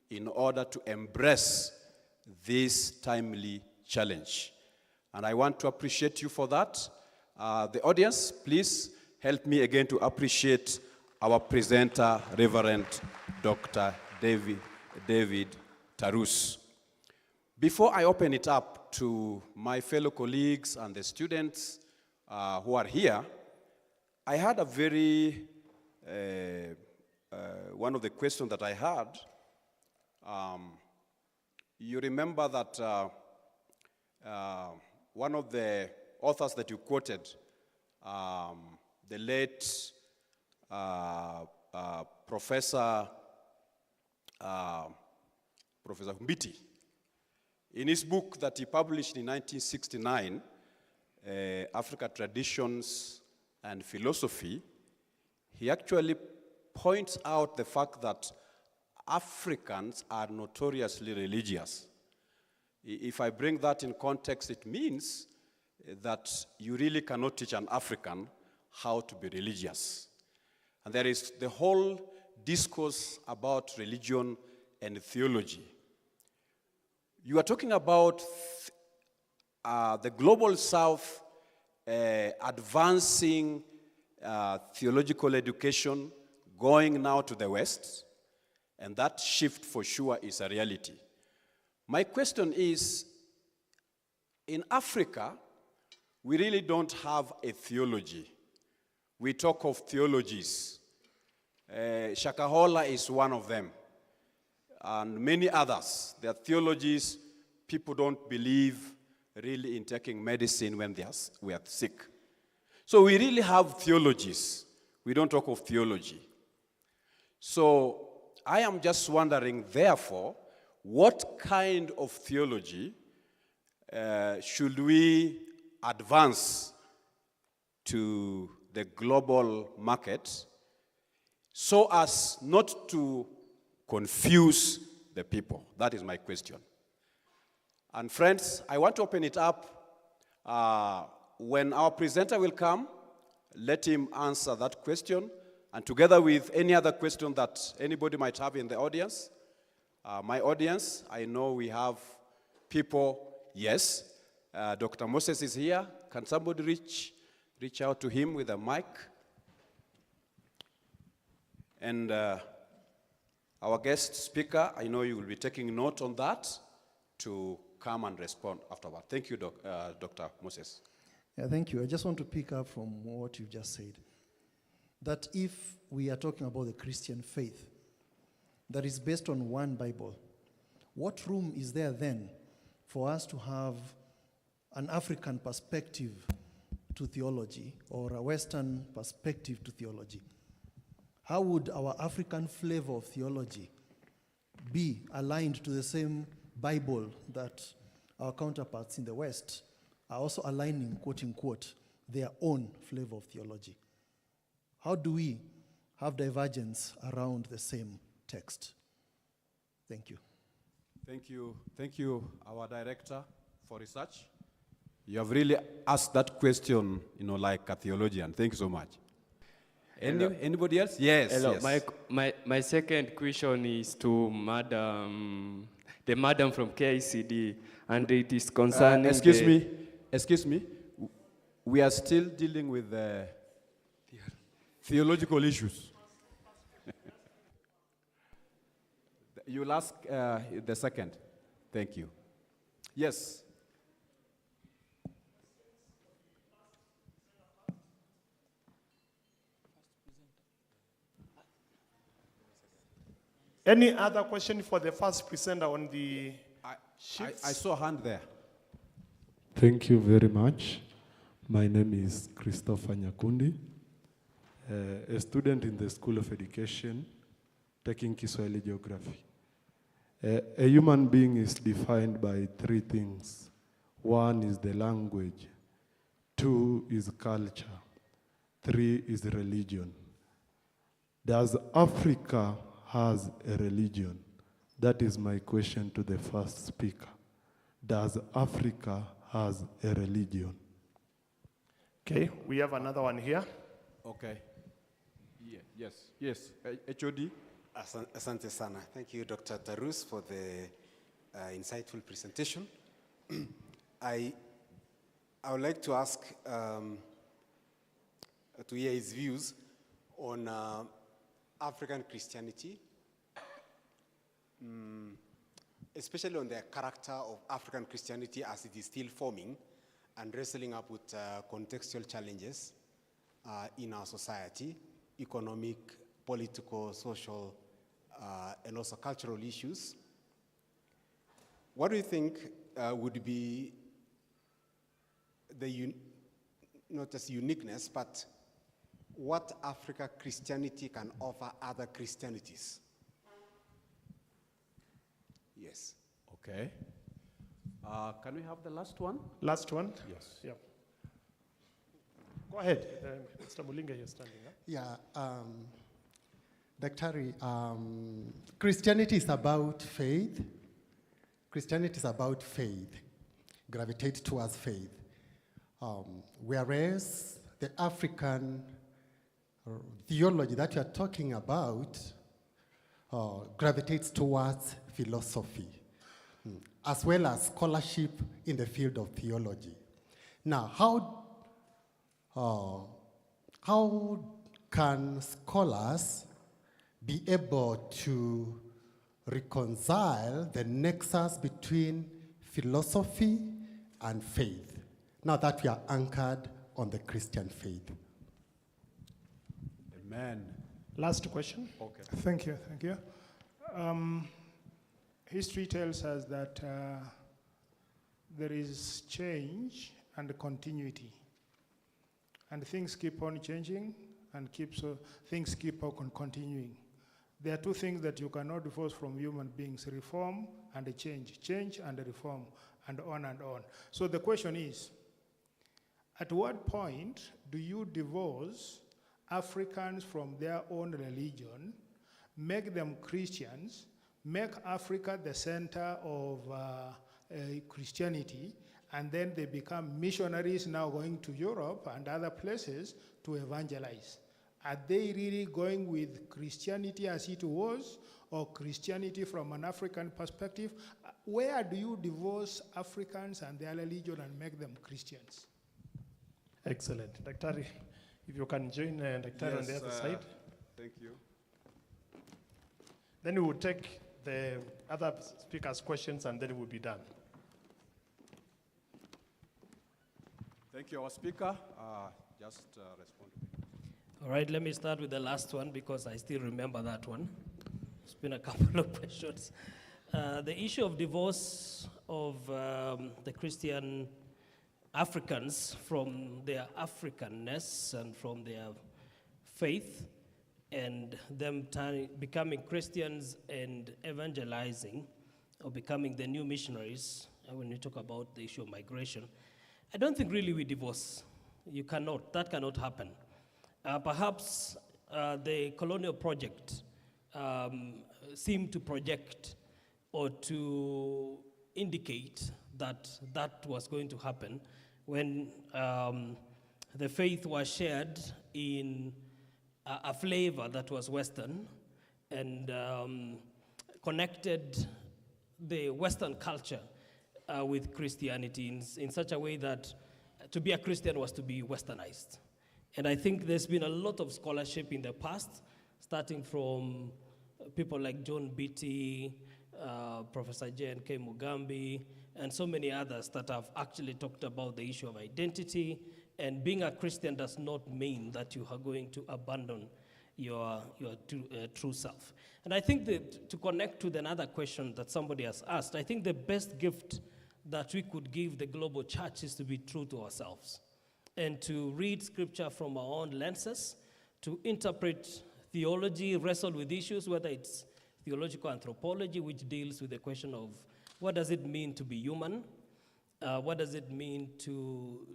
in order to embrace this timely challenge? And I want to appreciate you for that. The audience, please help me again to appreciate our presenter, Reverend Dr. David Tarus. Before I open it up to my fellow colleagues and the students who are here, I had a very, one of the questions that I had, you remember that one of the authors that you quoted, the late Professor Mbiti, in his book that he published in 1969, Africa Traditions and Philosophy, he actually points out the fact that Africans are notoriously religious. If I bring that in context, it means that you really cannot teach an African how to be religious. And there is the whole discourse about religion and theology. You are talking about the global south advancing theological education, going now to the west, and that shift for sure is a reality. My question is, in Africa, we really don't have a theology. We talk of theologies. Shakahola is one of them, and many others. There are theologies. People don't believe really in taking medicine when we are sick. So we really have theologies. We don't talk of theology. So I am just wondering, therefore, what kind of theology should we advance to the global market so as not to confuse the people? That is my question. And friends, I want to open it up. When our presenter will come, let him answer that question, and together with any other question that anybody might have in the audience. My audience, I know we have people, yes. Dr. Moses is here. Can somebody reach out to him with a mic? And our guest speaker, I know you will be taking note on that to come and respond afterward. Thank you, Dr. Moses. Yeah, thank you. I just want to pick up from what you've just said. That if we are talking about the Christian faith that is based on one Bible, what room is there then for us to have an African perspective to theology or a Western perspective to theology? How would our African flavor of theology be aligned to the same Bible that our counterparts in the West are also aligning, quote unquote, their own flavor of theology? How do we have divergence around the same text? Thank you. Thank you, our director for research. You have really asked that question, like a theologian. Thank you so much. Anybody else? Yes. Hello. Yes. My second question is to the madam from KICD, and it is concerning. Excuse me. We are still dealing with theological issues. You'll ask the second. Thank you. Yes. Any other question for the first presenter on the sheets? I saw a hand there. Thank you very much. My name is Christopher Nyakundi, a student in the School of Education, taking Kiswahili Geography. A human being is defined by three things. One is the language, two is culture, three is religion. Does Africa has a religion? That is my question to the first speaker. Does Africa has a religion? Okay, we have another one here. Okay. Yeah, yes. HOD. Asante sana. Thank you, Dr. Tarus, for the insightful presentation. I would like to ask to hear his views on African Christianity, especially on the character of African Christianity as it is still forming and wrestling up with contextual challenges in our society, economic, political, social, and also cultural issues. What do you think would be the, not just uniqueness, but what African Christianity can offer other Christianities? Yes. Okay. Can we have the last one? Last one? Yes. Yeah. Go ahead. Mr. Mulinga here standing up. Yeah. Daktari, Christianity is about faith. Christianity is about faith, gravitate towards faith. Whereas the African theology that you are talking about gravitates towards philosophy, as well as scholarship in the field of theology. Now, how can scholars be able to reconcile the nexus between philosophy and faith, now that we are anchored on the Christian faith? Amen. Last question. Okay. Thank you. History tells us that there is change and continuity, and things keep on changing and things keep on continuing. There are two things that you cannot divorce from human beings: reform and change and reform, and on and on. So the question is, at what point do you divorce Africans from their own religion, make them Christians, make Africa the center of Christianity, and then they become missionaries now going to Europe and other places to evangelize. Are they really going with Christianity as it was, or Christianity from an African perspective? Where do you divorce Africans and their religion and make them Christians? Excellent. Daktari, if you can join Daktari on the other side. Thank you. Then we will take the other speakers' questions and then we'll be done. Thank you, our speaker. Just respond to me. All right, let me start with the last one because I still remember that one. It's been a couple of questions. The issue of divorce of the Christian Africans from their Africanness and from their faith, and them becoming Christians and evangelizing or becoming the new missionaries, when you talk about the issue of migration, I don't think really we divorce. You cannot, that cannot happen. Perhaps the colonial project seemed to project or to indicate that that was going to happen when the faith was shared in a flavor that was Western and connected the Western culture with Christianity in such a way that to be a Christian was to be Westernized. And I think there's been a lot of scholarship in the past, starting from people like John Beatty, Professor J.N.K. Mugambi, and so many others that have actually talked about the issue of identity. And being a Christian does not mean that you are going to abandon your true self. And I think that to connect to another question that somebody has asked, I think the best gift that we could give the global church is to be true to ourselves and to read scripture from our own lenses, to interpret theology, wrestle with issues, whether it's theological anthropology, which deals with the question of what does it mean to be human, what does it mean to,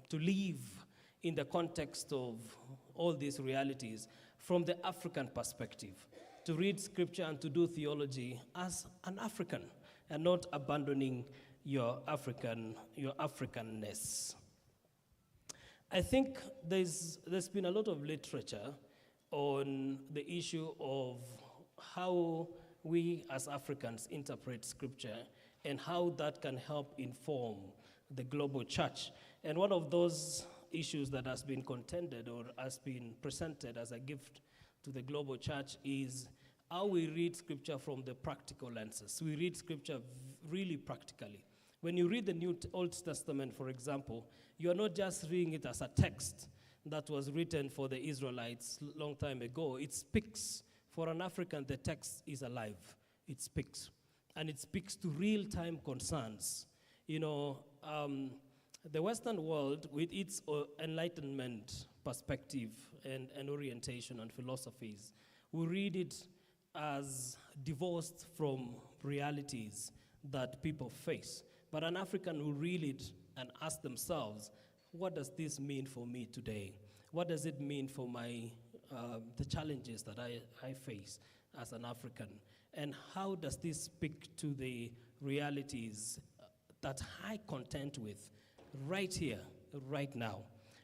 to live in the context of all these realities from the African perspective, to read scripture and to do theology as an African and not abandoning your Africanness. I think there's been a lot of literature on the issue of how we as Africans interpret scripture and how that can help inform the global church. And one of those issues that has been contended or has been presented as a gift to the global church is how we read scripture from the practical lenses. We read scripture really practically. When you read the Old Testament, for example, you are not just reading it as a text that was written for the Israelites long time ago. It speaks. For an African, the text is alive. It speaks. And it speaks to real-time concerns. The Western world, with its enlightenment perspective and orientation and philosophies, we read it as divorced from realities that people face. But an African will read it and ask themselves, what does this mean for me today? What does it mean for the challenges that I face as an African? And how does this speak to the realities that I contend with right here, right now?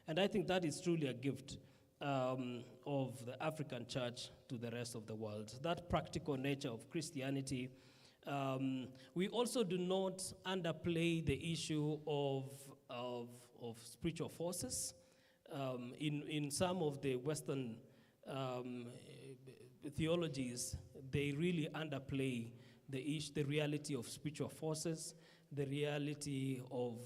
And I think that is truly a gift of the African church to the rest of the world. That practical nature of Christianity. We also do not underplay the issue of spiritual forces. In some of the Western theologies, they really underplay the reality of spiritual forces, the reality of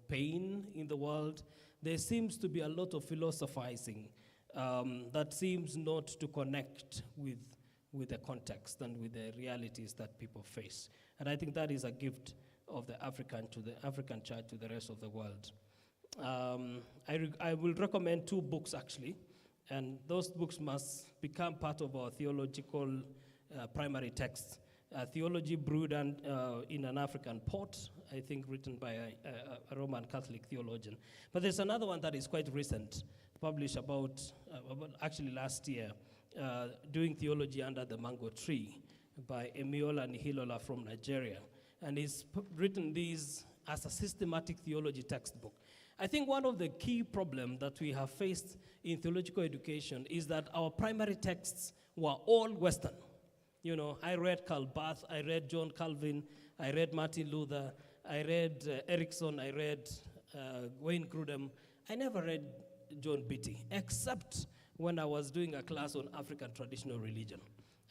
pain in the world. There seems to be a lot of philosophizing that seems not to connect with the context and with the realities that people face. And I think that is a gift of the African church to the rest of the world. I will recommend 2 books actually, and those books must become part of our theological primary text. Theology Brewed in an African Pot, I think written by a Roman Catholic theologian. But there's another one that is quite recent, published about actually last year, Doing Theology Under the Mango Tree by Emiola Nihilola from Nigeria. and he's written these as a systematic theology textbook. I think one of the key problems that we have faced in theological education is that our primary texts were all Western. You know, I read Karl Barth, I read John Calvin, I read Martin Luther, I read Erickson, I read Wayne Grudem. I never read John Beatty, except when I was doing a class on African traditional religion.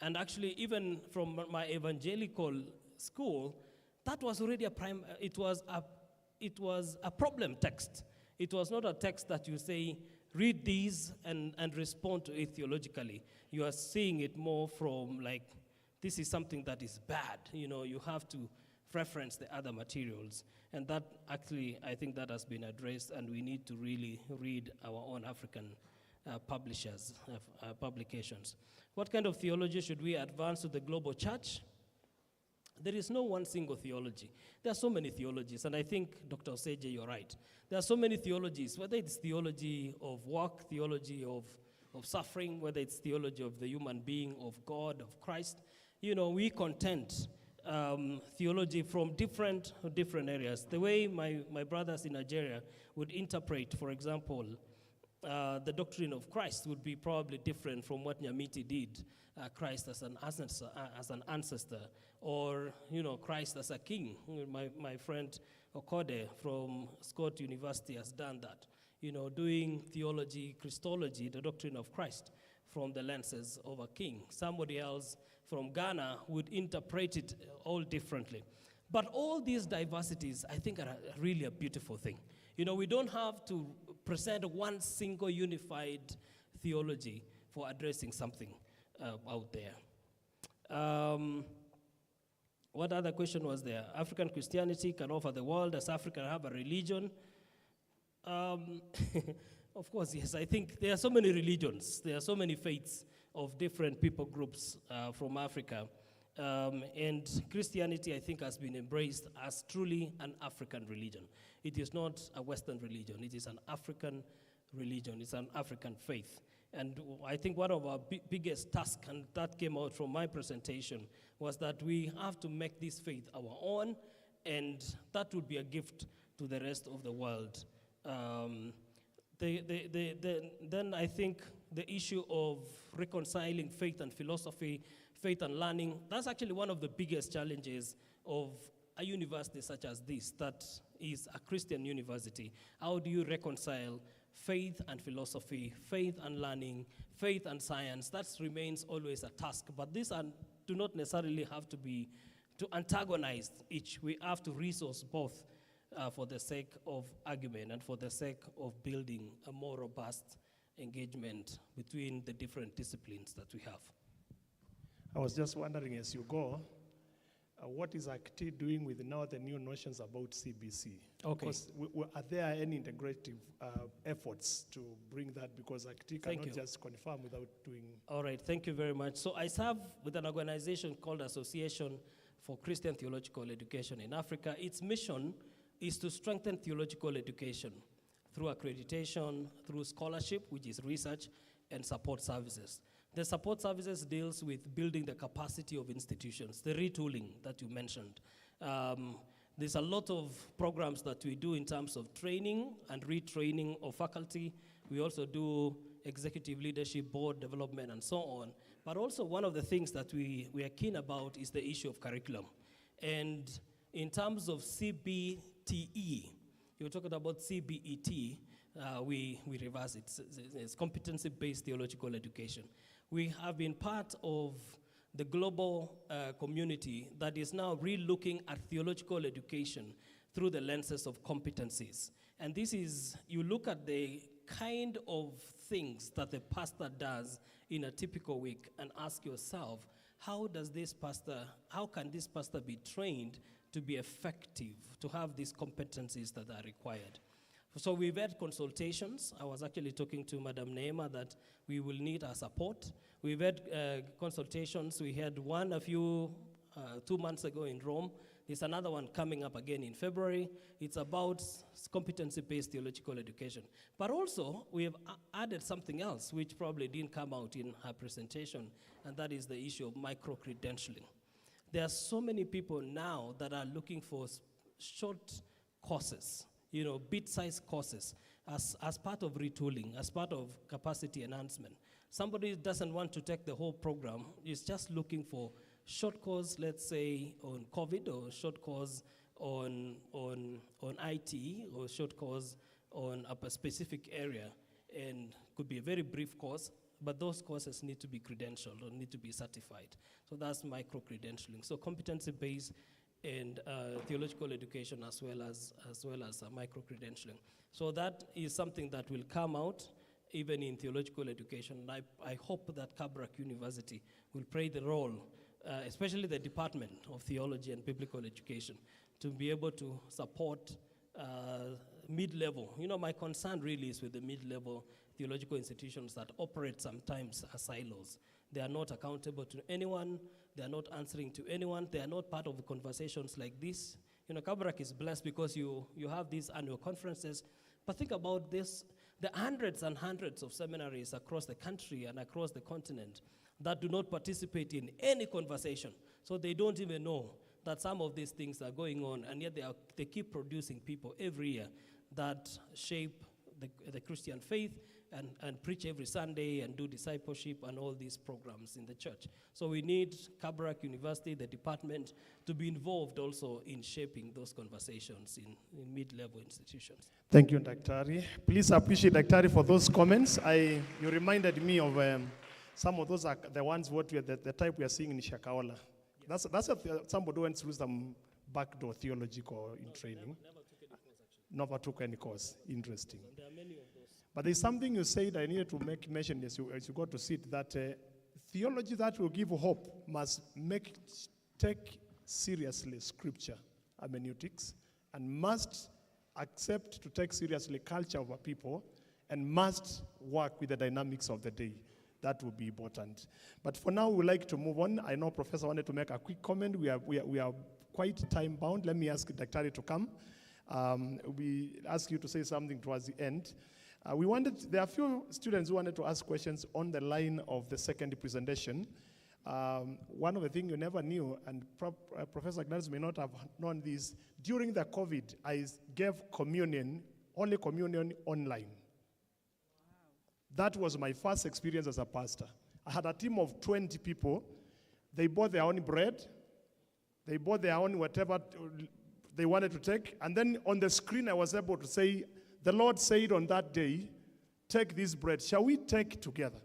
And actually, even from my evangelical school, that was already it was a problem text. It was not a text that you say, read these and respond to it theologically. You are seeing it more from like, this is something that is bad. You know, you have to reference the other materials. And that actually, I think that has been addressed, and we need to really read our own African publishers, publications. What kind of theology should we advance to the global church? There is no one single theology. There are so many theologies, and I think, Dr. Oseje, you're right. There are so many theologies, whether it's theology of work, theology of suffering, whether it's theology of the human being, of God, of Christ. You know, we contend theology from different areas. The way my brothers in Nigeria would interpret, for example, the doctrine of Christ would be probably different from what Nyamiti did, Christ as an ancestor, or, you know, Christ as a king. My friend Okode from Scott University has done that, you know, doing theology, Christology, the doctrine of Christ, from the lenses of a king. Somebody else from Ghana would interpret it all differently. But all these diversities, I think, are really a beautiful thing. You know, we don't have to present one single unified theology for addressing something out there. What other question was there? African Christianity can offer the world. Does Africa have a religion? Of course, yes. I think there are so many religions. There are so many faiths of different people groups from Africa. And Christianity, I think, has been embraced as truly an African religion. It is not a Western religion. It is an African religion. It's an African faith. And I think one of our biggest tasks, and that came out from my presentation, was that we have to make this faith our own, and that would be a gift to the rest of the world. Then I think the issue of reconciling faith and philosophy, faith and learning, that's actually one of the biggest challenges of a university such as this, that is a Christian university. How do you reconcile faith and philosophy, faith and learning, faith and science? That remains always a task, but these do not necessarily have to antagonize each. We have to resource both for the sake of argument and for the sake of building a more robust engagement between the different disciplines that we have. I was just wondering, as you go, what is ACTI doing with now the new notions about CBC? Okay. Because are there any integrative efforts to bring that? Because ACTI cannot just confirm without doing... All right, thank you very much. So I serve with an organization called Association for Christian Theological Education in Africa. Its mission is to strengthen theological education through accreditation, through scholarship, which is research, and support services. The support services deals with building the capacity of institutions, the retooling that you mentioned. There's a lot of programs that we do in terms of training and retraining of faculty. We also do executive leadership, board development, and so on. But also one of the things that we are keen about is the issue of curriculum. And in terms of CBTE, you were talking about CBET, we reverse it. It's competency-based theological education. We have been part of the global community that is now re-looking at theological education through the lenses of competencies. And this is, you look at the kind of things that the pastor does in a typical week and ask yourself, how can this pastor be trained to be effective, to have these competencies that are required? So we've had consultations. I was actually talking to Madam Neema that we will need her support. We've had consultations. We had one 2 months ago in Rome. There's another one coming up again in February. It's about competency-based theological education. But also, we have added something else, which probably didn't come out in her presentation, and that is the issue of micro-credentialing. There are so many people now that are looking for short courses, bit-sized courses as part of retooling, as part of capacity enhancement. Somebody doesn't want to take the whole program, is just looking for short course, let's say, on COVID, or short course on IT, or short course on a specific area, and could be a very brief course, but those courses need to be credentialed or need to be certified. So that's micro-credentialing. So competency-based and theological education as well as micro-credentialing. So that is something that will come out even in theological education. And I hope that Kabarak University will play the role, especially the Department of Theology and Biblical Education, to be able to support mid-level. My concern really is with the mid-level theological institutions that operate sometimes as silos. They are not accountable to anyone. They are not answering to anyone. They are not part of the conversations like this. Kabarak is blessed because you have these annual conferences. But think about this, the hundreds and hundreds of seminaries across the country and across the continent that do not participate in any conversation. So they don't even know that some of these things are going on, and yet they keep producing people every year that shape the Christian faith and preach every Sunday and do discipleship and all these programs in the church. So we need Kabarak University, the department, to be involved also in shaping those conversations in mid-level institutions. Thank you, Daktari. Please appreciate Daktari for those comments. You reminded me of some of those are the ones the type we are seeing in Shakahola. That's somebody went through some backdoor theological in training. Never took any course. Interesting. There are many of those. But there's something you said I needed to make mention as you go to sit, that theology that will give hope must take seriously scripture, hermeneutics, and must accept to take seriously culture of our people, and must work with the dynamics of the day. That will be important. But for now, we would like to move on. I know Professor wanted to make a quick comment. We are quite time bound. Let me ask Daktari to come. We ask you to say something towards the end. There are a few students who wanted to ask questions on the line of the second presentation. One of the things you never knew, and Professor Ignatius may not have known this, during the COVID, I gave Holy Communion online. That was my first experience as a pastor. I had a team of 20 people. They bought their own bread. They bought their own whatever they wanted to take. And then on the screen, I was able to say, the Lord said on that day, take this bread. Shall we take together?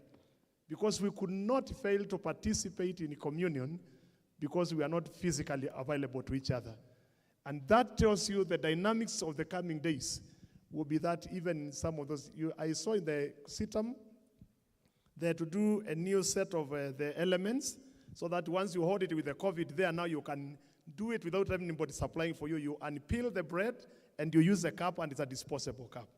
Because we could not fail to participate in communion because we are not physically available to each other. And that tells you the dynamics of the coming days will be that even some of those, I saw in the CITAM, they had to do a new set of the elements so that once you hold it with the COVID there, now you can do it without anybody supplying for you. You unpeel the bread and you use the cup, and it's a disposable cup.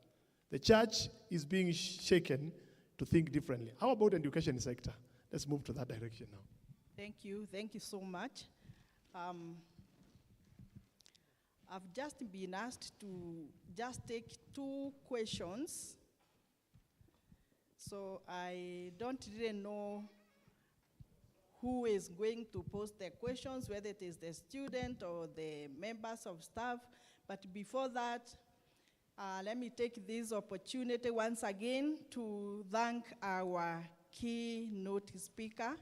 The church is being shaken to think differently. How about the education sector? Let's move to that direction now. Thank you so much. I've just been asked to just take 2 questions. So I don't really know who is going to pose the questions, whether it is the student or the members of staff. But before that, let me take this opportunity once again to thank our keynote speaker,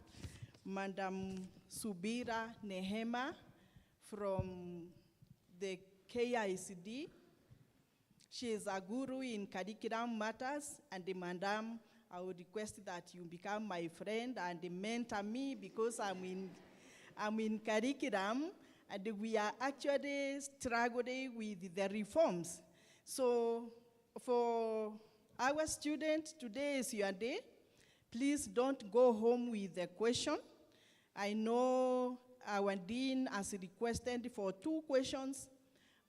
Madam Subira Nehema from the KICD. She is a guru in curriculum matters, and Madam, I would request that you become my friend and mentor me, because I'm in curriculum, and we are actually struggling with the reforms. So for our students, today is your day. Please don't go home with a question. I know our dean has requested for 2 questions,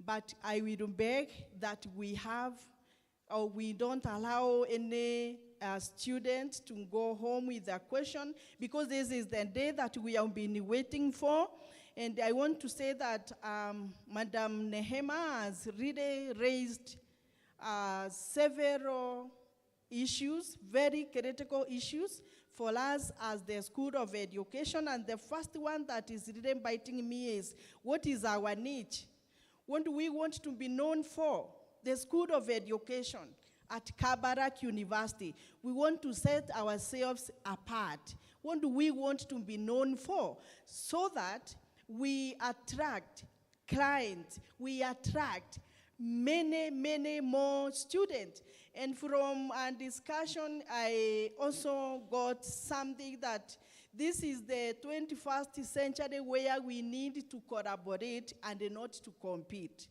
but I will beg that we don't allow any student to go home with a question, because this is the day that we have been waiting for. And I want to say that Madam Nehema has really raised several issues, very critical issues for us as the School of Education. And the first one that is really biting me is, what is our niche? What do we want to be known for? The School of Education at Kabarak University. We want to set ourselves apart. What do we want to be known for? So that we attract clients, we attract many, many more students. And from a discussion, I also got something that this is the 21st century where we need to collaborate and not to compete.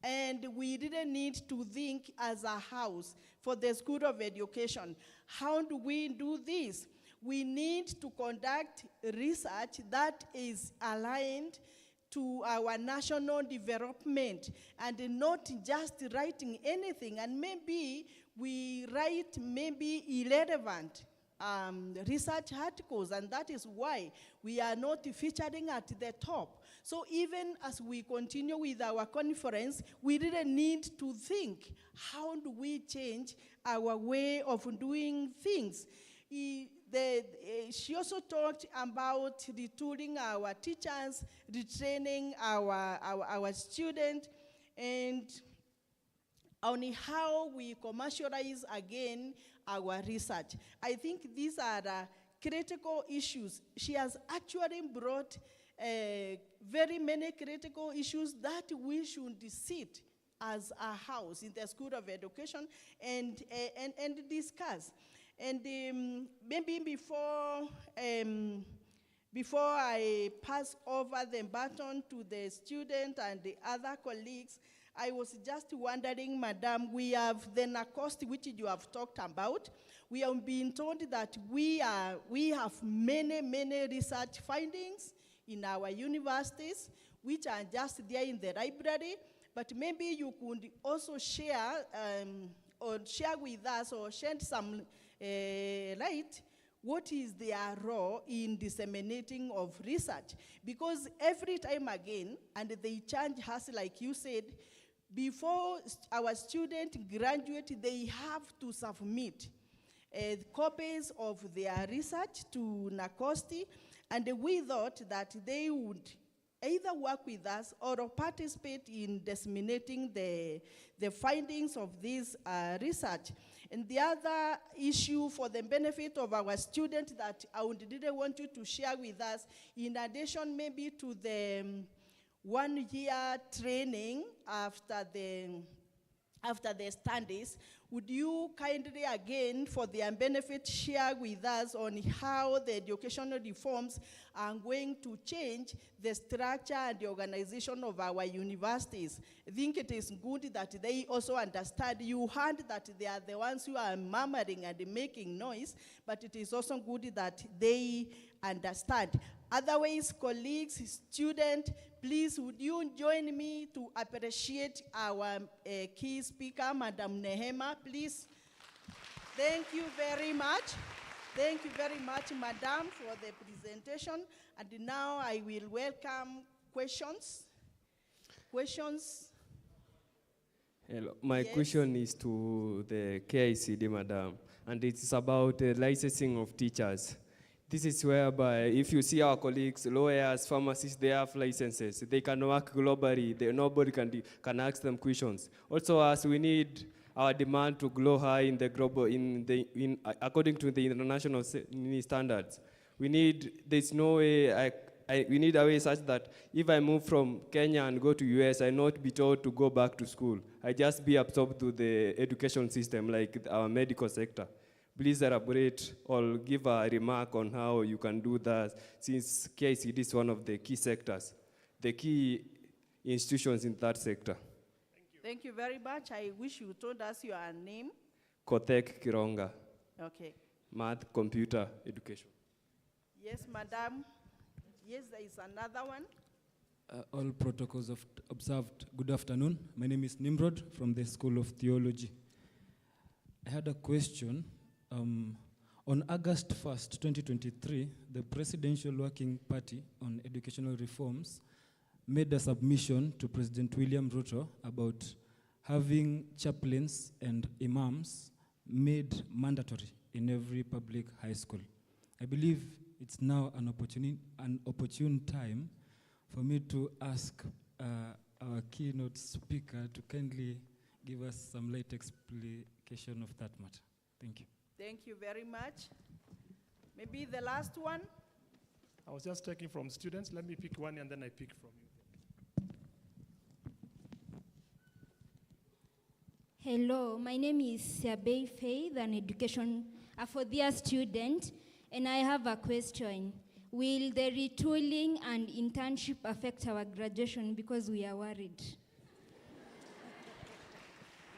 And we didn't need to think as a house for the School of Education. How do we do this? We need to conduct research that is aligned to our national development and not just writing anything. And maybe we write maybe irrelevant research articles, and that is why we are not featuring at the top. So even as we continue with our conference, we really need to think, how do we change our way of doing things? She also talked about retooling our teachers, retraining our students, and on how we commercialize again our research. I think these are critical issues. She has actually brought very many critical issues that we should sit as a house in the School of Education and discuss. And maybe before I pass over the baton to the student and the other colleagues, I was just wondering, Madam, we have the NACOST, which you have talked about. We have been told that we have many, many research findings in our universities, which are just there in the library. But maybe you could also share or share with us or shed some light what is their role in disseminating of research. Because every time again, and they charge us, like you said, before our students graduate, they have to submit copies of their research to NACOST, and we thought that they would either work with us or participate in disseminating the findings of this research. And the other issue for the benefit of our students that I would really want you to share with us, in addition maybe to the 1 year training after the studies, would you kindly again, for their benefit, share with us on how the educational reforms are going to change the structure and the organization of our universities? I think it is good that they also understand. You heard that they are the ones who are murmuring and making noise, but it is also good that they understand. Otherwise, colleagues, students, please would you join me to appreciate our key speaker, Madam Nehema, please. Thank you very much. Thank you very much, Madam, for the presentation. And now I will welcome questions. Questions? Hello. My Yes. question is to the KICD, Madam, and it's about the licensing of teachers. This is whereby if you see our colleagues, lawyers, pharmacists, they have licenses. They can work globally. Nobody can ask them questions. Also, as we need our demand to grow high in the global, according to the international standards, there's no way, we need a way such that if I move from Kenya and go to US, I not be told to go back to school. I just be absorbed to the education system, like our medical sector. Please elaborate or give a remark on how you can do that, since KICD is one of the key sectors, the key institutions in that sector. Thank you very much. I wish you told us your name. Kothek Kironga. Okay. Math, computer, education. Yes, Madam. Yes, there is another one. All protocols observed. Good afternoon. My name is Nimrod from the School of Theology. I had a question. On August 1st, 2023, the Presidential Working Party on Educational Reforms made a submission to President William Ruto about having chaplains and imams made mandatory in every public high school. I believe it's now an opportune time for me to ask our keynote speaker to kindly give us some light explication of that matter. Thank you. Thank you very much. Maybe the last one. I was just taking from students. Let me pick one and then I pick from you. Hello, my name is Siabei Faith, an a fourth-year student, and I have a question. Will the retooling and internship affect our graduation, because we are worried?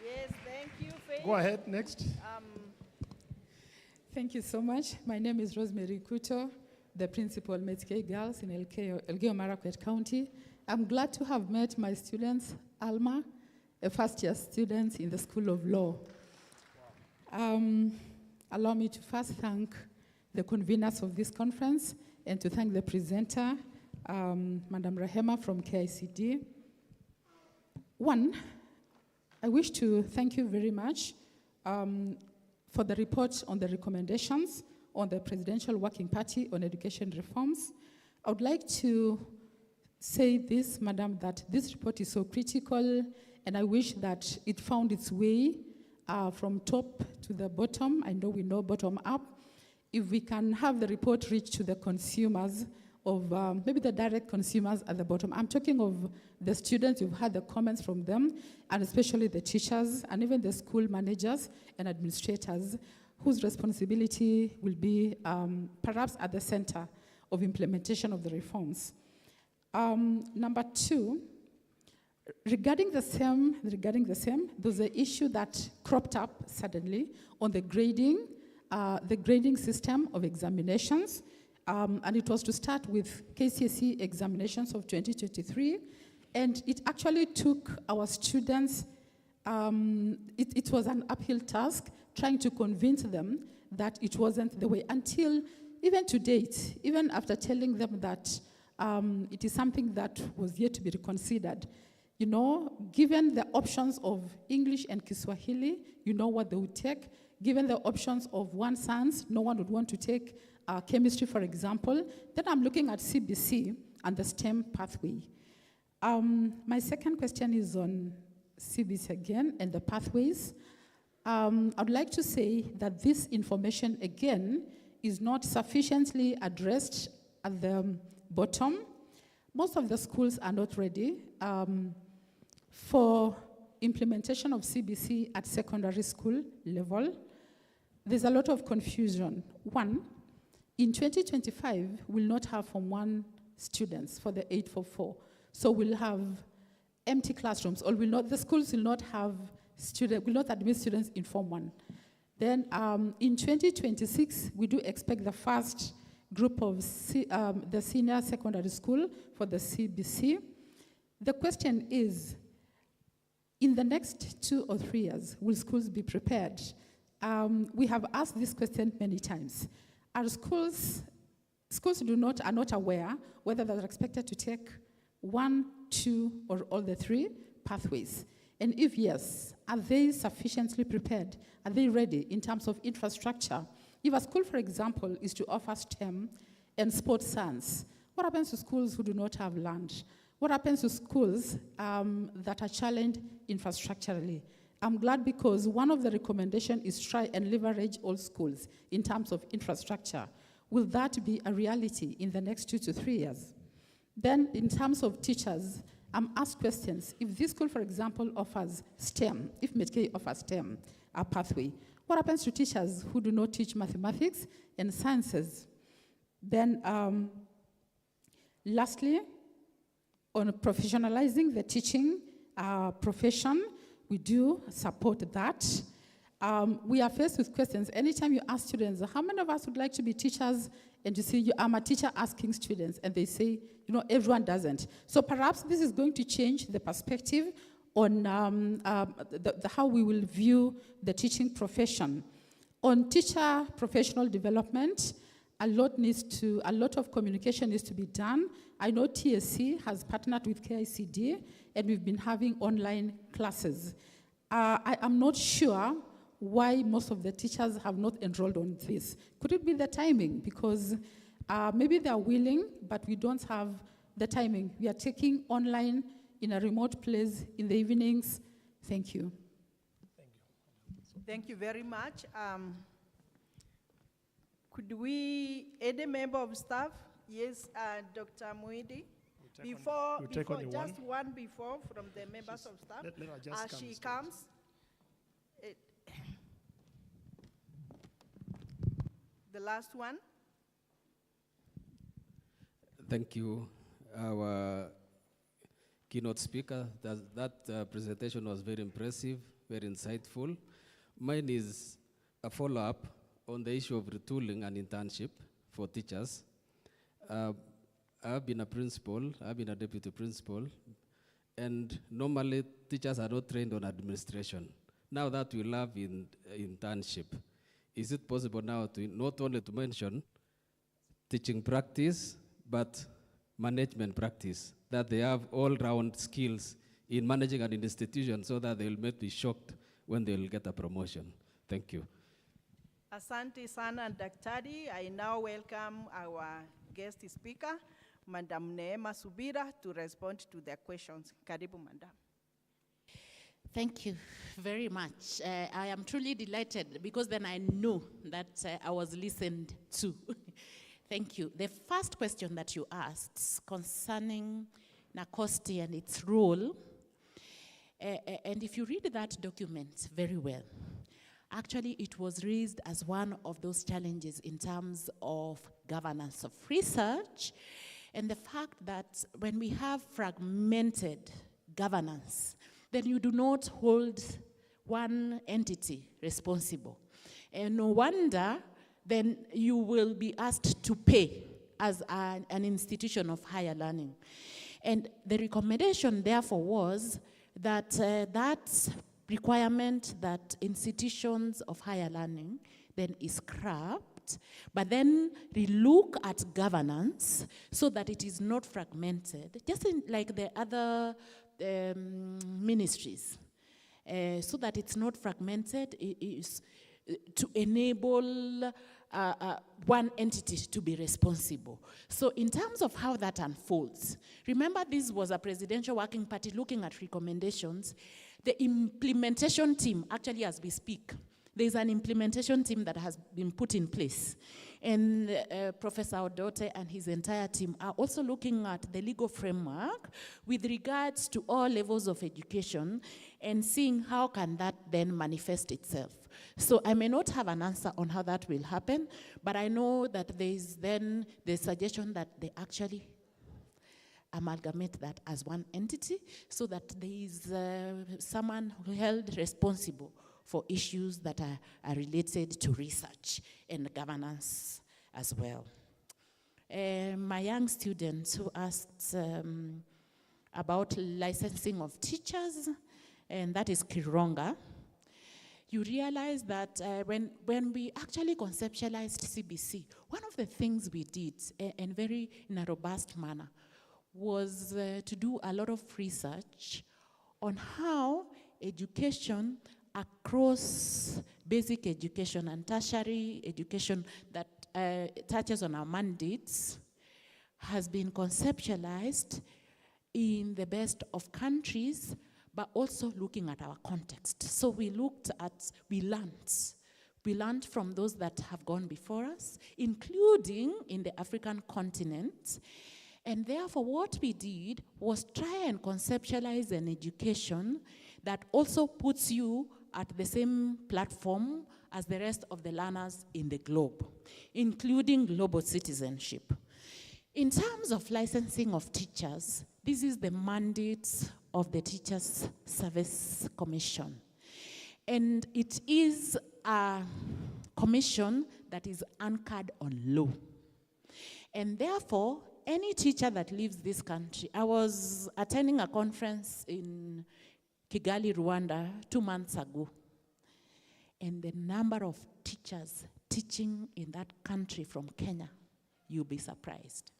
Yes, thank you, Faith. Go ahead, next. Thank you so much. My name is Rosemary Kuto, the principal Metskei Girls in Elgeyo Marakwet County. I'm glad to have met my students, Alma, a first-year student in the School of Law. Allow me to first thank the conveners of this conference and to thank the presenter, Madam Rahema from KICD. One, I wish to thank you very much for the report on the recommendations on the Presidential Working Party on education reforms. I would like to say this, Madam, that this report is so critical, and I wish that it found its way from top to the bottom. I know we know bottom up. If we can have the report reach to the consumers of maybe the direct consumers at the bottom. I'm talking of the students, you've had the comments from them, and especially the teachers, and even the school managers and administrators, whose responsibility will be perhaps at the center of implementation of the reforms. Number two, regarding the same, there's an issue that cropped up suddenly on the grading system of examinations. And it was to start with KCSE examinations of 2023. And it actually took our students, it was an uphill task trying to convince them that it wasn't the way, until even to date, even after telling them that it is something that was yet to be reconsidered. You know, given the options of English and Kiswahili, you know what they would take. Given the options of one science, no one would want to take chemistry, for example. Then I'm looking at CBC and the STEM pathway. My second question is on CBC again and the pathways. I'd like to say that this information, again, is not sufficiently addressed at the bottom. Most of the schools are not ready for implementation of CBC at secondary school level. There's a lot of confusion. One, in 2025, we'll not have Form 1 students for the 844. So we'll have empty classrooms, or the schools will not admit students in Form 1. Then in 2026, we do expect the first group of the senior secondary school for the CBC. The question is, in the next 2 or 3 years, will schools be prepared? We have asked this question many times. Are schools are not aware whether they're expected to take 1, 2, or all the 3 pathways? And if yes, are they sufficiently prepared? Are they ready in terms of infrastructure? If a school, for example, is to offer STEM and sports science, what happens to schools who do not have land? What happens to schools that are challenged infrastructurally? I'm glad because one of the recommendations is try and leverage all schools in terms of infrastructure. Will that be a reality in the next 2 to 3 years? Then in terms of teachers, I'm asked questions. If this school, for example, offers STEM, if Metskei offers STEM, a pathway, what happens to teachers who do not teach mathematics and sciences? Then lastly, on professionalizing the teaching profession, we do support that. We are faced with questions. Anytime you ask students, how many of us would like to be teachers? And you see, I'm a teacher asking students, and they say, everyone doesn't. So perhaps this is going to change the perspective on how we will view the teaching profession. On teacher professional development, a lot of communication needs to be done. I know TSC has partnered with KICD, and we've been having online classes. I am not sure why most of the teachers have not enrolled on this. Could it be the timing? Because maybe they are willing, but we don't have the timing. We are taking online in a remote place in the evenings. Thank you. Thank you very much. Could we, any member of staff? Yes, Dr. Muidi. Before just one before from the members of staff. Let her just as come she straight. comes. The last one. Thank you. Our keynote speaker, that presentation was very impressive, very insightful. Mine is a follow-up on the issue of retooling and internship for teachers. I've been a principal, I've been a deputy principal, and normally teachers are not trained on administration. Now that we love internship, is it possible now to not only to mention teaching practice, but management practice, that they have all-round skills in managing an institution so that they'll not be shocked when they'll get a promotion? Thank you. Asante sana Daktari. I now welcome our guest speaker, Madam Neema Subira, to respond to their questions. Karibu, Madam. Thank you very much. I am truly delighted because then I know that I was listened to. Thank you. The first question that you asked concerning NACOSTI and its role, and if you read that document very well, actually it was raised as one of those challenges in terms of governance of research, and the fact that when we have fragmented governance, then you do not hold one entity responsible. And no wonder then you will be asked to pay as an institution of higher learning. And the recommendation therefore was that that requirement that institutions of higher learning then is scrapped, but then relook at governance so that it is not fragmented, just like the other ministries, so that it's not fragmented. It is to enable one entity to be responsible. So in terms of how that unfolds, remember this was a presidential working party looking at recommendations. The implementation team, actually as we speak, there's an implementation team that has been put in place. And Professor Odote and his entire team are also looking at the legal framework with regards to all levels of education and seeing how can that then manifest itself. So I may not have an answer on how that will happen, but I know that there is then the suggestion that they actually amalgamate that as one entity so that there is someone who held responsible for issues that are related to research and governance as well. My young student who asked about licensing of teachers, and that is Kironga, you realize that when we actually conceptualized CBC, one of the things we did, and very in a robust manner, was to do a lot of research on how education across basic education and tertiary education that touches on our mandates has been conceptualized in the best of countries, but also looking at our context. So we learned from those that have gone before us, including in the African continent. And therefore what we did was try and conceptualize an education that also puts you at the same platform as the rest of the learners in the globe, including global citizenship. In terms of licensing of teachers, this is the mandate of the Teachers Service Commission. And it is a commission that is anchored on law. And therefore, any teacher that leaves this country, I was attending a conference in Kigali, Rwanda, 2 months ago. And the number of teachers teaching in that country from Kenya, you'll be surprised.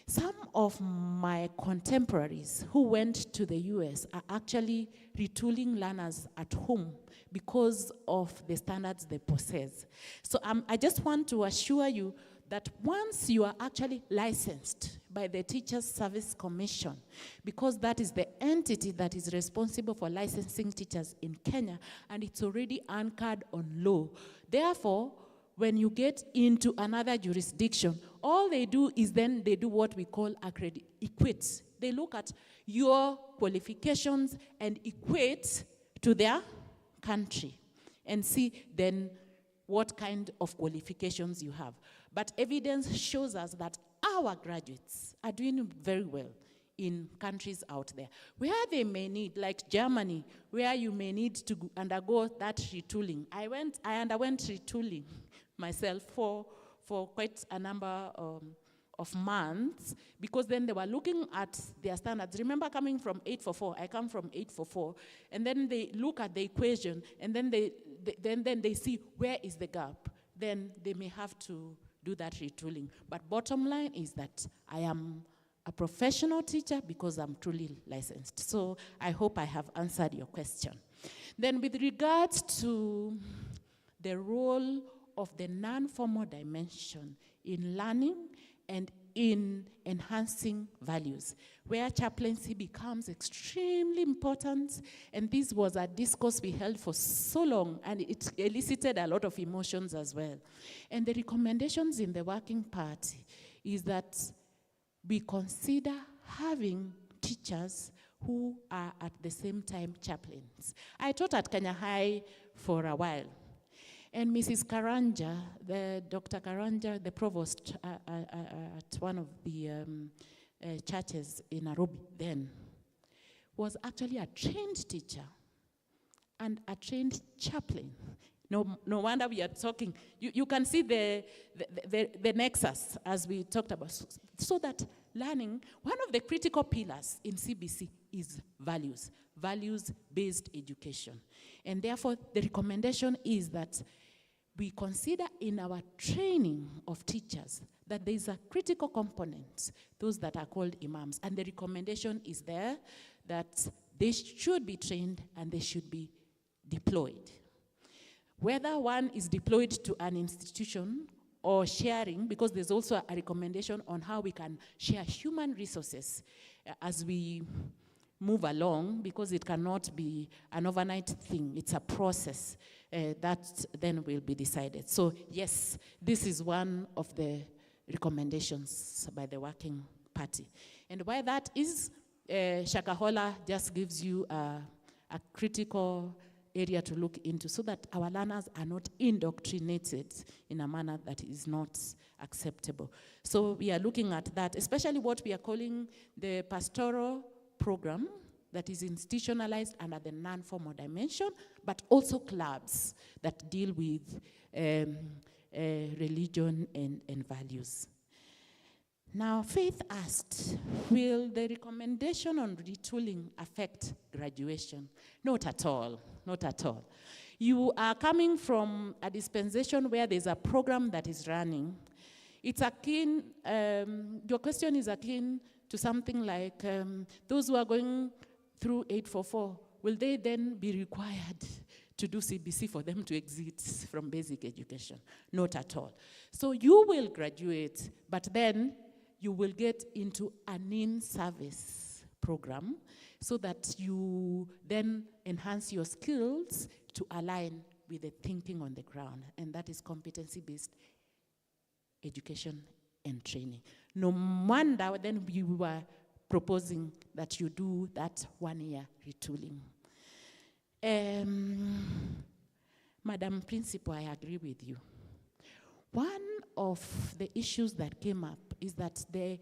Some of my contemporaries who went to the US are actually retooling learners at home because of the standards they possess. So I just want to assure you that once you are actually licensed by the Teachers Service Commission, because that is the entity that is responsible for licensing teachers in Kenya, and it's already anchored on law. Therefore, when you get into another jurisdiction, all they do is then they do what we call equate. They look at your qualifications and equate to their country and see then what kind of qualifications you have. But evidence shows us that our graduates are doing very well in countries out there, where they may need, like Germany, where you may need to undergo that retooling. I underwent retooling myself for quite a number of months, because then they were looking at their standards. Remember, coming from 844, I come from 844, and then they look at the equation, and then they see where is the gap. Then they may have to do that retooling. But bottom line is that I am a professional teacher because I'm truly licensed. So I hope I have answered your question. Then with regards to the role of the non-formal dimension in learning and in enhancing values, where chaplaincy becomes extremely important, and this was a discourse we held for so long, and it elicited a lot of emotions as well. And the recommendations in the Working Party is that we consider having teachers who are at the same time chaplains. I taught at Kenya High for a while, and Mrs. Karanja, Dr. Karanja, the provost at one of the churches in Nairobi then, was actually a trained teacher and a trained chaplain. No wonder we are talking. You can see the nexus as we talked about. So that learning, one of the critical pillars in CBC is values, values-based education. And therefore, the recommendation is that we consider in our training of teachers that there is a critical component, those that are called imams. And the recommendation is there that they should be trained and they should be deployed. Whether one is deployed to an institution or sharing, because there's also a recommendation on how we can share human resources as we move along, because it cannot be an overnight thing. It's a process that then will be decided. So yes, this is one of the recommendations by the Working Party. And why that is, Shakahola just gives you a critical area to look into so that our learners are not indoctrinated in a manner that is not acceptable. So we are looking at that, especially what we are calling the pastoral program that is institutionalized under the non-formal dimension, but also clubs that deal with religion and values. Now, Faith asked, will the recommendation on retooling affect graduation? Not at all, not at all. You are coming from a dispensation where there's a program that is running. It's akin, your question is akin to something like those who are going through 844, will they then be required to do CBC for them to exit from basic education? Not at all. So you will graduate, but then you will get into an in-service program so that you then enhance your skills to align with the thinking on the ground, and that is competency-based education and training. No wonder then we were proposing that you do that 1 year retooling. Madam Principal, I agree with you. One of the issues that came up is that there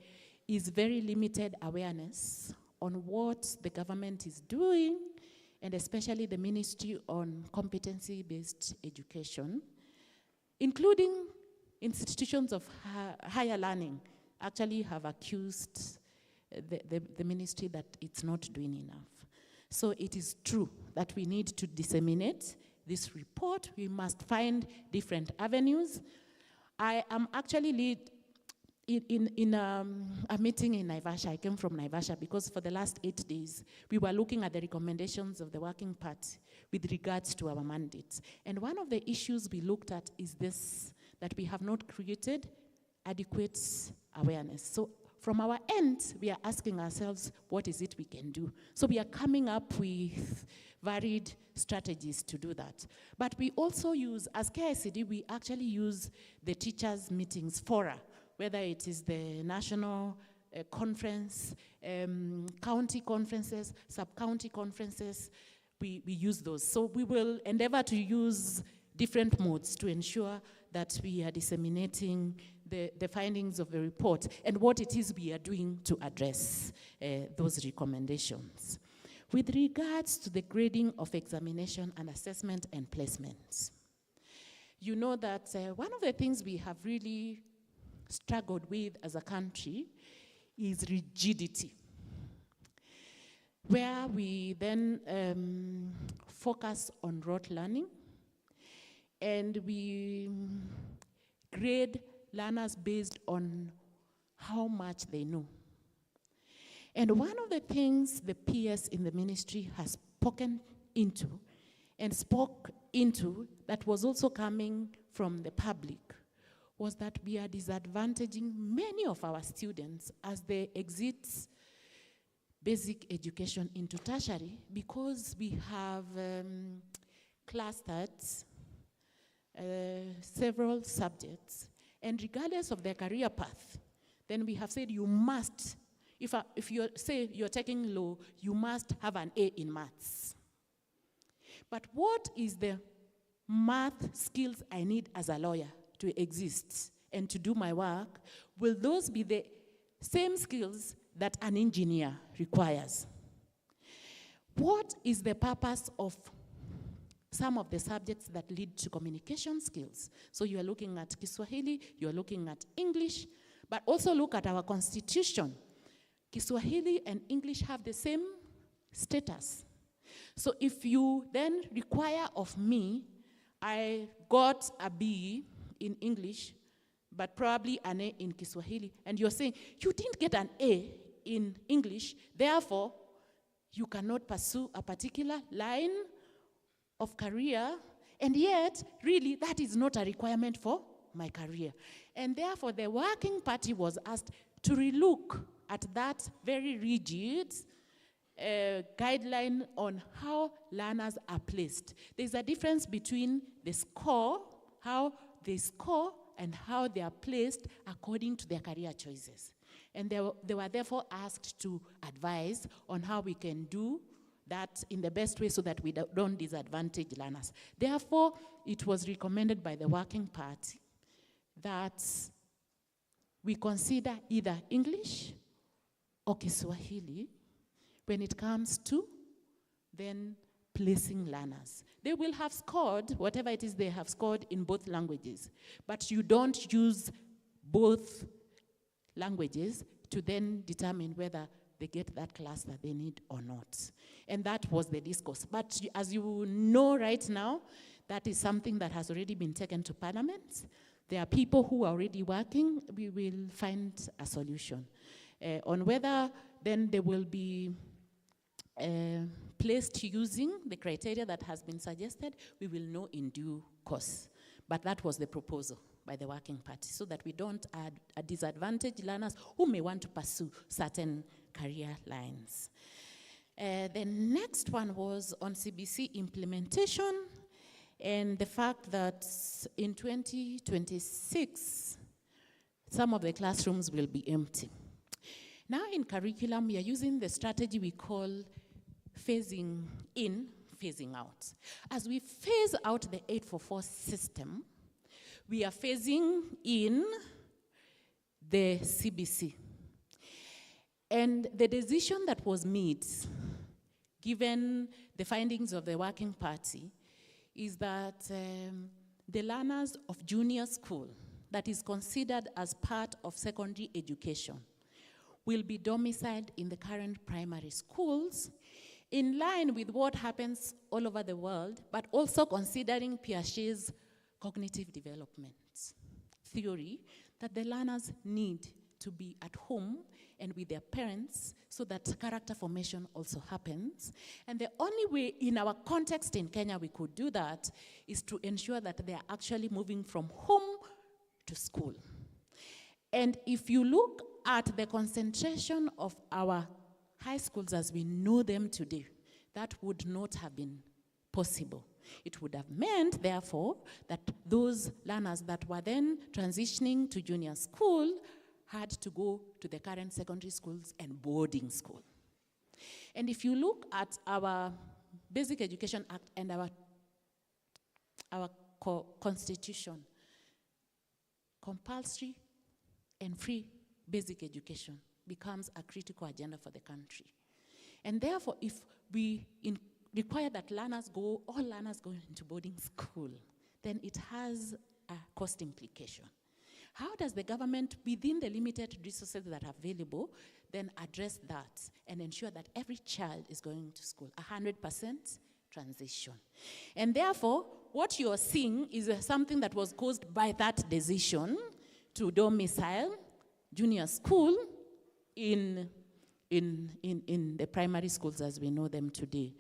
is very limited awareness on what the government is doing, and especially the Ministry on Competency-Based Education, including institutions of higher learning, actually have accused the ministry that it's not doing enough. So it is true that we need to disseminate this report. We must find different avenues. I am actually in a meeting in Naivasha, I came from Naivasha because for the last 8 days, we were looking at the recommendations of the Working Party with regards to our mandates. And one of the issues we looked at is this, that we have not created adequate awareness. So from our end, we are asking ourselves, what is it we can do? So we are coming up with varied strategies to do that. But we also use, as KICD, we actually use the teachers' meetings fora, whether it is the national conference, county conferences, sub-county conferences, we use those. So we will endeavor to use different modes to ensure that we are disseminating the findings of the report and what it is we are doing to address those recommendations. With regards to the grading of examination and assessment and placements, you know that one of the things we have really struggled with as a country is rigidity, where we then focus on rote learning and we grade learners based on how much they know. And one of the things the PS in the ministry has spoken into and spoke into that was also coming from the public was that we are disadvantaging many of our students as they exit basic education into tertiary because we have clustered several subjects, and regardless of their career path, then we have said you must, if you say you're taking law, you must have an A in maths. But what is the math skills I need as a lawyer to exist and to do my work? Will those be the same skills that an engineer requires? What is the purpose of some of the subjects that lead to communication skills? So you are looking at Kiswahili, you are looking at English, but also look at our constitution. Kiswahili and English have the same status. So if you then require of me, I got a B in English, but probably an A in Kiswahili, and you're saying, you didn't get an A in English, therefore, you cannot pursue a particular line of career, and yet, really, that is not a requirement for my career. And therefore, the Working Party was asked to relook at that very rigid guideline on how learners are placed. There's a difference between the score, how they score, and how they are placed according to their career choices. And they were therefore asked to advise on how we can do that in the best way so that we don't disadvantage learners. Therefore, it was recommended by the Working Party that we consider either English or Kiswahili when it comes to then placing learners. They will have scored whatever it is they have scored in both languages, but you don't use both languages to then determine whether they get that class that they need or not. And that was the discourse. But as you know right now, that is something that has already been taken to Parliament. There are people who are already working. We will find a solution. On whether then they will be placed using the criteria that has been suggested, we will know in due course. But that was the proposal by the Working Party, so that we don't add a disadvantage learners who may want to pursue certain career lines. The next one was on CBC implementation and the fact that in 2026, some of the classrooms will be empty. Now in curriculum, we are using the strategy we call phasing in, phasing out. As we phase out the 844 system, we are phasing in the CBC. And the decision that was made, given the findings of the Working Party, is that the learners of junior school that is considered as part of secondary education will be domiciled in the current primary schools, in line with what happens all over the world, but also considering Piaget's cognitive development theory that the learners need to be at home and with their parents so that character formation also happens. And the only way in our context in Kenya we could do that is to ensure that they are actually moving from home to school. And if you look at the concentration of our high schools as we know them today, that would not have been possible. It would have meant, therefore, that those learners that were then transitioning to junior school had to go to the current secondary schools and boarding school. And if you look at our Basic Education Act and our constitution, compulsory and free basic education becomes a critical agenda for the country. And therefore, if we require that all learners go into boarding school, then it has a cost implication. How does the government, within the limited resources that are available, then address that and ensure that every child is going to school, 100% transition? And therefore, what you're seeing is something that was caused by that decision to domicile junior school in the primary schools as we know them today.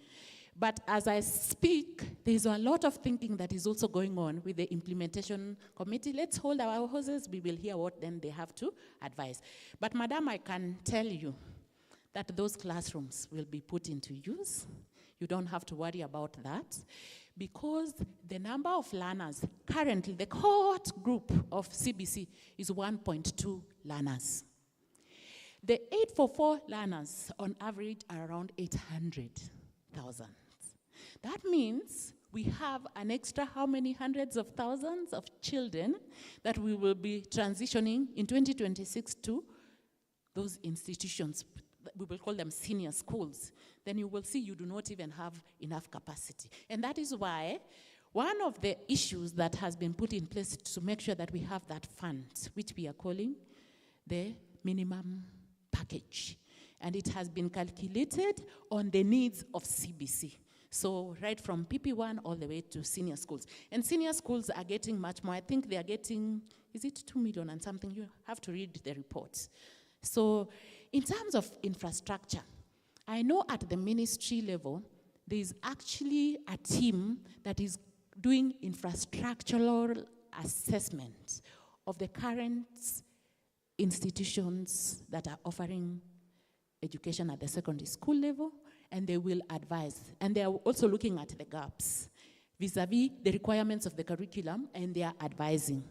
But as I speak, there's a lot of thinking that is also going on with the implementation committee. Let's hold our horses. We will hear what then they have to advise. But Madam, I can tell you that those classrooms will be put into use. You don't have to worry about that, because the number of learners, currently the cohort group of CBC is 1.2 learners. The 844 learners on average are around 800,000. That means we have an extra how many hundreds of thousands of children that we will be transitioning in 2026 to those institutions. We will call them senior schools. Then you will see you do not even have enough capacity. And that is why one of the issues that has been put in place to make sure that we have that fund, which we are calling the minimum package. And it has been calculated on the needs of CBC. So right from PP1 all the way to senior schools. And senior schools are getting much more. I think they are getting, is it 2 million and something? You have to read the reports. So in terms of infrastructure, I know at the ministry level, there is actually a team that is doing infrastructural assessment of the current institutions that are offering education at the secondary school level, and they will advise. And they are also looking at the gaps vis-a-vis the requirements of the curriculum, and they are advising.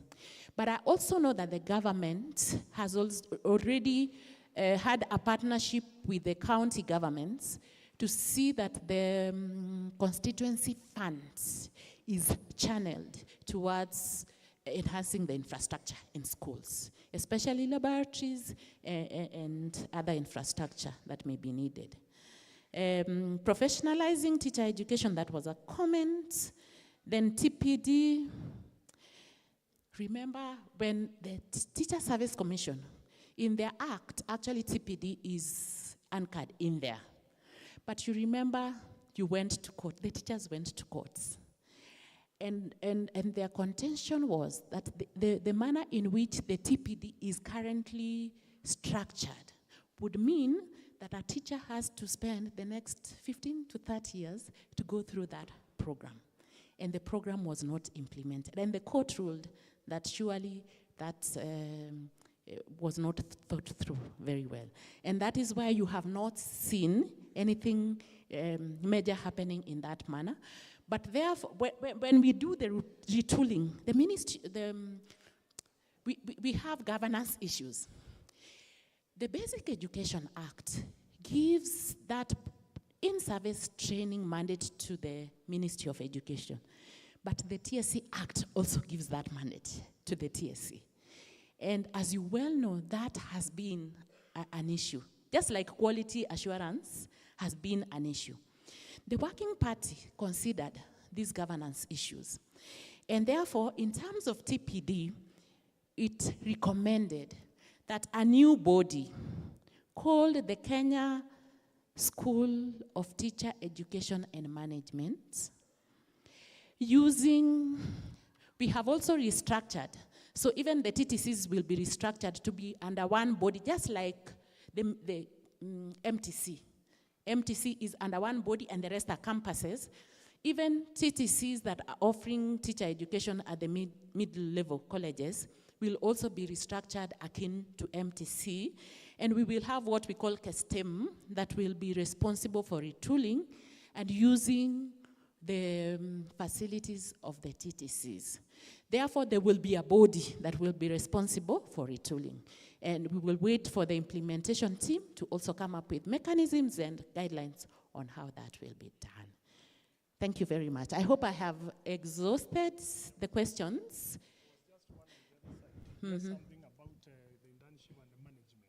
But I also know that the government has already had a partnership with the county governments to see that the constituency funds is channeled towards enhancing the infrastructure in schools, especially laboratories and other infrastructure that may be needed. Professionalizing teacher education, that was a comment. Then TPD. Remember when the Teacher Service Commission, in their act, actually TPD is anchored in there. But you remember you went to court, the teachers went to courts. And their contention was that the manner in which the TPD is currently structured would mean that a teacher has to spend the next 15 to 30 years to go through that program. And the program was not implemented. And the court ruled that surely that was not thought through very well. And that is why you have not seen anything major happening in that manner. But therefore, when we do the retooling, the ministry, we have governance issues. The Basic Education Act gives that in-service training mandate to the Ministry of Education. But the TSC Act also gives that mandate to the TSC. And as you well know, that has been an issue. Just like quality assurance has been an issue. The Working Party considered these governance issues. And therefore, in terms of TPD, it recommended that a new body called the Kenya School of Teacher Education and Management, we have also restructured So even the TTCs will be restructured to be under one body, just like the MTC. MTC is under one body and the rest are campuses. Even TTCs that are offering teacher education at the middle-level colleges will also be restructured akin to MTC. And we will have what we call KESTEM that will be responsible for retooling and using the facilities of the TTCs. Therefore, there will be a body that will be responsible for retooling. And we will wait for the implementation team to also come up with mechanisms and guidelines on how that will be done. Thank you very much. I hope I have exhausted the questions. Something about the internship and the management.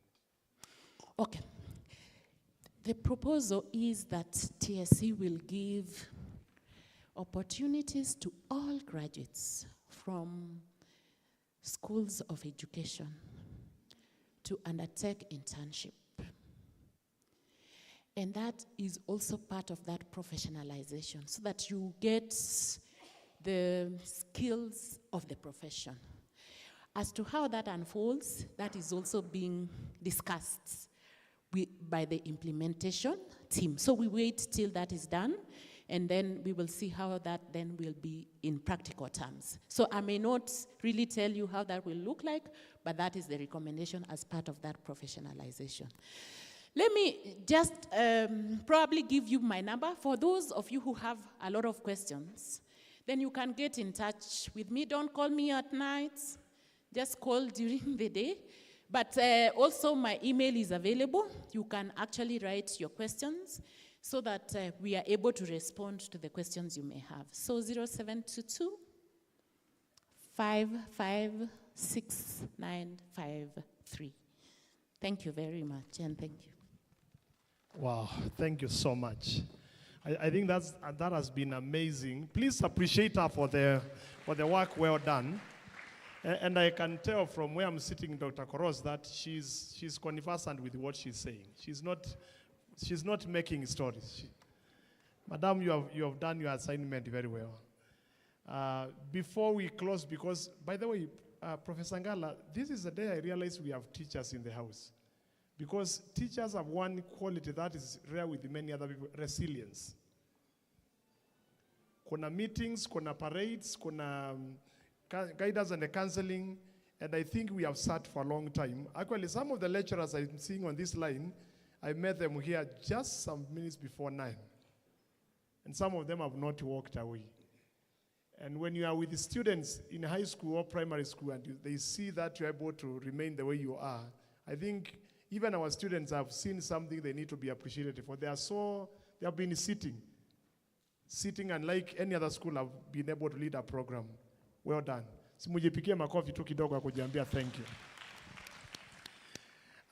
Okay. The proposal is that TSC will give opportunities to all graduates from schools of education to undertake internship. And that is also part of that professionalization, so that you get the skills of the profession. As to how that unfolds, that is also being discussed by the implementation team. So we wait till that is done, and then we will see how that then will be in practical terms. So I may not really tell you how that will look like, but that is the recommendation as part of that professionalization. Let me just probably give you my number. For those of you who have a lot of questions, then you can get in touch with me. Don't call me at night. Just call during the day. But also my email is available. You can actually write your questions so that we are able to respond to the questions you may have. So 0722 556953. Thank you very much, and thank you. Wow, thank you so much. I think that has been amazing. Please appreciate her for the work well done. And I can tell from where I'm sitting, Dr. Koros, that she's conversant with what she's saying. She's not making stories. Madam, you have done your assignment very well. Before we close, because, by the way, Professor Ngala, this is the day I realized we have teachers in the house. Because teachers have one quality that is rare with many other people: resilience. Kuna meetings, kuna parades, kuna guidance and the counseling, and I think we have sat for a long time. Actually, some of the lecturers I'm seeing on this line, I met them here just some minutes before 9. And some of them have not walked away. And when you are with the students in high school or primary school and they see that you're able to remain the way you are, I think even our students have seen something they need to be appreciated for. They have been sitting, and like any other school have been able to lead a program. Well done. Simujipikie makofi tu kidogo kujiambia thank you.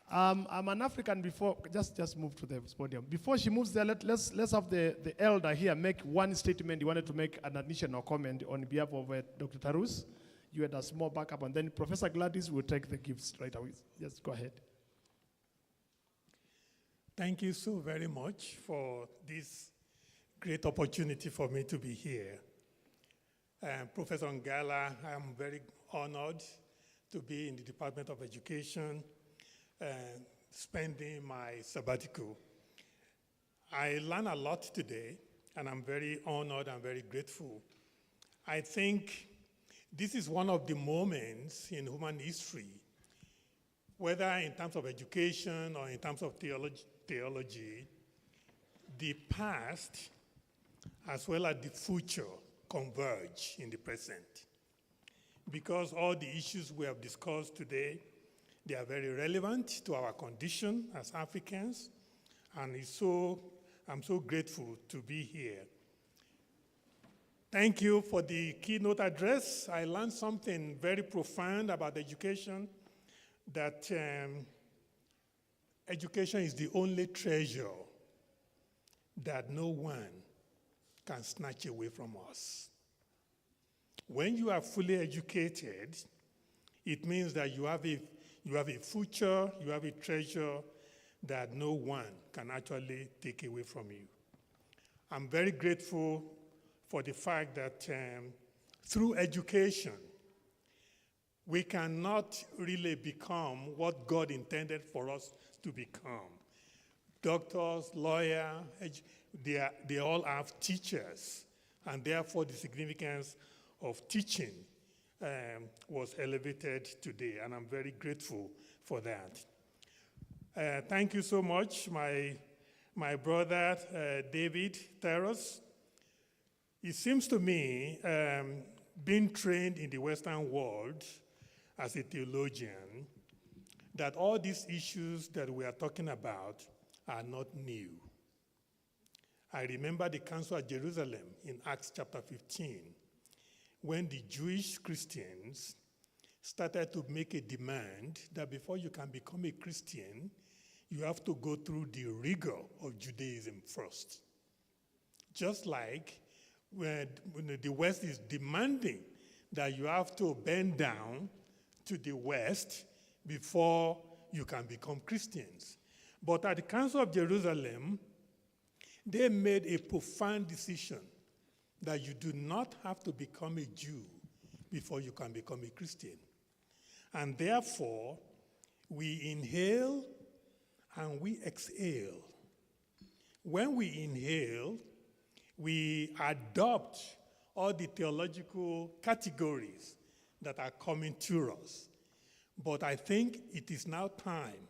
I'm an African before, just move to the podium. Before she moves there, let's have the elder here make one statement. He wanted to make an additional comment on behalf of Dr. Tarus. You had a small backup, and then Professor Gladys will take the gifts right away. Just go ahead. Thank you so very much for this great opportunity for me to be here. Professor Ngala, I'm very honored to be in the Department of Education, spending my sabbatical. I learned a lot today, and I'm very honored and very grateful. I think this is one of the moments in human history, whether in terms of education or in terms of theology, the past as well as the future converge in the present. Because all the issues we have discussed today, they are very relevant to our condition as Africans, and I'm so grateful to be here. Thank you for the keynote address. I learned something very profound about education, that education is the only treasure that no one can snatch away from us. When you are fully educated, it means that you have a future, you have a treasure that no one can actually take away from you. I'm very grateful for the fact that through education, we cannot really become what God intended for us to become. Doctors, lawyers, they all have teachers, and therefore the significance of teaching was elevated today, and I'm very grateful for that. Thank you so much, my brother David Terros. It seems to me, being trained in the Western world as a theologian, that all these issues that we are talking about are not new. I remember the Council at Jerusalem in Acts chapter 15, when the Jewish Christians started to make a demand that before you can become a Christian, you have to go through the rigor of Judaism first. Just like when the West is demanding that you have to bend down to the West before you can become Christians. But at the Council of Jerusalem, they made a profound decision that you do not have to become a Jew before you can become a Christian. And therefore, we inhale and we exhale. When we inhale, we adopt all the theological categories that are coming to us. But I think it is now time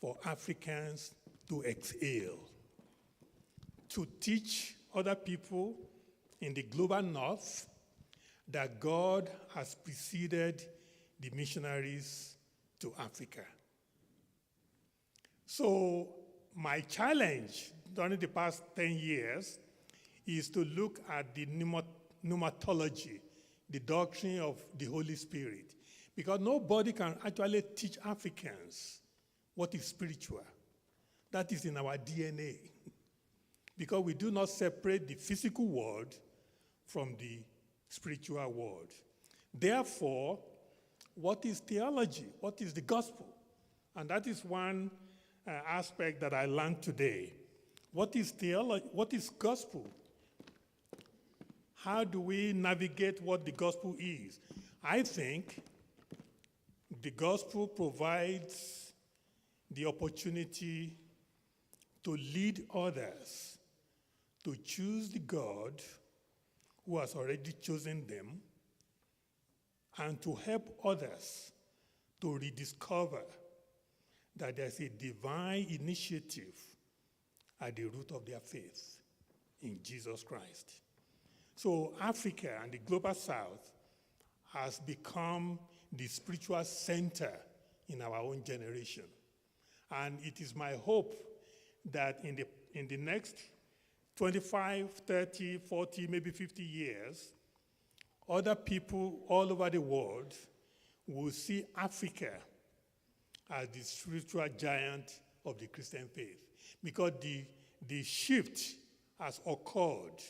for Africans to exhale, to teach other people in the global north that God has preceded the missionaries to Africa. So my challenge during the past 10 years is to look at the pneumatology, the doctrine of the Holy Spirit, because nobody can actually teach Africans what is spiritual. That is in our DNA, because we do not separate the physical world from the spiritual world. Therefore, what is theology? What is the gospel? And that is one aspect that I learned today. What is theology? What is gospel? How do we navigate what the gospel is? I think the gospel provides the opportunity to lead others to choose the God who has already chosen them, and to help others to rediscover that there's a divine initiative at the root of their faith in Jesus Christ. So Africa and the global south has become the spiritual center in our own generation. And it is my hope that in the next 25, 30, 40, maybe 50 years, other people all over the world will see Africa as the spiritual giant of the Christian faith. Because the shift has occurred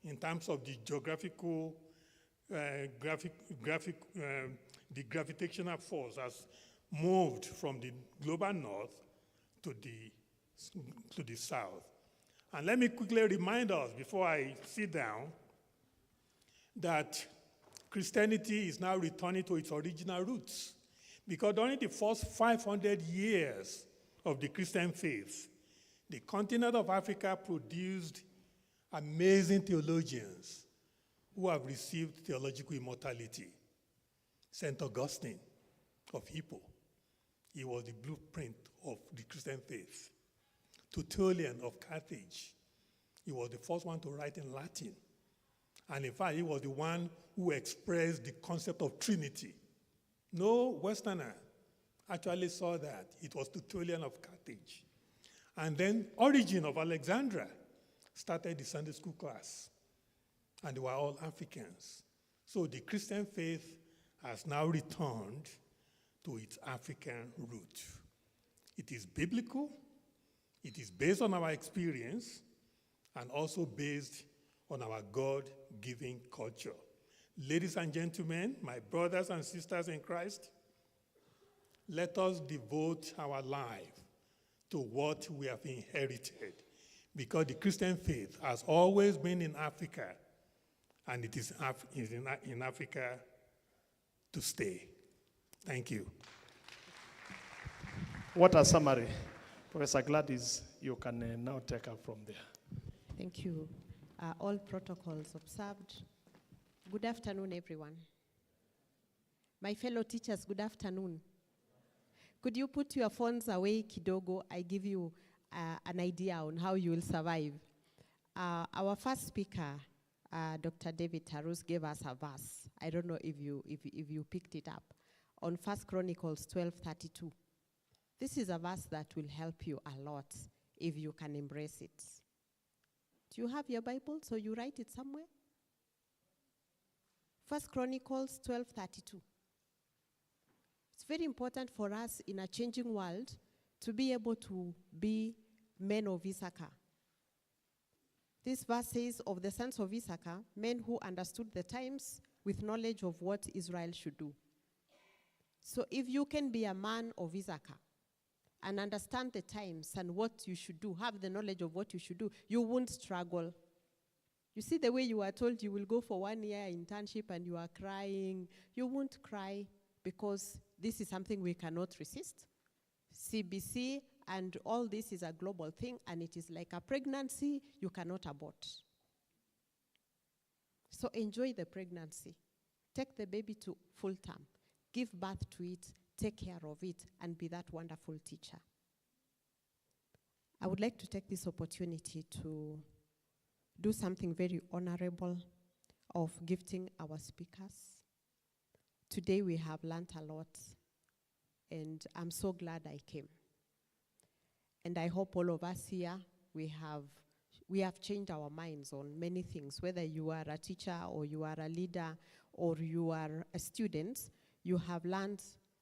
in terms of the geographical, the gravitational force has moved from the global north to the south. And let me quickly remind us, before I sit down, that Christianity is now returning to its original roots. Because during the first 500 years of the Christian faith, the continent of Africa produced amazing theologians who have received theological immortality. St. Augustine of Hippo, he was the blueprint of the Christian faith. Tertullian of Carthage, he was the first one to write in Latin. And in fact, he was the one who expressed the concept of Trinity. No Westerner actually saw that. It was Tertullian of Carthage. And then Origen of Alexandria started the Sunday school class. And they were all Africans. So the Christian faith has now returned to its African root. It is biblical, it is based on our experience, and also based on our God-given culture. Ladies and gentlemen, my brothers and sisters in Christ, let us devote our life to what we have inherited, because the Christian faith has always been in Africa, and it is in Africa to stay. Thank you. What a summary. Professor Gladys, you can now take up from there. Thank you. All protocols observed. Good afternoon, everyone. My fellow teachers, good afternoon. Could you put your phones away kidogo? I give you an idea on how you will survive. Our first speaker, Dr. David Tarus, gave us a verse. I don't know if you picked it up. On 1 Chronicles 12:32. This is a verse that will help you a lot if you can embrace it. Do you have your Bible? So you write it somewhere? 1 Chronicles 12:32. It's very important for us in a changing world to be able to be men of Issachar. This verse says, of the sons of Issachar, men who understood the times with knowledge of what Israel should do. So if you can be a man of Issachar and understand the times and what you should do, have the knowledge of what you should do, you won't struggle. You see the way you are told you will go for 1 year internship and you are crying. You won't cry because this is something we cannot resist. CBC and all this is a global thing, and it is like a pregnancy you cannot abort. So enjoy the pregnancy. Take the baby to full term. Give birth to it, take care of it, and be that wonderful teacher. I would like to take this opportunity to do something very honorable of gifting our speakers. Today we have learnt a lot, and I'm so glad I came. And I hope all of us here, we have changed our minds on many things. Whether you are a teacher or you are a leader or you are a student, you have learned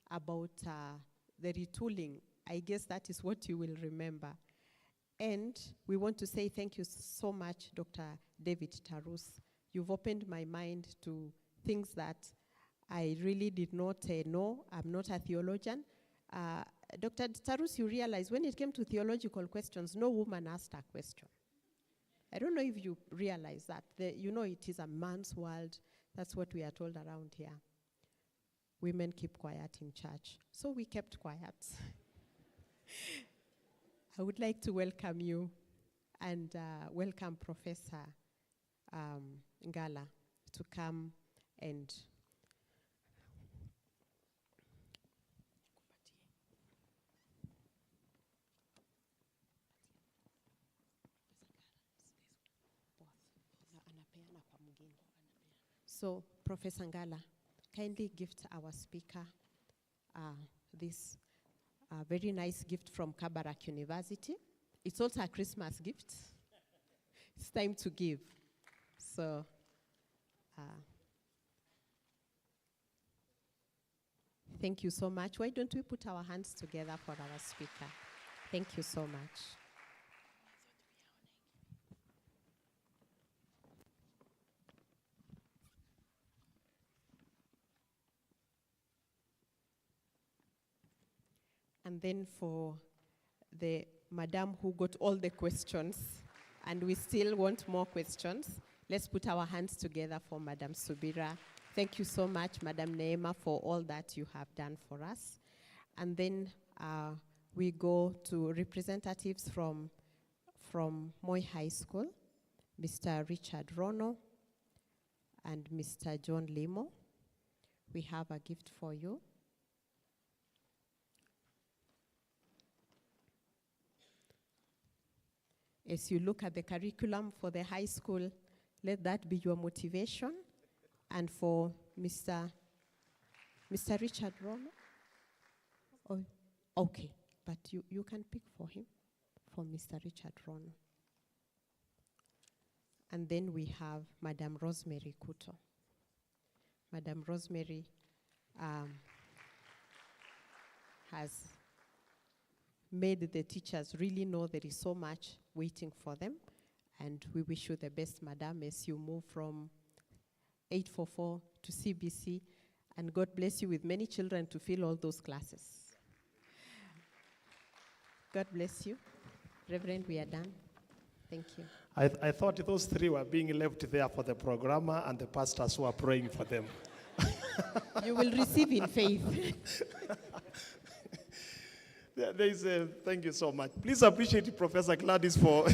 about the retooling. I guess that is what you will remember. And we want to say thank you so much, Dr. David Tarus. You've opened my mind to things that I really did not know. I'm not a theologian. Dr. Tarus, you realize when it came to theological questions, no woman asked a question. I don't know if you realize that. You know it is a man's world. That's what we are told around here. Women keep quiet in church. So we kept quiet. I would like to welcome you and welcome Professor Ngala to come and so Professor Ngala, kindly gift our speaker this very nice gift from Kabarak University. It's also a Christmas gift. It's time to give. So, thank you so much. Why don't we put our hands together for our speaker? Thank you so much. And then for the madam who got all the questions, and we still want more questions, let's put our hands together for Madam Subira. Thank you so much, Madam Neema, for all that you have done for us. And then we go to representatives from Moi High School, Mr. Richard Rono and Mr. John Limo. We have a gift for you. As you look at the curriculum for the high school, let that be your motivation. And for Mr. Richard Rono? Oh, okay, but you can pick for him, for Mr. Richard Rono. And then we have Madam Rosemary Kuto. Madam Rosemary has made the teachers really know there is so much waiting for them. And we wish you the best, Madam, as you move from 844 to CBC. And God bless you with many children to fill all those classes. God bless you. Reverend, we are done. Thank you. I thought those three were being left there for the programmer and the pastors who are praying for them. You will receive in faith. Thank you so much. Please appreciate Professor Gladys for.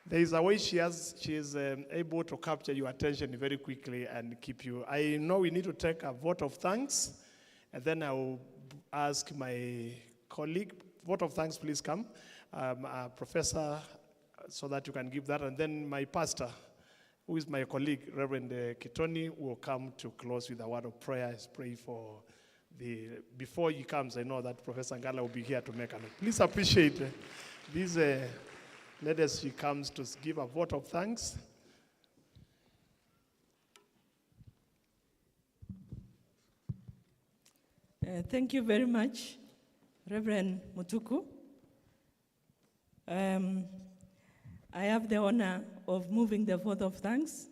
There is a way she is able to capture your attention very quickly and keep you. I know we need to take a vote of thanks, and then I will ask my colleague. Vote of thanks, please come, Professor, so that you can give that, and then my pastor, who is my colleague, Reverend Kitoni, will come to close with a word of prayer. Let's pray for before he comes. I know that Professor Ngala will be here to make a note. Please appreciate these ladies. She comes to give a vote of thanks. Thank you very much, Reverend Mutuku. I have the honor of moving the vote of thanks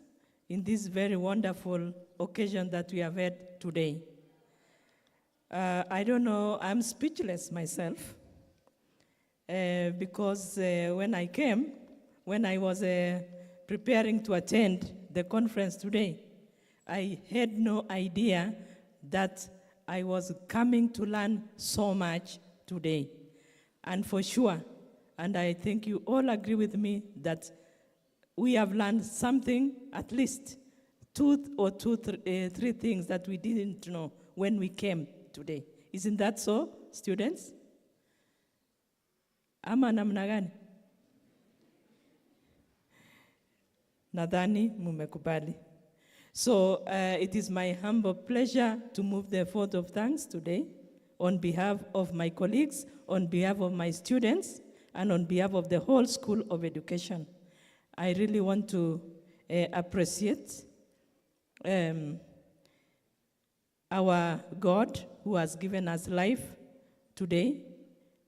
in this very wonderful occasion that we have had today. I don't know, I'm speechless myself because when I was preparing to attend the conference today, I had no idea that I was coming to learn so much today. And for sure, and I think you all agree with me that we have learned something, at least three things that we didn't know when we came today. Isn't that so, students? Ama namna gani? Nadhani mumekubali. So it is my humble pleasure to move the vote of thanks today on behalf of my colleagues, on behalf of my students, and on behalf of the whole School of Education. I really want to appreciate our God who has given us life today,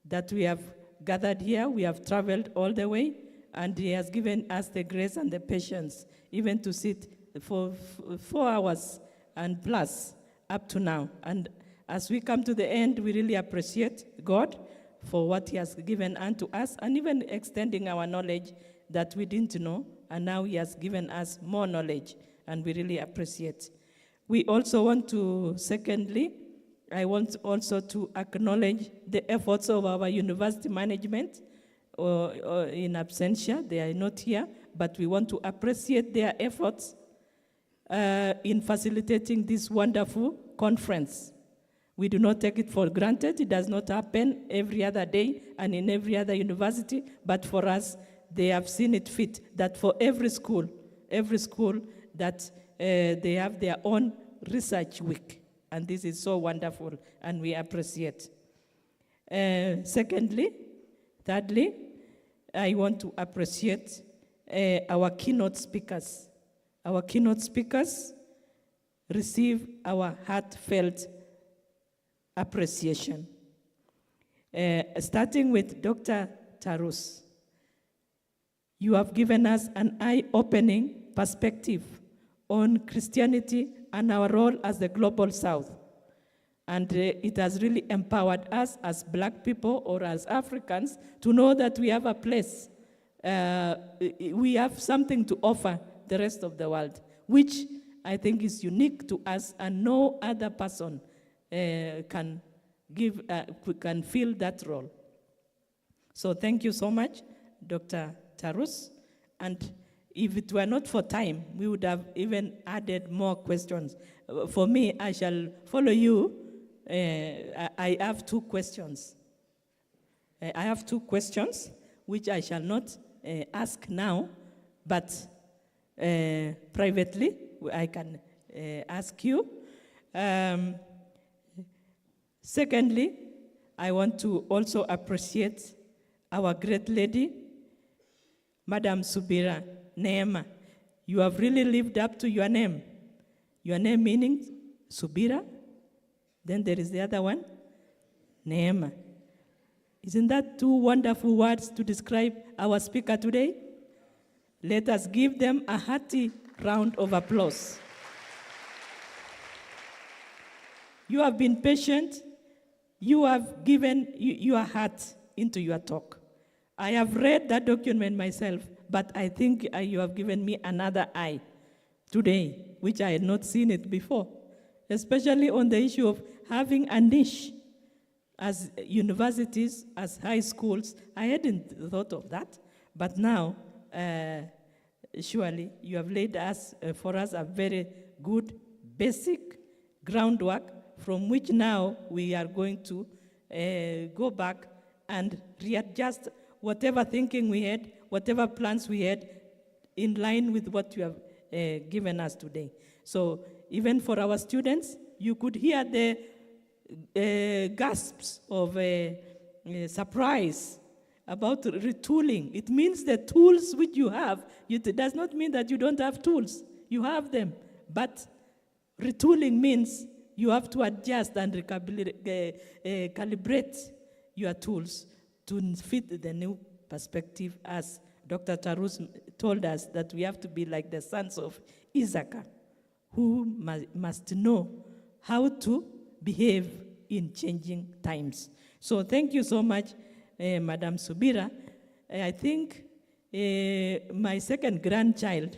that we have gathered here, we have traveled all the way, and He has given us the grace and the patience even to sit for 4 hours and plus up to now. And as we come to the end, we really appreciate God for what He has given unto us, and even extending our knowledge that we didn't know, and now He has given us more knowledge, and we really appreciate. We also want to, secondly, I want also to acknowledge the efforts of our university management or in absentia. They are not here, but we want to appreciate their efforts in facilitating this wonderful conference. We do not take it for granted. It does not happen every other day and in every other university, but for us, they have seen it fit that for every school that they have their own research week. And this is so wonderful, and we appreciate. Thirdly, I want to appreciate our keynote speakers. Our keynote speakers receive our heartfelt appreciation. Starting with Dr. Tarus, you have given us an eye-opening perspective on Christianity and our role as the Global South. And it has really empowered us as Black people or as Africans to know that we have a place. We have something to offer the rest of the world, which I think is unique to us, and no other person can fill that role. So thank you so much, Dr. Tarus. And if it were not for time, we would have even added more questions. For me, I shall follow you. I have 2 questions. I have 2 questions, which I shall not ask now, but privately, I can ask you. Secondly, I want to also appreciate our great lady, Madam Subira Neema. You have really lived up to your name. Your name meaning Subira. Then there is the other one, Neema. Isn't that 2 wonderful words to describe our speaker today? Let us give them a hearty round of applause. You have been patient. You have given your heart into your talk. I have read that document myself, but I think you have given me another eye today, which I had not seen it before, especially on the issue of having a niche as universities, as high schools. I hadn't thought of that, but now, surely you have laid for us a very good basic groundwork from which now we are going to go back and readjust whatever thinking we had, whatever plans we had, in line with what you have given us today. So even for our students, you could hear the gasps of surprise about retooling. It means the tools which you have, it does not mean that you don't have tools. You have them. But retooling means you have to adjust and calibrate your tools to fit the new perspective, as Dr. Tarus told us, that we have to be like the sons of Issachar, who must know how to behave in changing times. So thank you so much, Madam Subira. I think my second grandchild,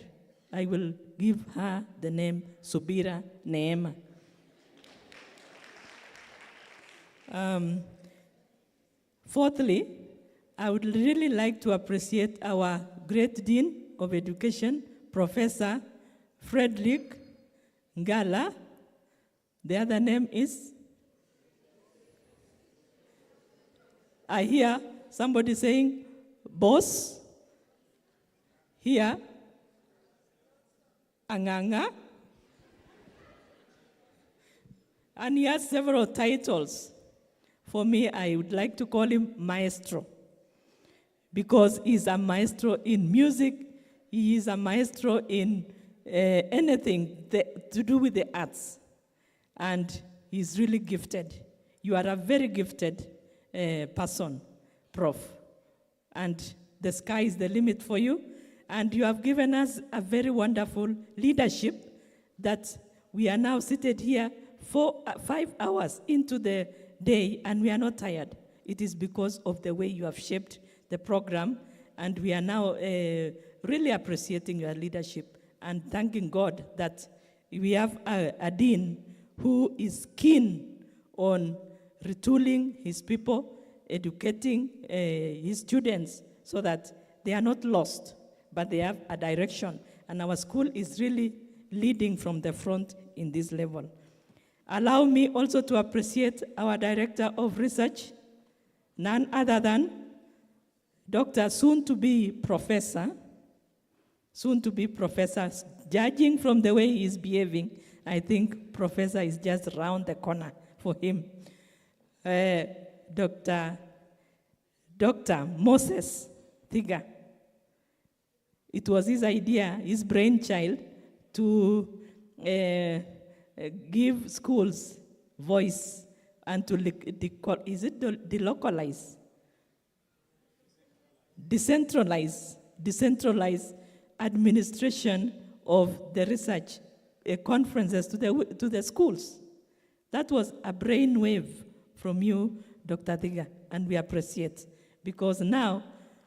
I will give her the name Subira Neema. Fourthly, I would really like to appreciate our great Dean of Education, Professor Frederick Ngala. The other name is? I hear somebody saying, boss. Here, Anganga. And he has several titles. For me, I would like to call him maestro, because he's a maestro in music, he is a maestro in anything to do with the arts, and he's really gifted. You are a very gifted person, Prof, and the sky is the limit for you, and you have given us a very wonderful leadership that we are now seated here 5 hours into the day, and we are not tired. It is because of the way you have shaped the program, and we are now really appreciating your leadership and thanking God that we have a dean who is keen on retooling his people, educating his students so that they are not lost, but they have a direction. And our school is really leading from the front in this level. Allow me also to appreciate our Director of Research, none other than Dr. soon-to-be Professor. Judging from the way he is behaving, I think Professor is just around the corner for him. Dr. Moses Thiga. It was his idea, his brainchild, to give schools voice and to delocalize? Decentralize administration of the research conferences to the schools. That was a brainwave from you, Dr. Thiga, and we appreciate, because now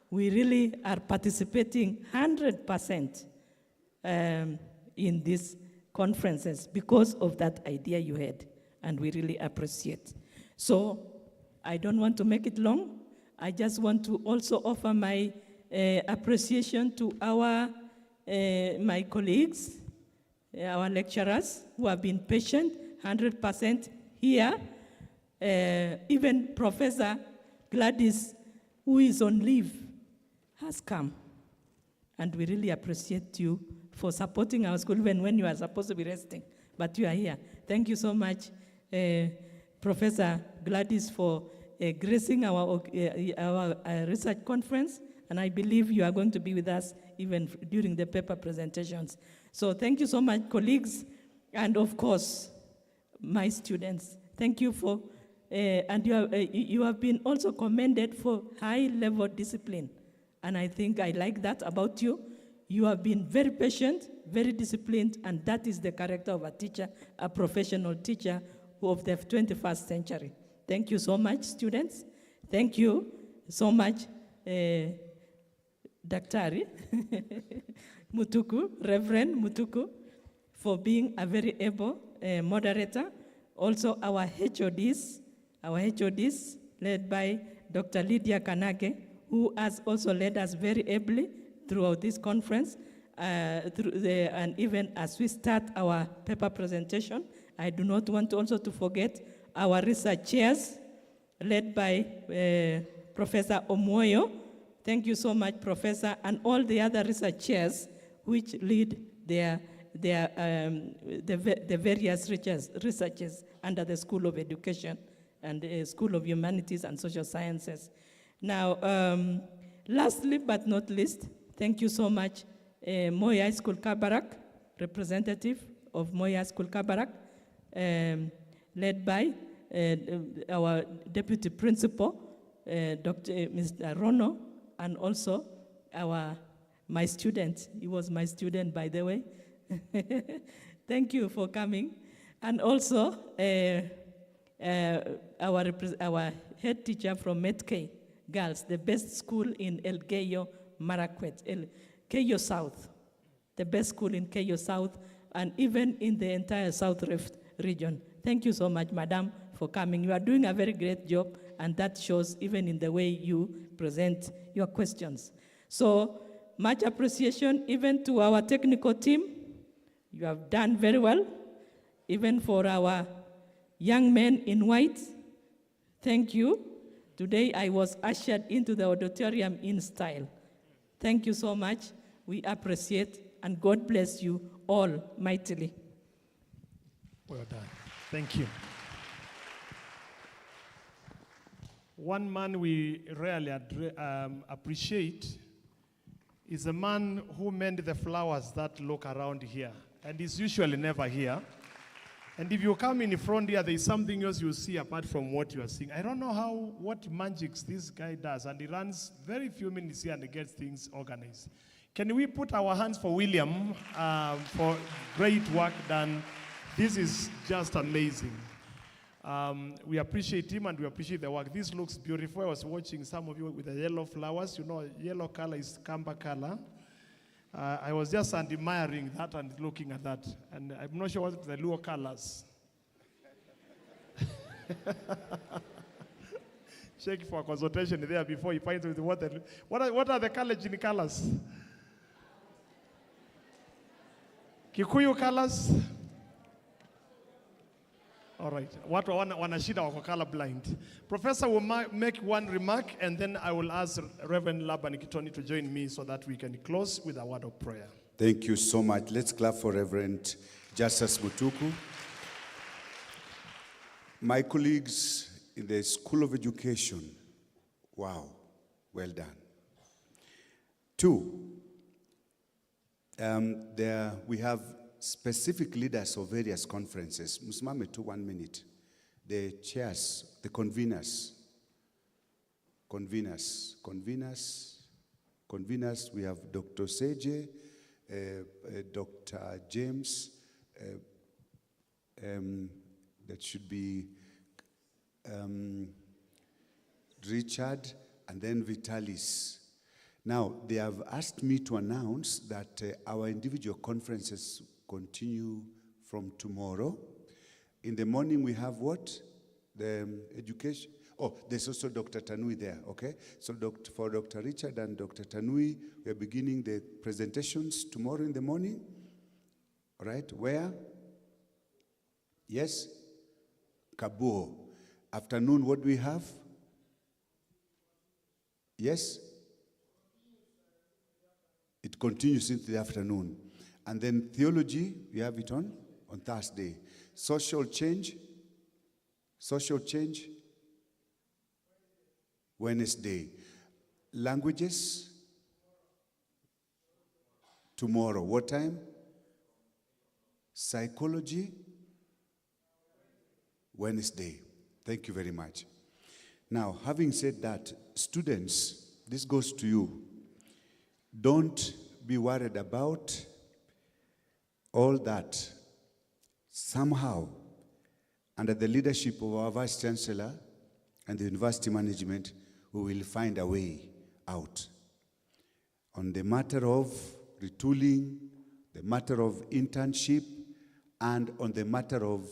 we really are participating 100% in these conferences because of that idea you had, and we really appreciate. So I don't want to make it long. I just want to also offer my appreciation to my colleagues, our lecturers who have been patient, 100% here. Even Professor Gladys, who is on leave, has come. And we really appreciate you for supporting our school even when you are supposed to be resting, but you are here. Thank you so much, Professor Gladys, for gracing our research conference, and I believe you are going to be with us even during the paper presentations. So thank you so much, colleagues, and of course, my students. Thank you for, and you have been also commended for high-level discipline, and I think I like that about you. You have been very patient, very disciplined, and that is the character of a teacher, a professional teacher of the 21st century. Thank you so much, students. Thank you so much, Daktari Mutuku, Reverend Mutuku. for being a very able moderator. Also our HODs, led by Dr. Lydia Kanage, who has also led us very ably throughout this conference. And even as we start our paper presentation, I do not want also to forget our research chairs, led by Professor Omoyo. Thank you so much, Professor, and all the other research chairs which lead the various researches under the School of Education and the School of Humanities and Social Sciences. Now, lastly but not least, thank you so much, Moi High School Kabarak, representative of Moi High School Kabarak, led by our deputy principal, Mr. Rono, and also my student. He was my student, by the way. Thank you for coming. And also our head teacher from Metke Girls, the best school in El Cayo, Marakwet, El Cayo South, the best school in Cayo South, and even in the entire South Rift region. Thank you so much, Madam, for coming. You are doing a very great job, and that shows even in the way you present your questions. So much appreciation even to our technical team. You have done very well, even for our young men in white. Thank you. Today I was ushered into the auditorium in style. Thank you so much. We appreciate, and God bless you all mightily. Well done. Thank you. One man we rarely appreciate is a man who made the flowers that look around here, and is usually never here. And if you come in front here, there is something else you see apart from what you are seeing. I don't know what magics this guy does, and he runs very few minutes here and gets things organized. Can we put our hands for William for great work done? This is just amazing. We appreciate him and we appreciate the work. This looks beautiful. I was watching some of you with the yellow flowers. You know, yellow color is Kamba color. I was just admiring that and looking at that. And I'm not sure what the Luo colors. Check for a consultation there before you find out what are the Kalenjin colors? Kikuyu colors? All right. Watu wana shida wako color blind. Professor will make one remark, and then I will ask Reverend Laban Kitoni to join me so that we can close with a word of prayer. Thank you so much. Let's clap for Reverend Justus Mutuku. My colleagues in the School of Education, wow, well done. 2, we have specific leaders of various conferences. Musimame to 1 minute. The chairs, the conveners. We have Dr. Seje, Dr. James, that should be Richard, and then Vitalis. Now, they have asked me to announce that our individual conferences continue from tomorrow. In the morning, we have what? The education. Oh, there's also Dr. Tanui there, okay? So for Dr. Richard and Dr. Tanui, we are beginning the presentations tomorrow in the morning. All right, where? Yes? Kabuo. Afternoon, what do we have? Yes? It continues into the afternoon. And then theology, we have it on Thursday. Social change, Wednesday. Languages, tomorrow. What time? Psychology, Wednesday. Thank you very much. Now, having said that, students, this goes to you. Don't be worried about all that. Somehow, under the leadership of our Vice Chancellor and the university management, we will find a way out. On the matter of retooling, the matter of internship, and on the matter of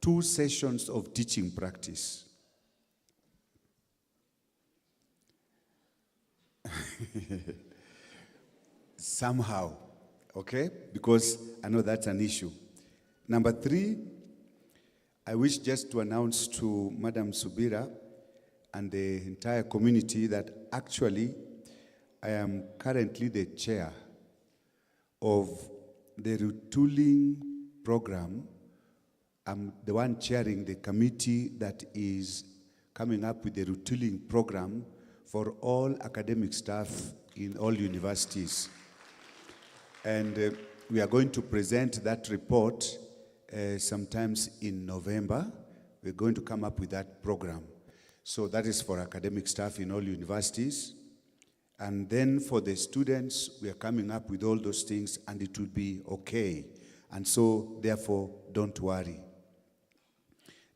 2 sessions of teaching practice. Somehow, okay? Because I know that's an issue. Number 3, I wish just to announce to Madam Subira and the entire community that actually I am currently the chair of the retooling program. I'm the one chairing the committee that is coming up with the retooling program for all academic staff in all universities. And we are going to present that report sometimes in November. We're going to come up with that program. So that is for academic staff in all universities. And then for the students, we are coming up with all those things, and it will be okay. And so, therefore, don't worry.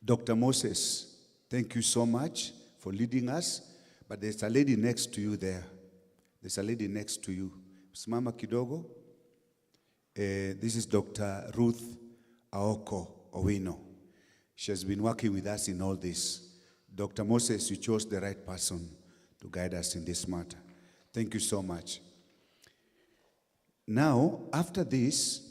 Dr. Moses, thank you so much for leading us. But there's a lady next to you there. There's a lady next to you. Simama kidogo. This is Dr. Ruth Aoko Owino. She has been working with us in all this. Dr. Moses, you chose the right person to guide us in this matter. Thank you so much. Now, after this,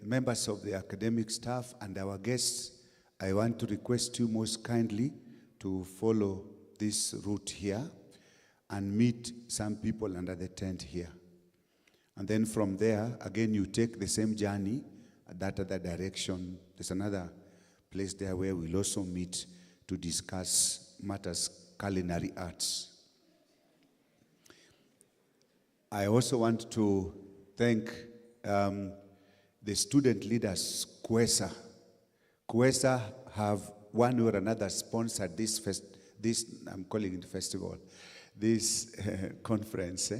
members of the academic staff and our guests, I want to request you most kindly to follow this route here and meet some people under the tent here. And then from there, again, you take the same journey, that other direction. There's another place there where we'll also meet to discuss matters culinary arts. I also want to thank the student leaders, CUESA. CUESA have one way or another sponsored this, I'm calling it festival, this conference.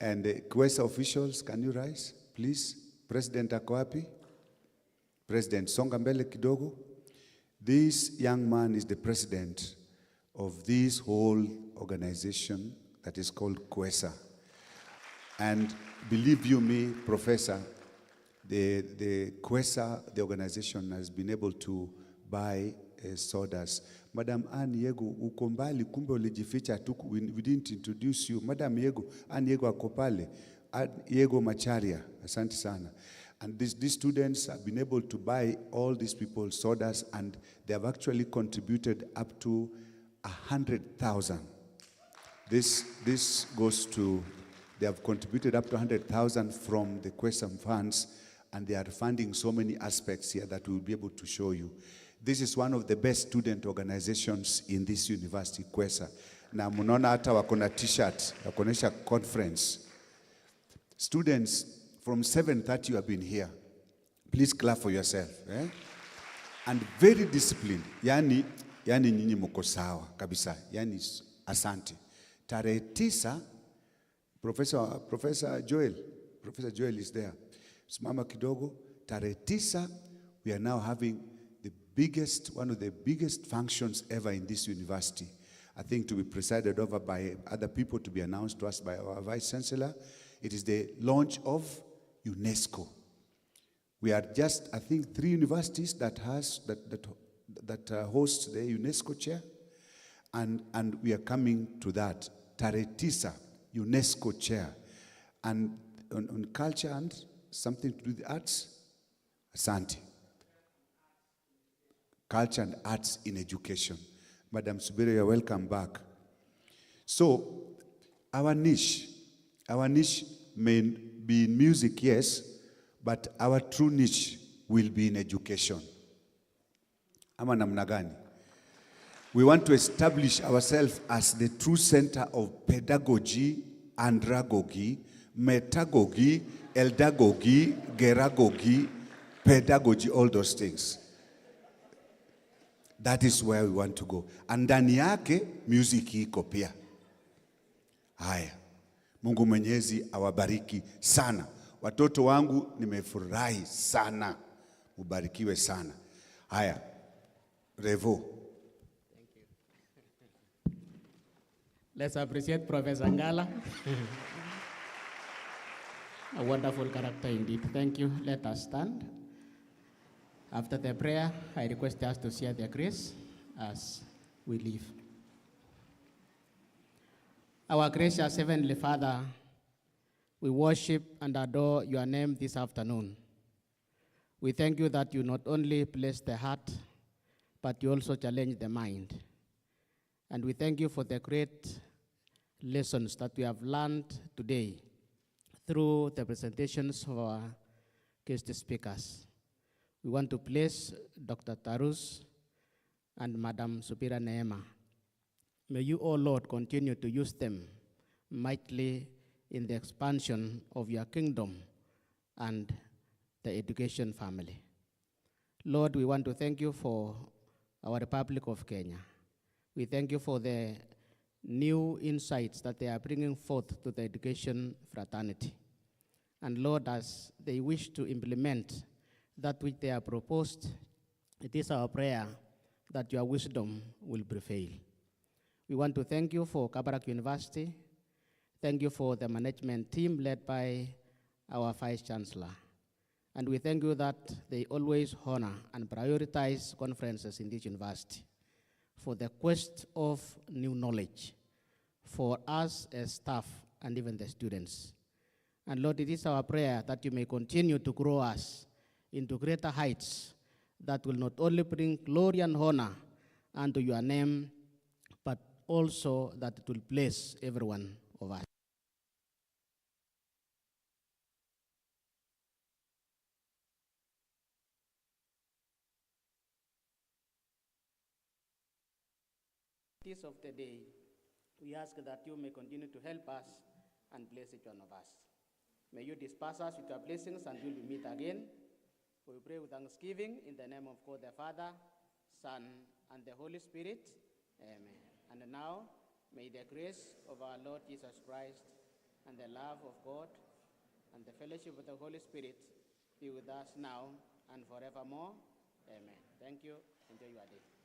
And CUESA officials, can you rise, please? President Akwapi, President Songa Mbele Kidogo. This young man is the president of this whole organization that is called CUESA. And believe you me, Professor, the CUESA, the organization, has been able to buy sodas. Madam Anne Yego, uko mbali, kumbe ulijificha tu, we didn't introduce you. Madam Yego, Anne Yego akopale, Anne Yego Macharia, asante sana. And these students have been able to buy all these people sodas, and they have actually contributed up to 100,000. This goes to, they have contributed up to 100,000 from the CUESA funds, and they are funding so many aspects here that we'll be able to show you. This is one of the best student organizations in this university, CUESA. Na munaona hata wakona t-shirt, wakonesha conference. Students, from 7:30 you have been here. Please clap for yourself. And very disciplined. Yani nyinyi mko sawa kabisa. Yani asante. Tarehe 9, Professor Joel is there. Simama kidogo. Tarehe 9, we are now having one of the biggest functions ever in this university. I think to be presided over by other people, to be announced to us by our Vice Chancellor. It is the launch of UNESCO. We are just, I think, 3 universities that host the UNESCO chair, and we are coming to that. Tarehe 9, UNESCO chair, and on culture and something to do with the arts, asante. Culture and arts in education. Madam Subira, you're welcome back. So, our niche may be in music, yes, but our true niche will be in education. Ama namna gani? We want to establish ourselves as the true center of pedagogy, andragogy, metagogy, eldagogy, geragogy, pedagogy, all those things. That is where we want to go. And ndani yake music iko pia. Haya. Mungu Mwenyezi awabariki sana. Watoto wangu nimefurahi sana. Mubarikiwe sana. Haya. Revo. Thank you. Let's appreciate Professor Ngala. A wonderful character indeed. Thank you. Let us stand. After the prayer, I request us to share the grace as we leave. Our gracious Heavenly Father, we worship and adore your name this afternoon. We thank you that you not only bless the heart, but you also challenge the mind. And we thank you for the great lessons that we have learned today through the presentations of our guest speakers. We want to bless Dr. Tarus and Madam Subira Neema. May you, O Lord, continue to use them mightily in the expansion of your kingdom and the education family. Lord, we want to thank you for our Republic of Kenya. We thank you for the new insights that they are bringing forth to the education fraternity. And Lord, as they wish to implement that which they have proposed, it is our prayer that your wisdom will prevail. We want to thank you for Kabarak University. Thank you for the management team led by our Vice Chancellor. And we thank you that they always honor and prioritize conferences in this university for the quest of new knowledge for us as staff and even the students. And Lord, it is our prayer that you may continue to grow us into greater heights that will not only bring glory and honor unto your name, but also that it will bless every one of us. Of the day, we ask that you may continue to help us and bless each one of us. May you disperse us with your blessings until we meet again. We pray with thanksgiving in the name of God the Father, Son, and the Holy Spirit. Amen. And now, may the grace of our Lord Jesus Christ and the love of God and the fellowship of the Holy Spirit be with us now and forevermore. Amen. Thank you. Enjoy your day.